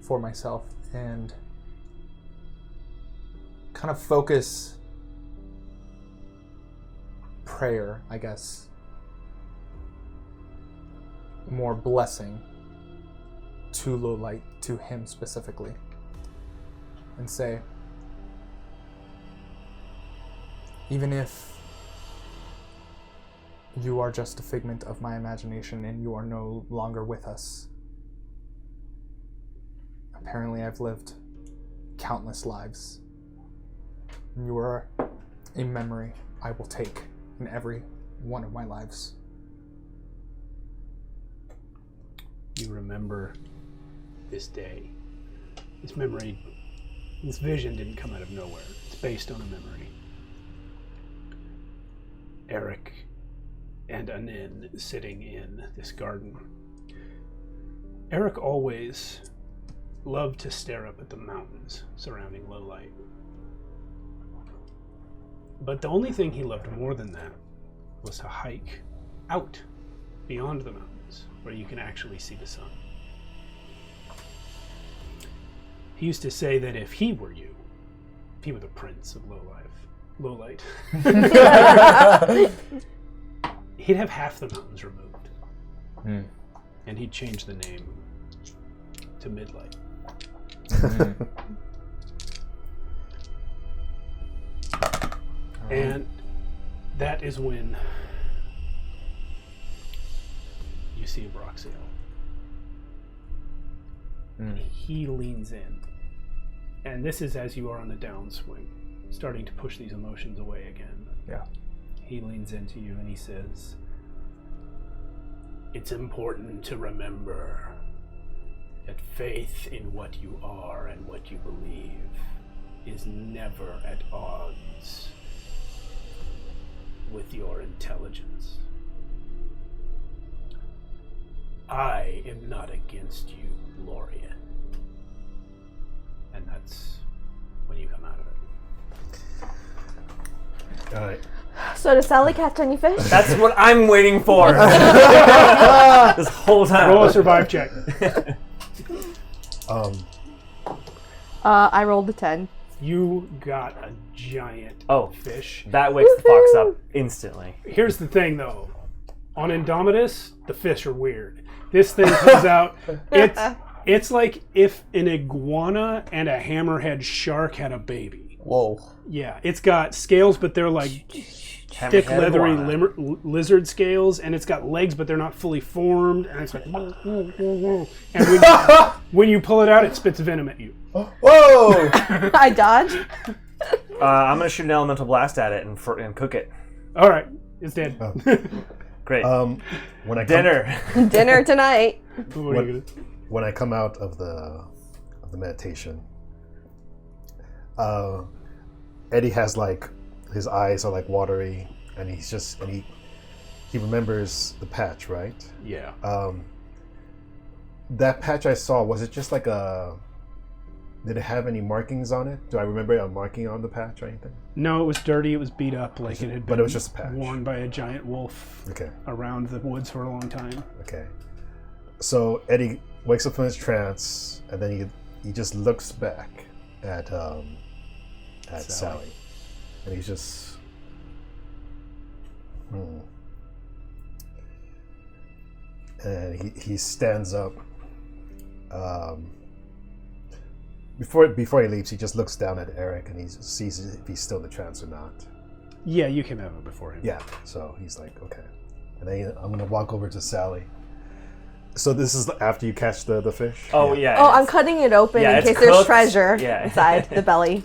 for myself and kind of focus prayer, I guess. More blessing to low light, to him specifically. And say, even if you are just a figment of my imagination and you are no longer with us, apparently I've lived countless lives. And you are a memory I will take in every one of my lives. You remember this day. This memory, this vision didn't come out of nowhere. It's based on a memory. Eric and Anin sitting in this garden. Eric always loved to stare up at the mountains surrounding Lowlight. But the only thing he loved more than that was to hike out beyond the mountains where you can actually see the sun. He used to say that if he were you, if he were the prince of Lowlight, he'd have half the mountains removed. And he'd change the name to Midlight. And that is when you see Abraxio. And he leans in. And this is as you are on the downswing, starting to push these emotions away again. Yeah. He leans into you and he says, "It's important to remember that faith in what you are and what you believe is never at odds with your intelligence. I am not against you, Lorien." And that's when you come out of it. All right. So does Sally catch any fish? That's what I'm waiting for. This whole time. Roll a survive check. I rolled a 10. You got a giant fish. That wakes the fox up instantly. Here's the thing, though. On Indomitus, the fish are weird. This thing comes out. It's like if an iguana and a hammerhead shark had a baby. Whoa. Yeah, it's got scales, but they're like thick, leathery lizard scales, and it's got legs, but they're not fully formed. And it's like, and when you pull it out, it spits venom at you. Whoa! I dodge. I'm gonna shoot an elemental blast at it and cook it. All right, it's dead. Oh. Great. When I Dinner. Dinner tonight. when I come out of the meditation, Eddie has like his eyes are like watery, and he remembers the patch, right? Yeah. That patch I saw, was it just like did it have any markings on it? Do I remember a marking on the patch or anything? No, it was dirty. It was beat up like it had been. But it was just a patch. Worn by a giant wolf. Okay. Around the woods for a long time. Okay. So Eddie wakes up from his trance, and then he just looks back at Sally. And he's just and he stands up. Before he leaves, he just looks down at Eric and he sees if he's still in the trance or not. Yeah, you came out before him. Yeah, so he's like, okay. And then I'm gonna walk over to Sally. So this is after you catch the fish? Oh yeah. Oh, I'm cutting it open in case there's treasure inside the belly.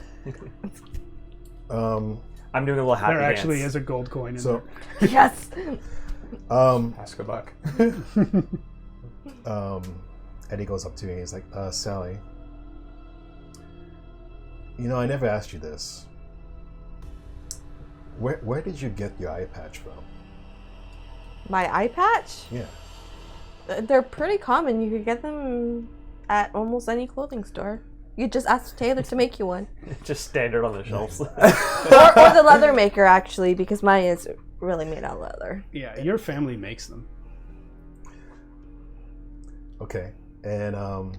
I'm doing a little happy There dance. actually is a gold coin in So there. Yes. Ask a buck. Eddie goes up to me and he's like, Sally, I never asked you this. Where did you get your eye patch from? My eye patch? Yeah. They're pretty common. You could get them at almost any clothing store. You just ask Taylor to make you one. Just standard on the shelves. Or the leather maker, actually, because mine is really made out of leather. Yeah, your family makes them. Okay. And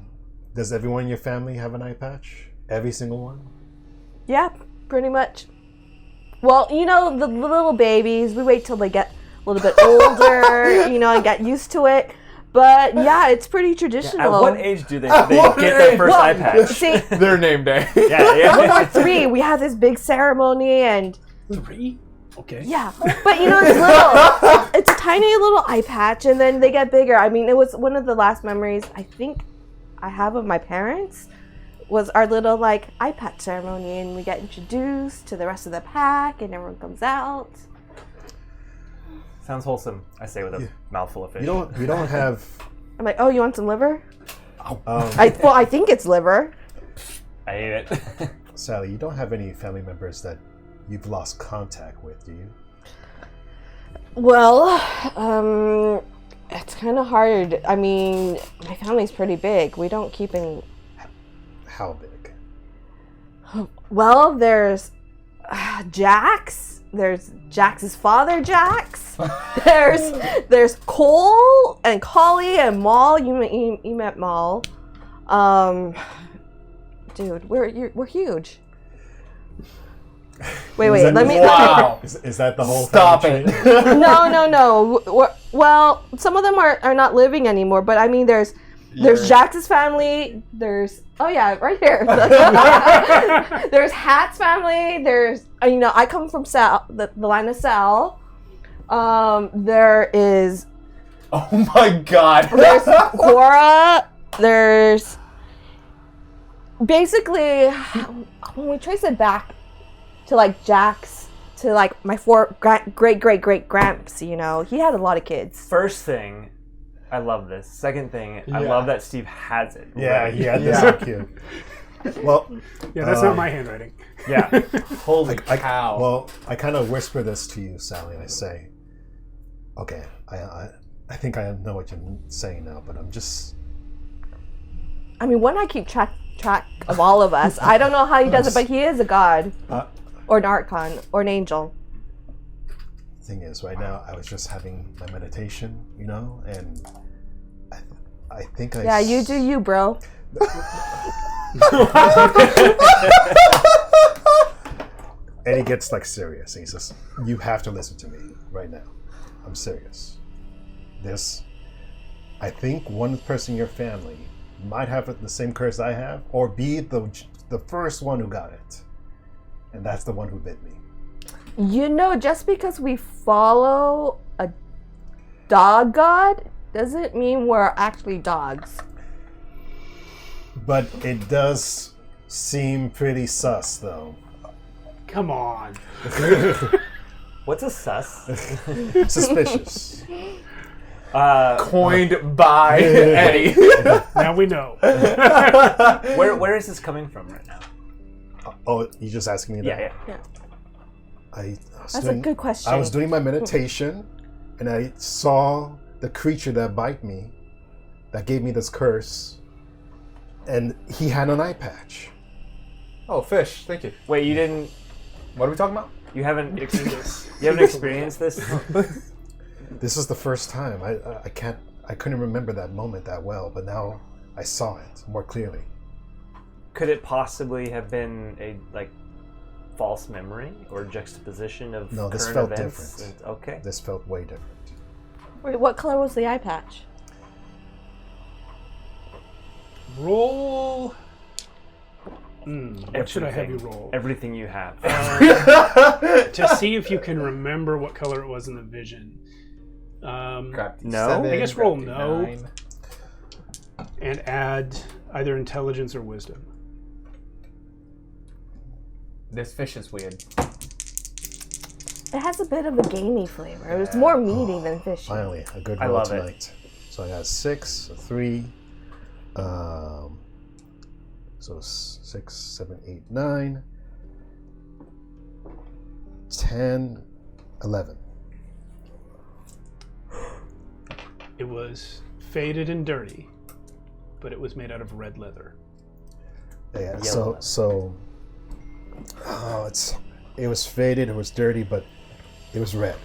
does everyone in your family have an eye patch? Every single one? Yeah, pretty much. Well, you know, the little babies, we wait till they get a little bit older, you know, and get used to it. But yeah, it's pretty traditional. At what age do they get their first eye patch? See, Their name day. Yeah. when we're 3, we have this big ceremony, and 3? Okay. yeah. But you know, it's little. It's a tiny little eye patch, and then they get bigger. I mean, it was one of the last memories I think I have of my parents was our little like eye patch ceremony, and we get introduced to the rest of the pack, and everyone comes out. Sounds wholesome, I say with a mouthful of fish. You don't have. I'm like, oh, you want some liver? Um, I think it's liver. I ate it. Sally, you don't have any family members that you've lost contact with, do you? Well, it's kind of hard. I mean, my family's pretty big. We don't keep in. How big? Well, there's Jax. There's Jax's father, Jax. There's Cole and Collie and Maul. You met Maul. Dude, we're huge. Wait. Let me. Wow. Is that the whole Stop family it. tree? No. Well, some of them are not living anymore. But I mean, there's Jax's family. There's right here. There's Hat's family. There's I come from Sal, the line of Sal. There is. Oh my god. There's Cora. There's basically when we trace it back to like Jax, to like my 4 great gramps. You know, he had a lot of kids. First thing, I love this. Second thing, I love that Steve has it. Yeah, ready. he had this so cute. Well, Yeah, that's not my handwriting. Yeah. Holy cow. Well, I kind of whisper this to you, Sally. I say, okay, I think I know what you're saying now, but I'm just. I mean, one I keep track of all of us. I don't know how he does it, but he is a god, or an archon, or an angel. Thing is, right now I was just having my meditation, and I think I. Yeah, you do you, bro. And he gets like serious. And he says, "You have to listen to me right now. I'm serious. I think one person in your family might have the same curse I have, or be the first one who got it, and that's the one who bit me." Just because we follow a dog god doesn't mean we're actually dogs. But it does seem pretty sus, though. Come on. What's a sus? Suspicious. Coined by Eddie. Now we know. Where is this coming from right now? Oh, you just asking me that? Yeah. That's a good question. I was doing my meditation, and I saw the creature that bite me, that gave me this curse, and he had an eye patch. Oh, fish. Thank you. Wait, you didn't? What are we talking about? You haven't experienced this? This is the first time. I couldn't remember that moment that well, but now I saw it more clearly. Could it possibly have been a false memory or juxtaposition of No, this current felt events? different. Okay. This felt way different. Wait, what color was the eye patch? Roll. What should I have you roll? Everything you have. To see if you can remember what color it was in the vision. Crafty No? 7, I guess roll crafty no. 9. And add either intelligence or wisdom. This fish is weird. It has a bit of a gamey flavor. It was more meaty than fishy. Finally, a good I roll love it. tonight. So I got 6, a 3. So 6, 7, 8, 9, 10, 11. It was faded and dirty, but it was made out of red leather. Yeah. Yellow. It was faded. It was dirty, but it was red.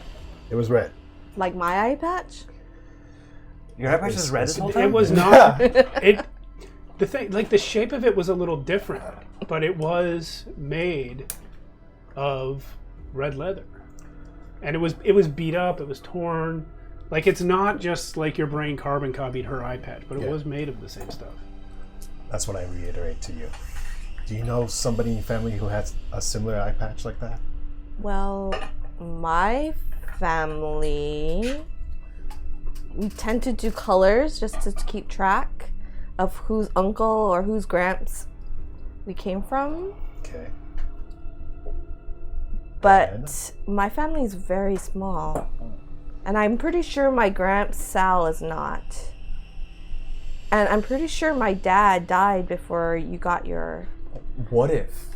It was red. Like my eye patch? Your eye patch is red this whole time? It was not. The thing, like the shape of it was a little different, but it was made of red leather, and it was beat up. It was torn. Like it's not just like your brain carbon copied her eye patch, but it was made of the same stuff. That's what I reiterate to you. Do you know somebody in your family who has a similar eye patch like that? Well, my family, we tend to do colors just to keep track of whose uncle or whose gramps we came from. Okay. But my family is very small. And I'm pretty sure my gramps Sal is not. And I'm pretty sure my dad died before you got your... What if?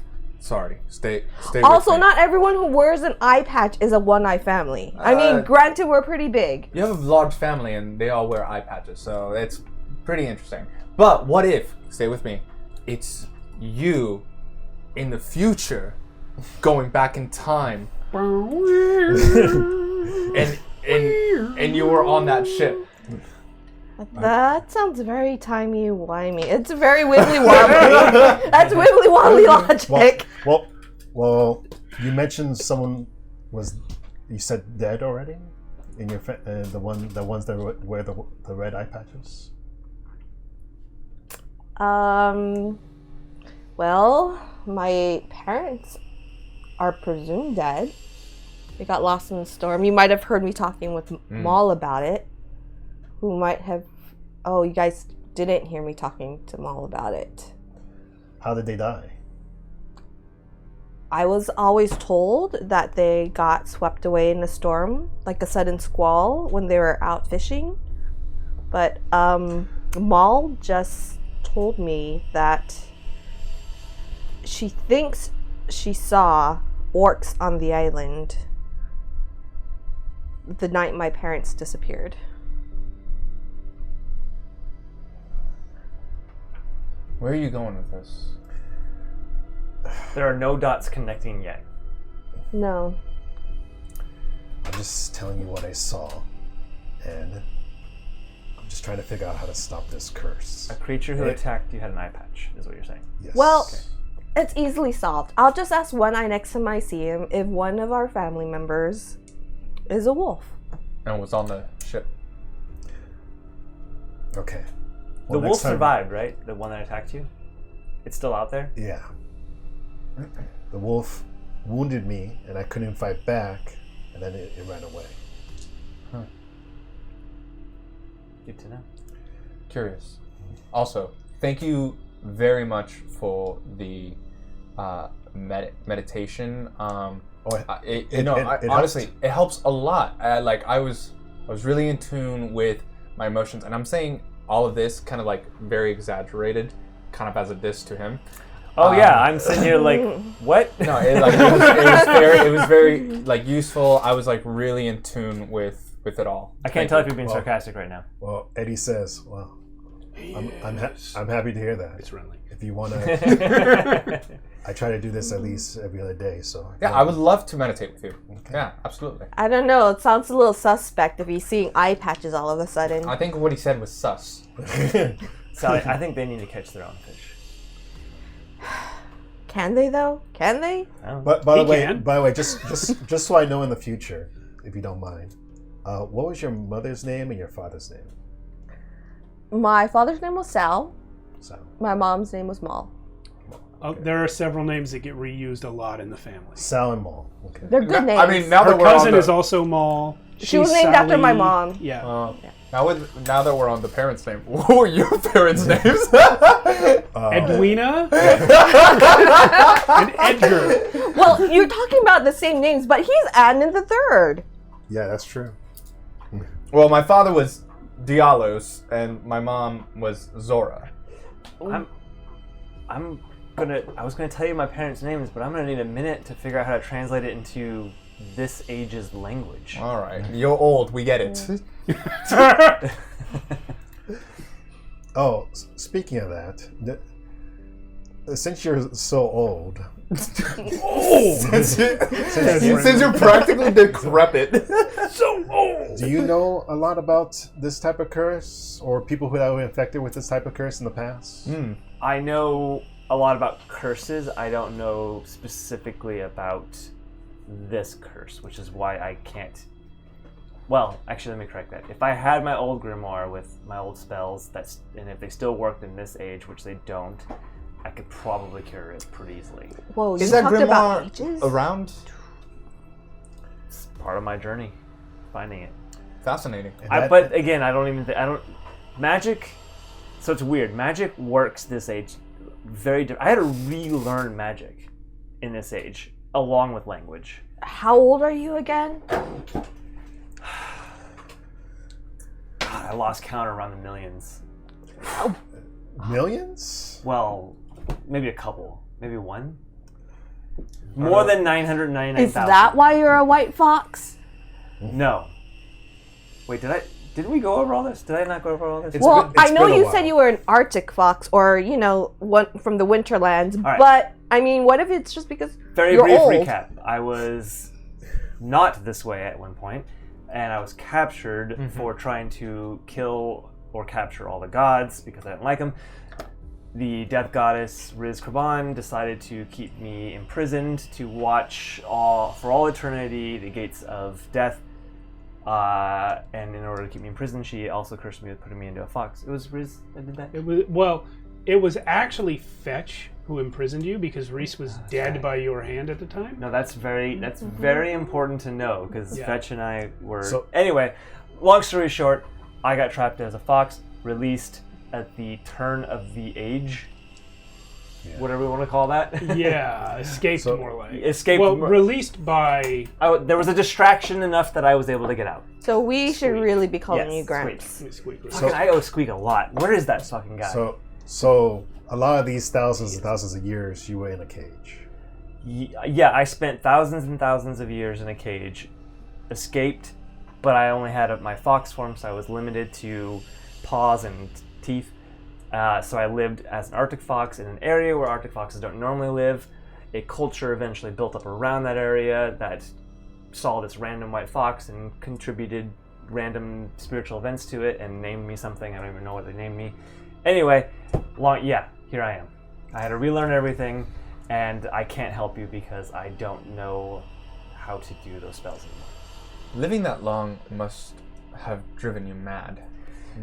Sorry, stay Also, with me. not everyone who wears an eye patch is a one-eye family. I mean, granted, we're pretty big. You have a large family and they all wear eye patches, so it's pretty interesting. But what if, stay with me, it's you in the future going back in time and you were on that ship. That sounds very timey-wimey. It's very wibbly-wobbly. That's wibbly-wobbly logic. Well, you mentioned someone you said dead already? In your the ones that wear the red eye patches? Well, my parents are presumed dead. They got lost in the storm. You might have heard me talking with Maul about it. Who might have... Oh, you guys didn't hear me talking to Maul about it. How did they die? I was always told that they got swept away in a storm, like a sudden squall when they were out fishing. But Maul just told me that she thinks she saw orcs on the island the night my parents disappeared. Where are you going with this? There are no dots connecting yet. No. I'm just telling you what I saw, and I'm just trying to figure out how to stop this curse. A creature who attacked you had an eye patch, is what you're saying. Yes. Well, it's easily solved. I'll just ask One Eye next time I see him if one of our family members is a wolf. And was on the ship. Okay. The Well, wolf next time- survived, right? The one that attacked you? It's still out there? Yeah. The wolf wounded me, and I couldn't fight back, and then it ran away. Good to know. Curious. Also, thank you very much for the meditation. Honestly, it helps a lot. I was really in tune with my emotions, and I'm saying all of this kind of like very exaggerated, kind of as a diss to him. Oh yeah, I'm sitting here like, what? No, it was very like useful. I was like really in tune with it all. I can't tell if you're being sarcastic right now. Well, Eddie says, well, I'm happy to hear that. It's friendly. If you want to, I try to do this at least every other day. So Yeah, I would love to meditate with you. Okay. Yeah, absolutely. I don't know. It sounds a little suspect if he's seeing eye patches all of a sudden. I think what he said was sus. Sally, I think they need to catch their own fish. Can they though? Can they? But by the can. way, just so I know in the future, if you don't mind, what was your mother's name and your father's name? My father's name was Sal. So, My mom's name was Maul. There are several names that get reused a lot in the family. Sal and Maul. Okay. They're good names. I mean, now Her that we're on cousin the, is also Maul. She was She's named after my Sally. mom. Yeah. now that we're on the parents' name, what were your parents' names? Edwina and Edgar. Well, you're talking about the same names, but he's Adnan the Third. Yeah, that's true. Well, my father was Dialos, and my mom was Zora. I was gonna tell you my parents' names, but I'm gonna need a minute to figure out how to translate it into this age's language. All right, you're old. We get it. Oh, speaking of that, since you're so old, Since you're practically decrepit. So old. do you know a lot about this type of curse or people who have been infected with this type of curse in the past? I know a lot about curses. I don't know specifically about this curse, which is why I can't. Well, actually, let me correct that. If I had my old grimoire with my old spells, and if they still worked in this age, which they don't, I could probably cure it pretty easily. Whoa, Is you that talked about grimoire leeches? around? It's part of my journey, finding it. Fascinating. But again, I don't even think magic. So it's weird. Magic works this age very different. I had to relearn magic in this age, along with language. How old are you again? I lost count around the millions. Millions? Well, maybe a couple, maybe one. More than 999,000. Is that why you're a white fox? No. Wait, didn't we go over all this? Did I not go over all this? Well, I know been a you while. said you were an Arctic fox, or one from the Winterlands. right. But I mean, what if it's just because Very you're brief old? recap. I was not this way at one point, and I was captured for trying to kill or capture all the gods because I didn't like them. The death goddess Riz Kraban decided to keep me imprisoned to watch for all eternity the gates of death. And in order to keep me in prison, she also cursed me with putting me into a fox. It was Riz that did that. It was actually Fetch who imprisoned you because Reese was dead by your hand at the time. No, that's very important to know because Yeah. Fetch and I were. So- Anyway, long story short, I got trapped as a fox, released at the turn of the age, whatever we want to call that. Yeah, escaped more like. Escaped. Well, released by. There was a distraction enough that I was able to get out. So we should really be calling Yes, you Gramps. Squeak. Fucking, I owe Squeak a lot. Where is that fucking guy? So a lot of these thousands and thousands of years, you were in a cage. Yeah, I spent thousands and thousands of years in a cage, escaped, but I only had my fox form, so I was limited to paws and teeth. So I lived as an Arctic fox in an area where Arctic foxes don't normally live. A culture eventually built up around that area that saw this random white fox and contributed random spiritual events to it and named me something. I don't even know what they named me. Anyway, here I am. I had to relearn everything, and I can't help you because I don't know how to do those spells anymore. Living that long must have driven you mad.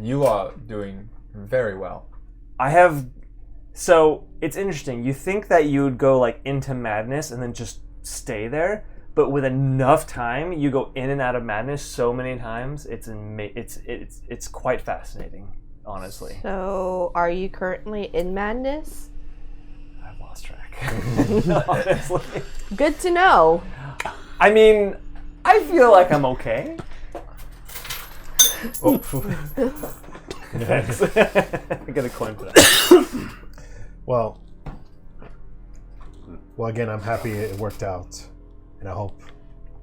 You are doing very well. So it's interesting. You think that you would go like into madness and then just stay there, but with enough time, you go in and out of madness so many times. It's quite fascinating, honestly. So are you currently in madness? I've lost track. Honestly, Good to know. I mean, I feel like I'm okay. Thanks. I get a coin for that. Well, again, I'm happy it worked out, and I hope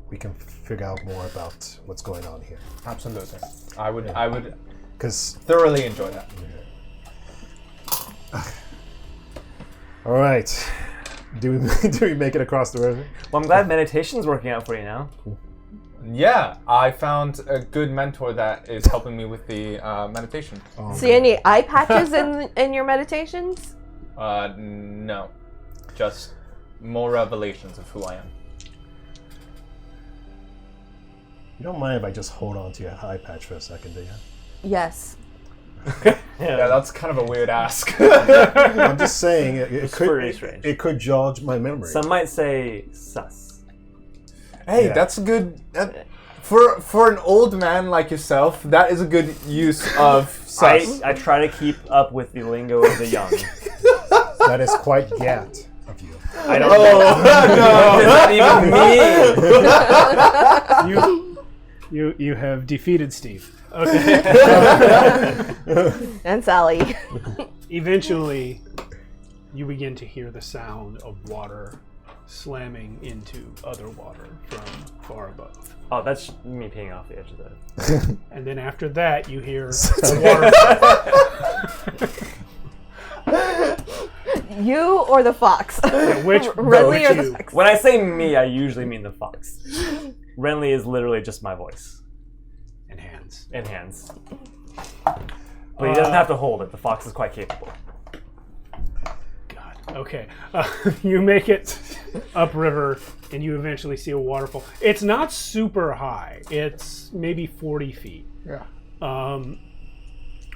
we can figure out more about what's going on here. Absolutely. I would Because, thoroughly enjoy that. all right, do we make it across the river? Well, I'm glad meditation's working out for you now. Yeah, I found a good mentor that is helping me with the meditation. See any eye patches in your meditations? No. Just more revelations of who I am. You don't mind if I just hold on to your eye patch for a second, do you? Yes. Yeah, that's kind of a weird ask. I'm just saying it pretty strange. it could jog my memory. Some might say sus. Hey, Yeah. that's a good... for an old man like yourself, that is a good use of sus. I try to keep up with the lingo of the young. That is quite gat of you. I don't know. What does that even mean? You have defeated Steve. Okay. And Sally. Eventually, you begin to hear the sound of water slamming into other water from far above. Oh, that's me peeing off the edge of the... And then after that, you hear the water. You or the fox? Which Renly or you? the fox? When I say me, I usually mean the fox. Renly is literally just my voice And hands. and hands. But he doesn't have to hold it. The fox is quite capable. God. Okay. You make it upriver, and you eventually see a waterfall. It's not super high. It's maybe 40 feet. Yeah.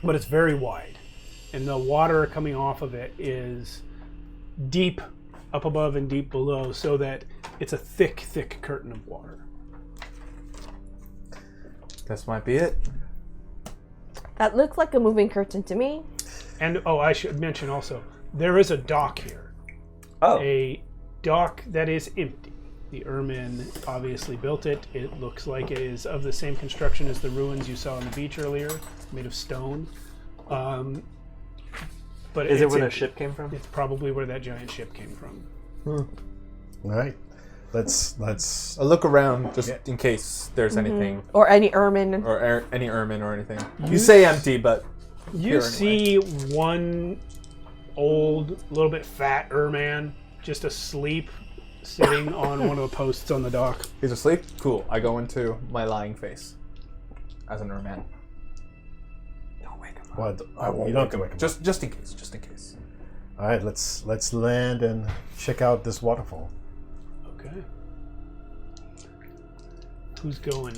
But it's very wide. And the water coming off of it is deep up above and deep below, so that it's a thick, thick curtain of water. This might be it. That looks like a moving curtain to me. And, I should mention also, there is a dock here. Oh. A dock that is empty. The Ermin obviously built it. It looks like it is of the same construction as the ruins you saw on the beach earlier, made of stone. But Is it where the empty. ship came from? It's probably where that giant ship came from. All right. Let's A look around just in case there's anything, Or any ermine. or any ermine or anything. You say empty, but You here see one old, little bit fat Erman just asleep, sitting on one of the posts on the dock. he's asleep. Cool. I go into my lying face as an ermine. Don't wake him up. Well, I won't you don't have wake to him wake up. him up. Just in case. Just in case. All right, let's land and check out this waterfall. Okay. Who's going?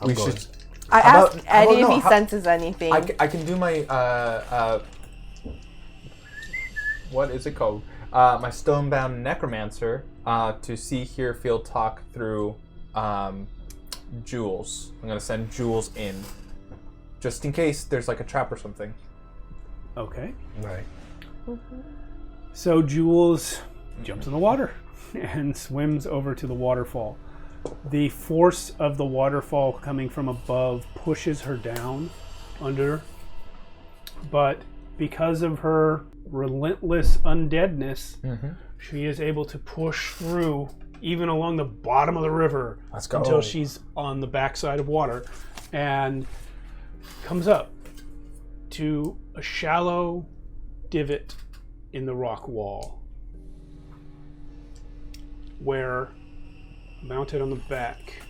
We going. should. I How asked about- Eddie if no, he how- senses anything. I can do my what is it called? My stonebound necromancer to see, hear, feel, talk through Jules. I'm gonna send Jules in, just in case there's like a trap or something. Okay. All right. So Jules jumps in the water and swims over to the waterfall. The force of the waterfall coming from above pushes her down under, but because of her relentless undeadness, she is able to push through even along the bottom of the river Let's go. until she's on the backside of water and comes up to a shallow divot in the rock wall where, mounted on the back,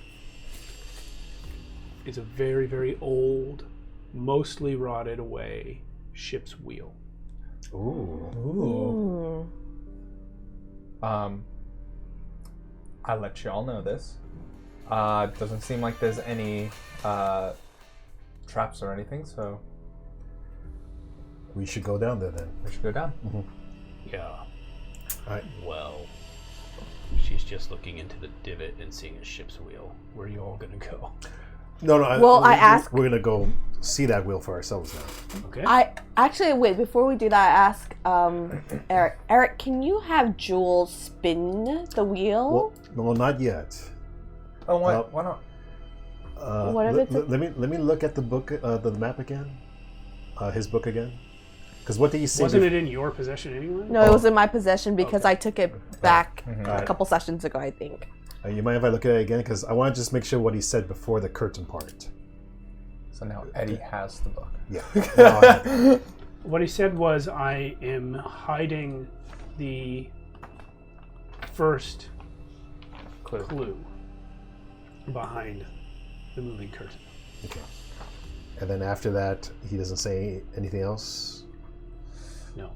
is a very, very old, mostly rotted away ship's wheel. Ooh. I'll let y'all know this. Doesn't seem like there's any traps or anything, so We should go down there then. we should go down. Yeah. Alright. Well, she's just looking into the divot and seeing a ship's wheel. Where are you all gonna go? No. Well, I asked- We're gonna go see that wheel for ourselves now. Okay. I actually wait before we do that. I ask Eric. Eric, can you have Jules spin the wheel? Well, not yet. Oh, why? Well- Why not? What if it's a- let me look at the book, the map again. His book again. Because what did you say? Wasn't it in your possession anyway? No, it was in my possession because I took it back a Alright. couple sessions ago, I think. You mind if I look at it again? Because I want to just make sure what he said before the curtain part. So now Eddie has the book. Yeah. No, I- What he said was, I am hiding the first clue behind the moving curtain. okay. And then after that, he doesn't say anything else. No.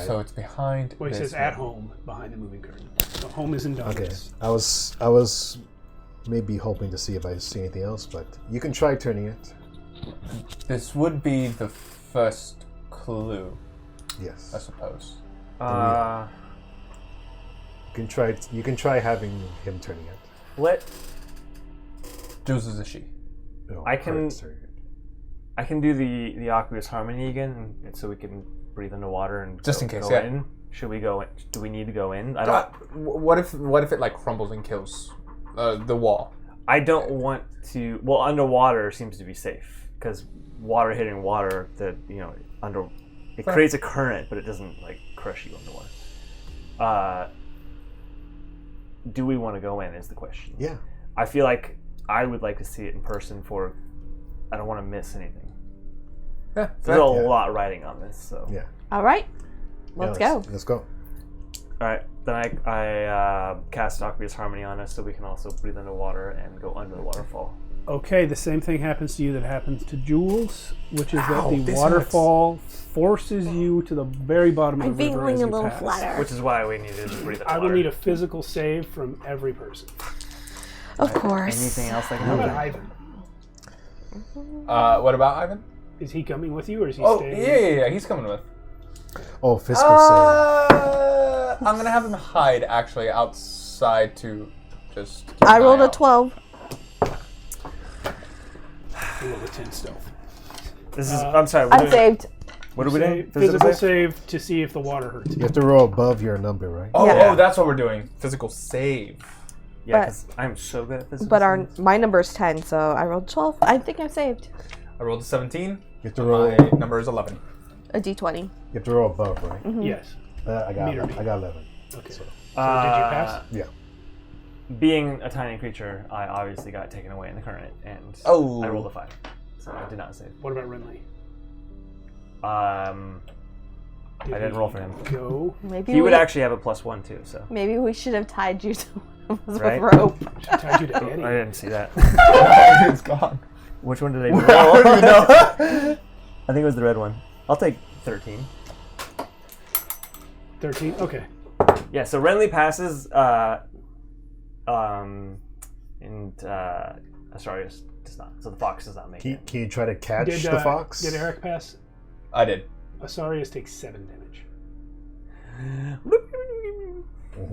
So it's behind. Well, he this says at one. home behind the moving curtain. So home is in Okay. darkness. I was maybe hoping to see if I see anything else, but you can try turning it. This would be the first clue, Yes. I suppose. You can try having him turning it. Let Jules is a she. No, I can- Kurt's turning it. I can do the aqueous harmony again, and so we can breathe underwater and Just go, in case, go yeah. in. Should we go in? Do we need to go in? I don't. What if it like crumbles and kills the wall? I don't want to. Well, underwater seems to be safe because water hitting water, it creates a current, but it doesn't like crush you underwater. Do we want to go in? Is the question. Yeah. I feel like I would like to see it in person for. I don't want to miss anything. Yeah. There's a Yeah. lot riding on this, so Yeah. All right. Let's go. Let's go. All right, then I cast Aqueous Harmony on us so we can also breathe underwater and go under the waterfall. Okay, the same thing happens to you that happens to Jules, which is Ow, that the this waterfall forces you to the very bottom of I'm the river feeling as a you little pass. flatter. Which is why we need to breathe I underwater. will need a physical save from every person. Of course. Anything else that can How about happen? Ivan? What about Ivan? Is he coming with you, or is he Oh, staying? yeah, he's coming with. Oh, physical save. I'm gonna have him hide actually outside to just. keep I an rolled eye a out. 12. He rolled a 10 stealth. This is. I'm sorry. I'm saved. What are we doing? Physical save to see if the water hurts You you. have to roll above your number, right? Oh, Yeah. oh, that's what we're doing. Physical save. Yeah, But- 'cause I'm so good at physical. But my number's 10, so I rolled 12. I think I'm saved. I rolled a 17. You have to roll. My number is 11. A d20. You have to roll above, right? Yes. I got. Meter me. I got 11. Okay. So did you pass? Yeah. Being a tiny creature, I obviously got taken away in the current, and Oh. I rolled a 5, so I did not save. What about Renly? I didn't roll for him. Go. Maybe He we, would actually have a +1 too, so. Maybe we should have tied you to one of us Right? with rope. She tied you to Eddie. I didn't see that. It's gone. Which one did I I roll? don't even know. I think it was the red one. I'll take 13. 13? Okay. Yeah, so Renly passes, and Asarius does not. So the fox does not make it. Can you try to catch Did, the fox? Did Eric pass? I did. Asarius takes 7 damage.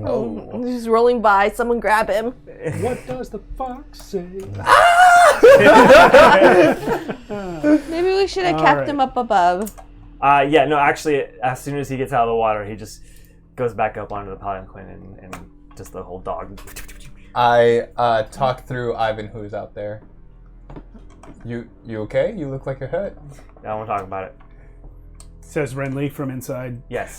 Oh. He's rolling by. Someone grab him. What does the fox say? Maybe we should have All kept right. him up above. Yeah, no, actually, as soon as he gets out of the water, he just goes back up onto the palanquin and just the whole dog. I talk through Ivan, who's out there. You okay? You look like you're hurt. I don't want to talk about it. Says Renly from inside. Yes.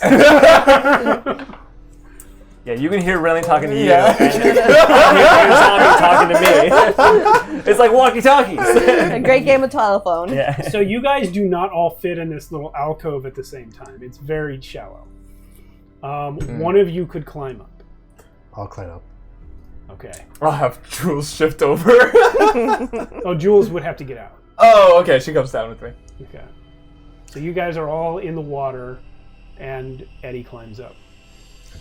Yeah, you can hear Renly talking to you. Yeah. And you can hear Zombie talking to me. It's like walkie-talkies. A great game of telephone. Yeah. So you guys do not all fit in this little alcove at the same time. It's very shallow. One of you could climb up. I'll climb up. Okay. I'll have Jules shift over. Oh, Jules would have to get out. Oh, okay. She comes down with me. Okay. So you guys are all in the water, and Eddie climbs up.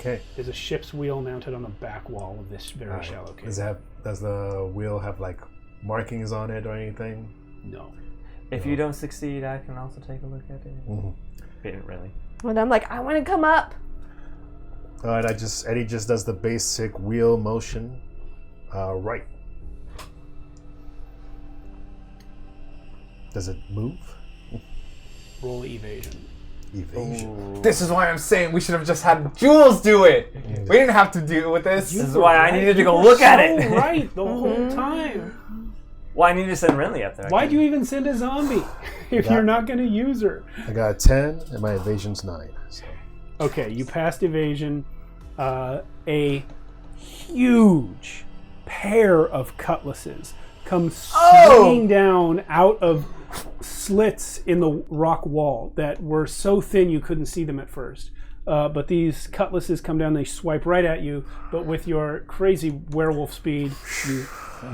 Okay. There's a ship's wheel mounted on the back wall of this very shallow cave. Does the wheel have like markings on it or anything? No. If you don't succeed, I can also take a look at it. Mm-hmm. Didn't really. And I'm like, I want to come up. All right. Eddie just does the basic wheel motion. Right. Does it move? Roll evasion. Evasion. This is why I'm saying we should have just had Jules do it. We didn't have to deal with this. This is why I needed to go look at it. Right, the whole time. Well, I need to send Renly up there. Why'd you even send a zombie if you're not going to use her? I got a 10 and my evasion's 9. So. Okay, you passed evasion. A huge pair of cutlasses come swinging down out of slits in the rock wall that were so thin you couldn't see them at first. But these cutlasses come down, they swipe right at you, but with your crazy werewolf speed, you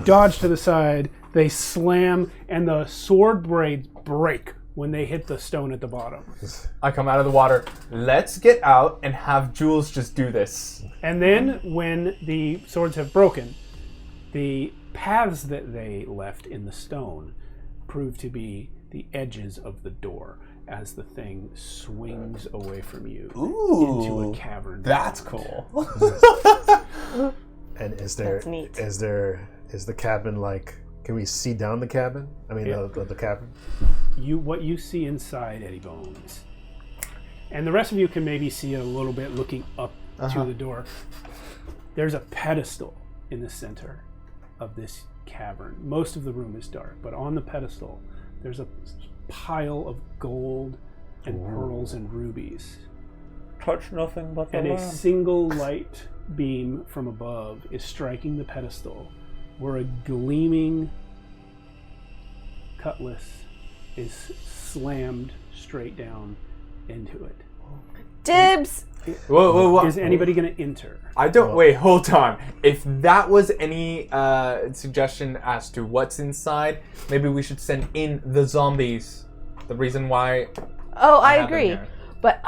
dodge to the side, they slam, and the sword blades break when they hit the stone at the bottom. I come out of the water. Let's get out and have Jules just do this. And then when the swords have broken, the paths that they left in the stone prove to be the edges of the door as the thing swings away from you into a cavern. That's cool. And is there That's neat. is the cabin like? Can we see down the cabin? I mean, Yeah. the cabin. What you see inside Eddie Bones, and the rest of you can maybe see it a little bit looking up to the door. There's a pedestal in the center of this cavern. Most of the room is dark, but on the pedestal there's a pile of gold and pearls and rubies. touch nothing but the And a lamp. single light beam from above is striking the pedestal, where a gleaming cutlass is slammed straight down into it. Dibs. Whoa. Is anybody going to enter? I don't. Wait, hold on. If that was any suggestion as to what's inside, maybe we should send in the zombies. The reason why. Oh, I have them agree. here. But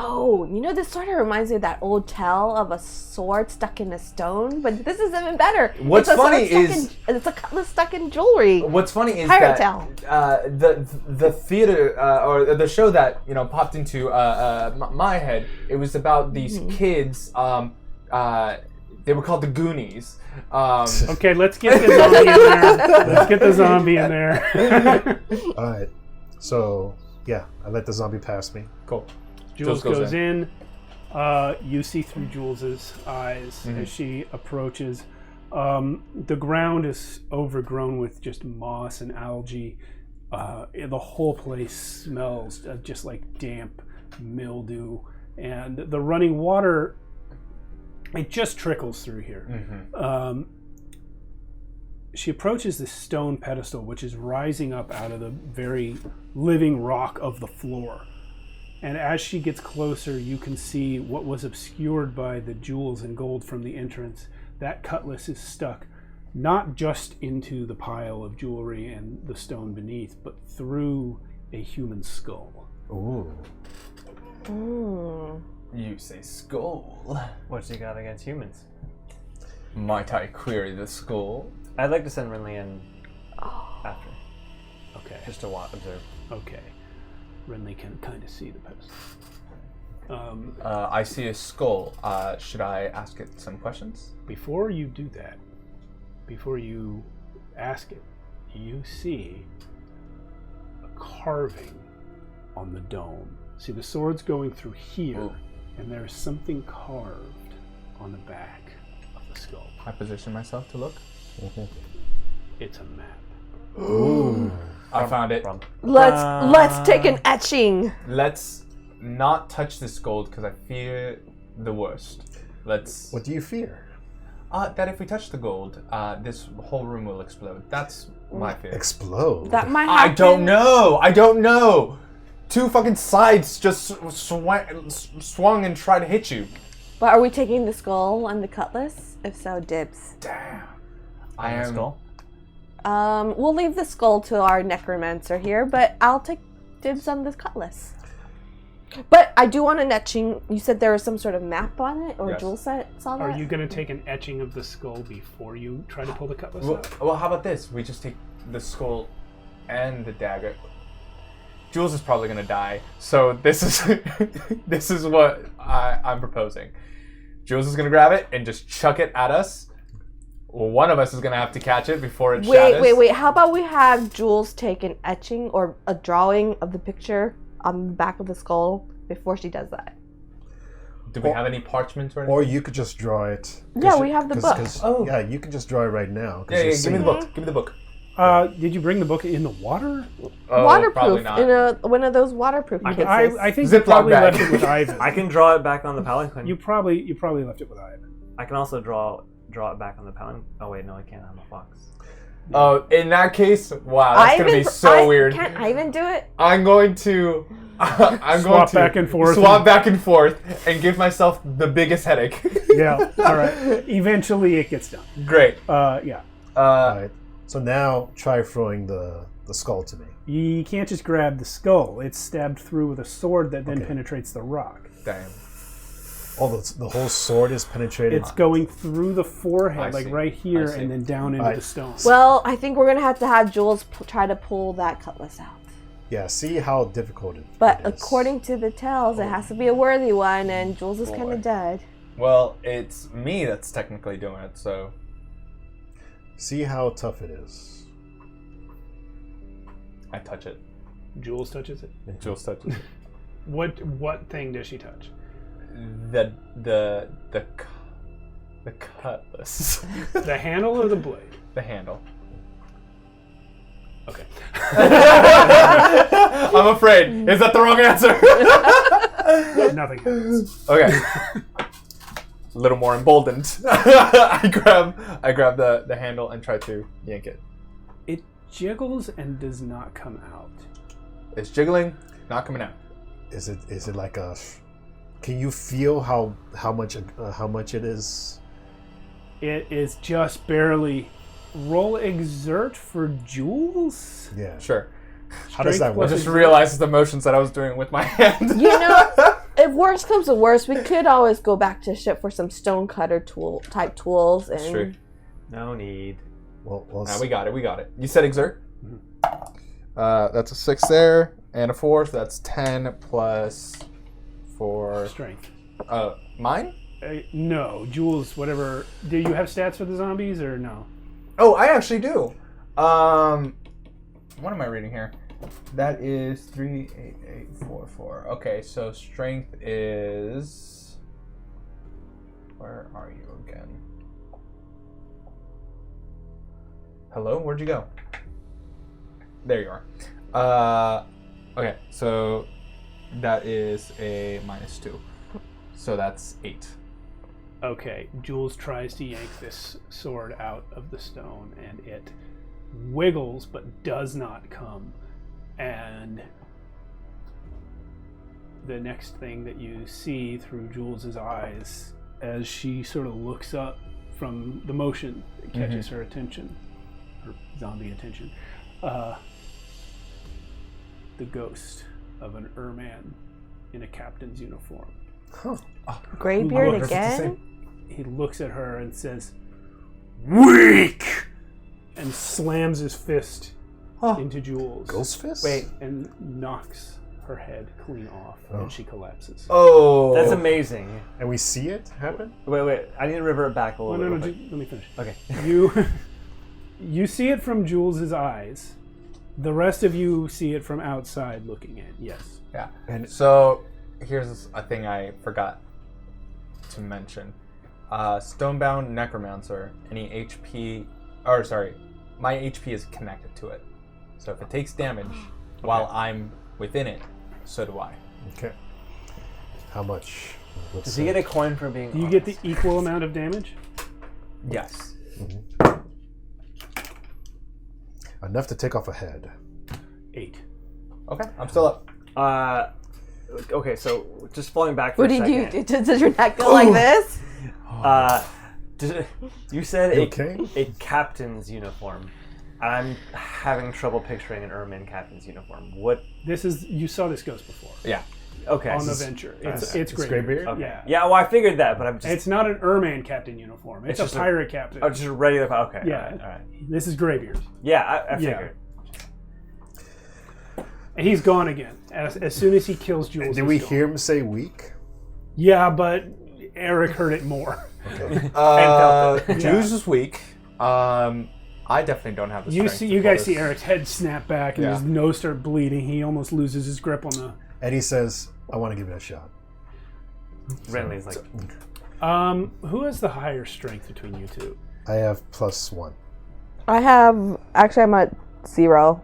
this sort of reminds me of that old tale of a sword stuck in a stone. But this is even better. What's It's a sword funny stuck is- it's a cutlass stuck in jewelry. What's funny is Pirate that the theater or the show that popped into my head. It was about these kids. They were called the Goonies. Okay, let's get the zombie in there. Let's get the zombie in there. All right. So yeah, I let the zombie pass me. Cool. Jules goes in. You see through Jules's eyes as she approaches. The ground is overgrown with just moss and algae. The whole place smells just like damp mildew, and the running water, it just trickles through here. She approaches this stone pedestal, which is rising up out of the very living rock of the floor. And as she gets closer, you can see what was obscured by the jewels and gold from the entrance. That cutlass is stuck not just into the pile of jewelry and the stone beneath, but through a human skull. Ooh. You say skull. What's he got against humans? Might I query the skull? I'd like to send Rinley in after, Okay. just to observe. Okay. Renly can kind of see the pedestal. I see a skull. Should I ask it some questions? Before you do that, before you ask it, you see a carving on the dome. See, the sword's going through here, Ooh. and there's something carved on the back of the skull. I position myself to look. It's a map. I found it. Let's take an etching. Let's not touch this gold because I fear the worst. Let's. What do you fear? That if we touch the gold, this whole room will explode. That's my fear. Explode. That might I happen. don't know. Two fucking sides just swung and tried to hit you. But are we taking the skull and the cutlass? If so, dibs. Damn. I am. Skull. We'll leave the skull to our necromancer here, but I'll take dibs on the cutlass. But I do want an etching. You said there was some sort of map on it, or Yes. jewel sets on Are it? you going to take an etching of the skull before you try to pull the cutlass out? Well, how about this? We just take the skull and the dagger. Jules is probably gonna die, so this is this is what I'm proposing. Jules is gonna grab it and just chuck it at us. Well, one of us is gonna have to catch it before it shatters. Wait. How about we have Jules take an etching or a drawing of the picture on the back of the skull before she does that? Do we have any parchment or anything? Or you could just draw it. Yeah, we have the book. Oh. Yeah, you can just draw it right now. Yeah, give me the book. Give me the book. Did you bring the book in the water? Oh, Waterproof probably not. in one of those waterproof cases. I think Ziploc you probably bag. left it with Ivan. I can draw it back on the palanquin. You probably left it with Ivan. I can also draw it back on the palanquin. Oh wait, no, I can't. I'm a fox. Oh, in that case, wow, that's gonna be so weird. Can't Ivan do it? I'm going to. Swap back and forth. Swap back and forth and give myself the biggest headache. Yeah. All right. Eventually, it gets done. Great. Yeah. All right. So now try throwing the skull to me. You can't just grab the skull. It's stabbed through with a sword that then Okay. penetrates the rock. Damn. Oh, the whole sword is penetrated. It's going through the forehead, I like see. right here, I see. and then down into Alright. the stone. Well, I think we're gonna have Jules try to pull that cutlass out. Yeah, see how difficult it But it is. according to the tales, it has to be a worthy one, and Jules is kind Boy. of dead. Well, it's me that's technically doing it, so. See how tough it is. I touch it. Jules touches it. Jules touches it. What thing does she touch? The cutlass. The handle or the blade? The handle. Okay. I'm afraid. Is that the wrong answer? Nothing happens. Okay. A little more emboldened. I grab the handle and try to yank it. It jiggles and does not come out. It's jiggling, not coming out. Is it like a Can you feel how much it is? It is just barely. Roll exert for Jules. Yeah. Sure. How does that Strength work? I plus just exert. realized the motions that I was doing with my hand. You know, if worst comes to worst, we could always go back to ship for some stone cutter type tools. And True. No need. Well, Nah, we got it. You said exert? That's a 6 there, and a 4, so that's 10 plus 4. Strength. Mine? No, Jules. Whatever. Do you have stats for the zombies or no? Oh, I actually do. What am I reading here? That is 3, 8, 8, 4, 4. Okay, so strength is... Where are you again? Hello? Where'd you go? There you are. Okay, so that is a -2. So that's 8. Okay, Jules tries to yank this sword out of the stone, and it wiggles but does not come. And the next thing that you see through Jules's eyes, as she sort of looks up from the motion that catches her attention, her zombie attention, the ghost of an Erman in a captain's uniform. Huh. Graybeard Look, again? He looks at her and says, "Weak!" and slams his fist into Jules. Ghost fist? Wait. And knocks her head clean off, and she collapses. Oh. That's amazing. And we see it happen? Wait. I need to revert back a Oh, little no, bit. let me finish. Okay. You see it from Jules's eyes. The rest of you see it from outside looking in. Yes. Yeah. And so here's a thing I forgot to mention. Stonebound Necromancer, any HP, or sorry, my HP is connected to it. So if it takes damage while I'm within it, so do I. Okay. How much? What's Does he get a coin for being Do you get the equal amount of damage? Yes. enough to take off a head? 8. Okay, I'm still up. Okay, so just falling back for What a did second. you? Does your neck go like this? You said You okay? a captain's uniform. I'm having trouble picturing an Ermine captain's uniform. What? This is, you saw this ghost before Yeah. Okay. on the this is- venture. It's It's Greybeard. Greybeard? Okay. Yeah. Yeah. Well, I figured that, but I'm just. It's not an Erman captain uniform. It's just a a- pirate captain. Oh, just a regular. Okay. Yeah. All right. This is Greybeard. Yeah, I Yeah. figured. And he's gone again. As soon as he kills Jules. Did we he's gone. hear him say weak? Yeah, but Eric heard it more. felt it. Juice is weak. I definitely don't have the You strength see, to you pull guys see this. Eric's head snap back and Yeah. his nose start bleeding. He almost loses his grip on the. Eddie says, I want to give it a shot. Renly's like, Who has the higher strength between you two? I have +1. I have. Actually, I'm at 0.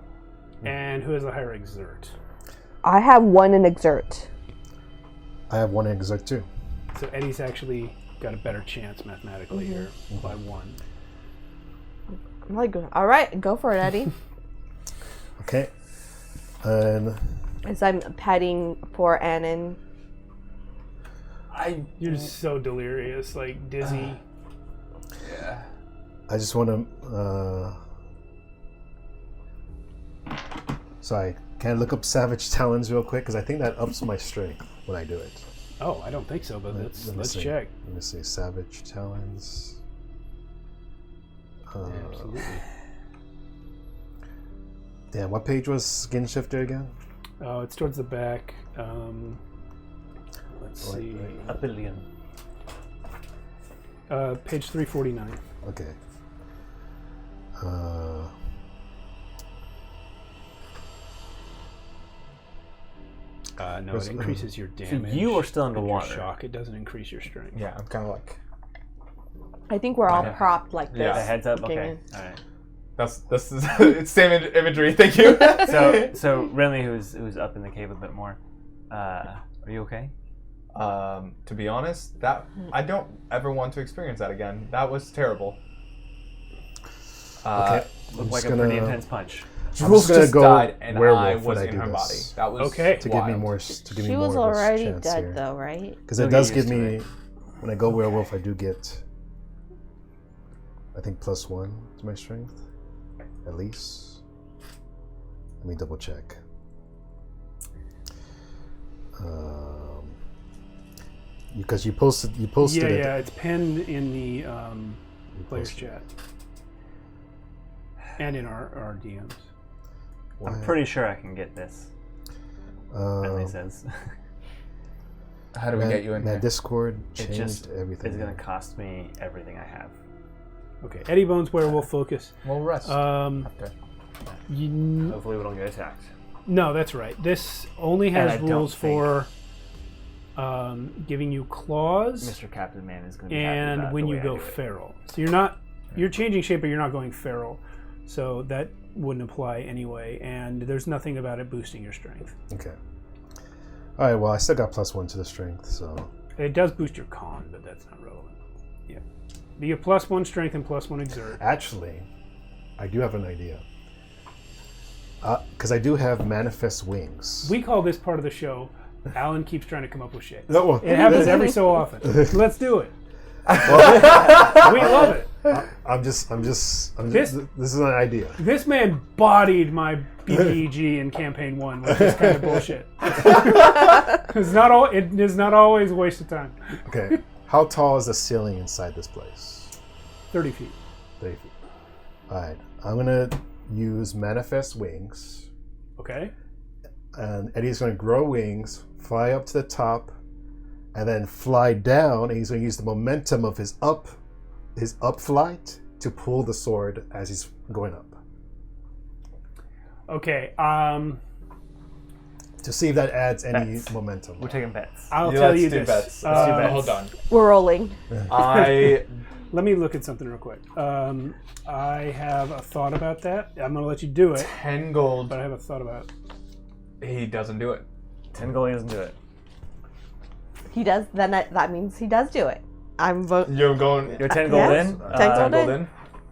And who has the higher exert? I have 1 in exert. I have 1 in exert too. So Eddie's actually got a better chance mathematically here by 1. I'm like, all right, go for it, Eddie. Okay. And As I'm petting poor Annan. You're just so delirious, like dizzy. I just want to. Sorry, can I look up Savage Talons real quick? Because I think that ups my strength when I do it. Oh, I don't think so, but let's see. check. Let me see. Savage Talons. Absolutely. Damn, what page was Skin Shifter again? Oh, it's towards the back. Let's see. a billion. Page 349. Okay. No, it increases your damage. you are still and your underwater. shock. It doesn't increase your strength. Yeah, I'm kind of like. I think we're all propped like this. Yeah. The heads up. looking Okay. in. All right. This is it's same imagery. Thank you. So Renly, who's up in the cave a bit more. Are you okay? To be honest, that I don't ever want to experience that again. That was terrible. Okay. Looked like a pretty intense punch. Jules gonna just go died, and werewolf I when was I in do her this. body. That was Okay. to give me wild. more. She was already dead, though, right? Because it You'll does get give used to me. When I go werewolf, I do get. I think +1 to my strength, at least. Let me double check. Because you posted Yeah, it. yeah, it's pinned in the players posted chat and in our DMs. I'm pretty sure I can get this. Emily says. How do we get you in here? Discord It changed just everything. is going to cost me everything I have. Okay, Eddie Bones werewolf focus. We'll rest. After. Hopefully we don't get attacked. No, that's right. This only And I has don't rules think- for giving you claws Mr. Captain Man is going to be happy and about when the you way I go do it. feral. So you're changing shape, but you're not going feral. So that wouldn't apply anyway. And there's nothing about it boosting your strength. Okay. All right. Well, I still got +1 to the strength, so. It does boost your con, but that's not relevant. Yeah. You have +1 strength and +1 exert. Actually, I do have an idea. Because I do have manifest wings. We call this part of the show. Alan keeps trying to come up with shit. No, It happens every so often. Let's do it. We love it. I'm just. This- This is an idea. This man bodied my BBEG in campaign 1 with this kind of bullshit. It is not always a waste of time. Okay. How tall is the ceiling inside this place? 30 feet. 30 feet. All right. I'm gonna use manifest wings, Okay. and Eddie's gonna grow wings, fly up to the top, and then fly down. And he's gonna use the momentum of his up flight to pull the sword as he's going up. Okay. To see if that adds any Bets. momentum. We're taking bets. I'll Yeah, tell let's you do this. bets. Let's do bets. Hold on. We're rolling. Let me look at something real quick. I have a thought about that. I'm going to let you do it, 10 gold. but I have a thought about it. He doesn't do it. 10 gold doesn't do it. He does. Then that means he does do it. I'm voting. You're going. You're 10 gold Yes. in. 10 gold 10 gold in. in.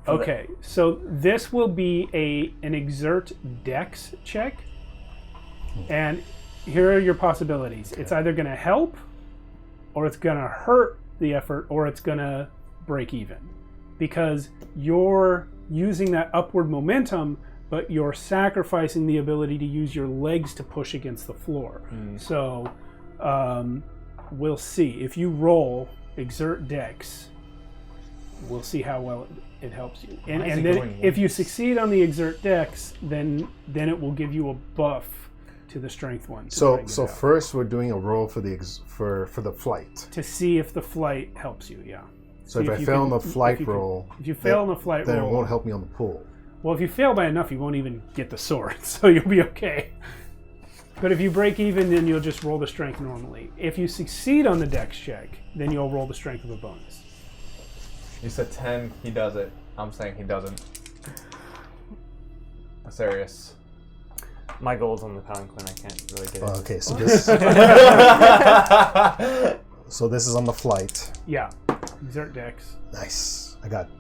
Okay, so this will be an exert dex check. And here are your possibilities. It's either going to help, or it's going to hurt the effort, or it's going to break even. Because you're using that upward momentum, but you're sacrificing the ability to use your legs to push against the floor. So we'll see. If you roll exert dex, we'll see how well it helps you. And, Why is and it then going if you once? succeed on the exert dex, then it will give you a buff to the strength one. to try So and get so out. first we're doing a roll for the for the flight. to see if the flight helps you, yeah. So See if I you fail on can- the flight if you can- roll, if you fail on the flight then roll, it won't help me on the pull. well, if you fail by enough, you won't even get the sword, so you'll be okay. But if you break even, then you'll just roll the strength normally. If you succeed on the dex check, then you'll roll the strength of a bonus. You said 10. He does it. I'm saying he doesn't. Serious. My gold's on the palanquin. I can't really get it. Okay, so this so this is on the flight. Yeah, exert dex. Nice. I got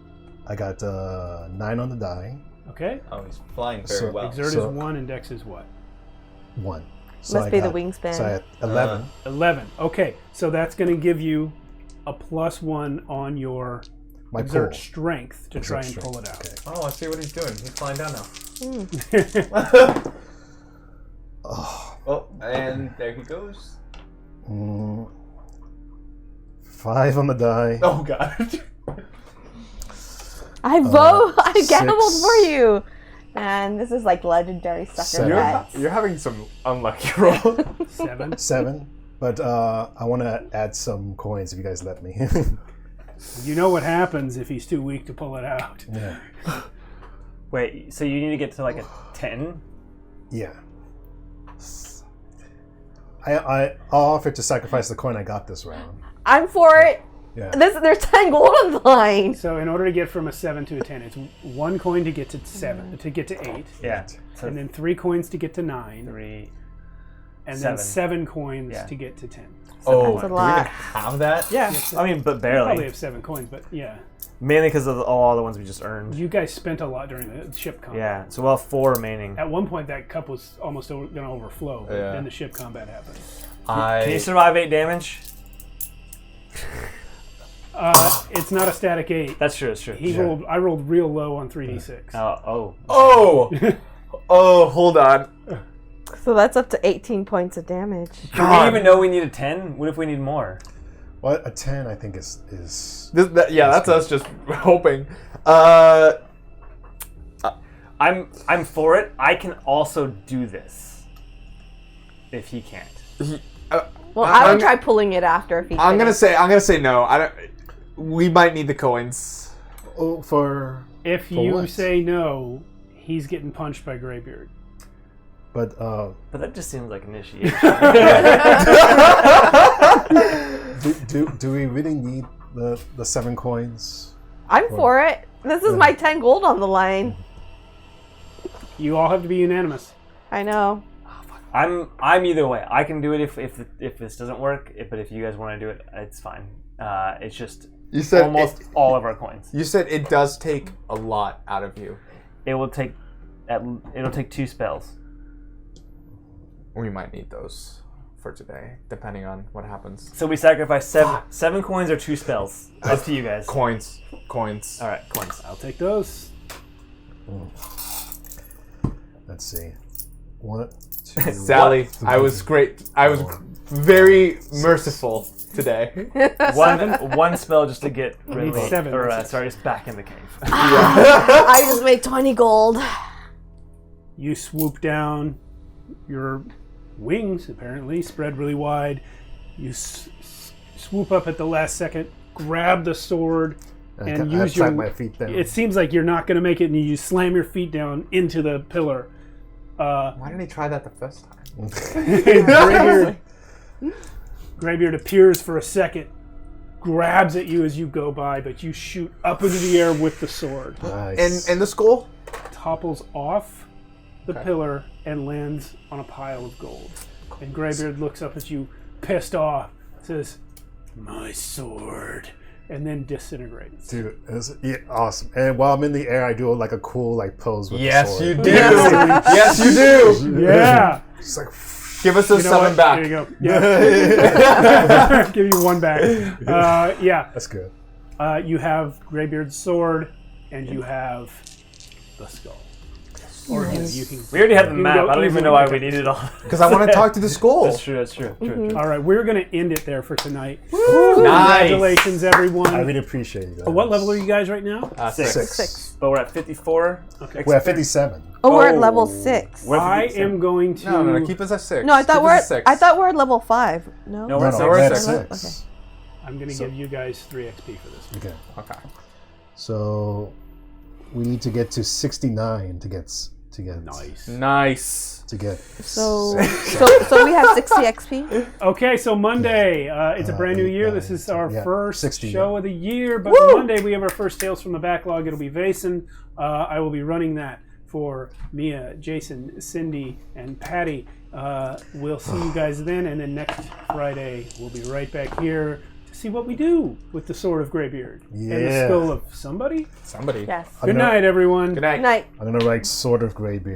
9 on the die. Okay, Oh, he's flying very So- well. exert so- is 1 and dex is what? 1. So Must I be the got- wingspan. So I had 11. 11. Okay, so that's going to give you a +1 on your My exert pull. strength to try and Exert pull it strength. out. Oh, I see what he's doing. He's flying down now. Oh, and there he goes. 5 on the die. Oh god. I vote. I 6. gambled for you. And this is like legendary sucker 7. bets. You're having some unlucky rolls. 7. 7. But I want to add some coins if you guys let me. You know what happens if he's too weak to pull it out. Yeah. Wait, so you need to get to like a 10? Yeah. I'll offer to sacrifice the coin I got this round. I'm for it. Yeah. There's 10 gold on the line. So in order to get from a 7 to a 10, it's 1 coin to get to 7, to get to 8. Yeah. So And then 3 coins to get to 9. 3. and Seven. then 7 coins Yeah. to get to 10. Oh, That's a do we lot. even have that? Yeah, I mean, but You probably barely. have 7 coins, but yeah. Mainly because of all the ones we just earned. You guys spent a lot during the ship combat. Yeah, so we'll have 4 remaining. At one point, that cup was almost going to overflow, but Yeah. then the ship combat happened. Can you survive 8 damage? It's not a static 8. That's true. That's true. I rolled real low on 3d6. Oh. Oh! Oh, hold on. So that's up to 18 points of damage. Do we even know we need a 10? What if we need more? Well, a 10, I think, is That's us just hoping. I'm for it. I can also do this. If he can't. Well, I would try pulling it after if he I'm gonna couldn't. say no. I don't. We might need the coins. Oh, for If you what? say no, he's getting punched by Greybeard. but But that just seems like initiation. do we really need the 7 coins? I'm for it. This is my 10 gold on the line. You all have to be unanimous. I know. I'm either way. I can do it if this doesn't work. But if you guys want to do it, it's fine. It's just You said almost all of our coins. You said it does take a lot out of you. It will take. It'll take 2 spells. We might need those for today, depending on what happens. So we sacrifice 7 coins or 2 spells. Up to you guys. Coins. All right, coins. I'll take those. Let's see. 1, 2. Sally, I was great. I was very merciful today. One spell just to get rid need of 7. just back in the cave. I just made 20 gold. You swoop down. Your wings, apparently, spread really wide. You swoop up at the last second, grab the sword, and I use slap your... my feet down. It seems like you're not going to make it, and you slam your feet down into the pillar. Why didn't he try that the first time? Greybeard appears for a second, grabs at you as you go by, but you shoot up into the air with the sword. Nice. And the skull? Topples off the pillar and lands on a pile of gold. And Greybeard looks up at you, pissed off, says, "My sword," and then disintegrates. Dude, awesome. And while I'm in the air, I do like a cool pose with the Yes, sword. you do. Yes, you do. Yeah! It's like, Give us those You know 7 what? back. There you go. Yeah. Give you 1 back. Yeah. that's good. You have Greybeard's sword, and you have the skull. Or you can. We already had the you can map. go I don't even easily know why with we it. needed all. Because I want to talk to the skull. That's true. That's true. True. All right, we're going to end it there for tonight. Nice. Congratulations, everyone. I really appreciate you guys. What level are you guys right now? 6. 6. But we're at 54. Okay. We're at 57. Oh, we're at level 6. We're at I 57. am going to. No, keep us at 6. No, I thought Keep us at 6. I thought we're at level 5. No. No, No, we're no, at we're 6. at Okay. 6. I'm going to give you guys 3 XP for this. Okay. Okay. So we need to get to 69 to get Nice. Nice. to get. So we have 60 XP. Okay, so Monday, it's a brand new 8, year. 9, This is 10, our yeah, first 60, show yeah. of the year. But Monday, we have our first Tales from the Backlog. It'll be Vason. I will be running that for Mia, Jason, Cindy, and Patty. We'll see you guys then. And then next Friday, we'll be right back here to see what we do with the Sword of Greybeard and the Yeah. skull of somebody. Somebody. Yes. Good night, everyone. Good night. Good night. I'm gonna write Sword of Greybeard.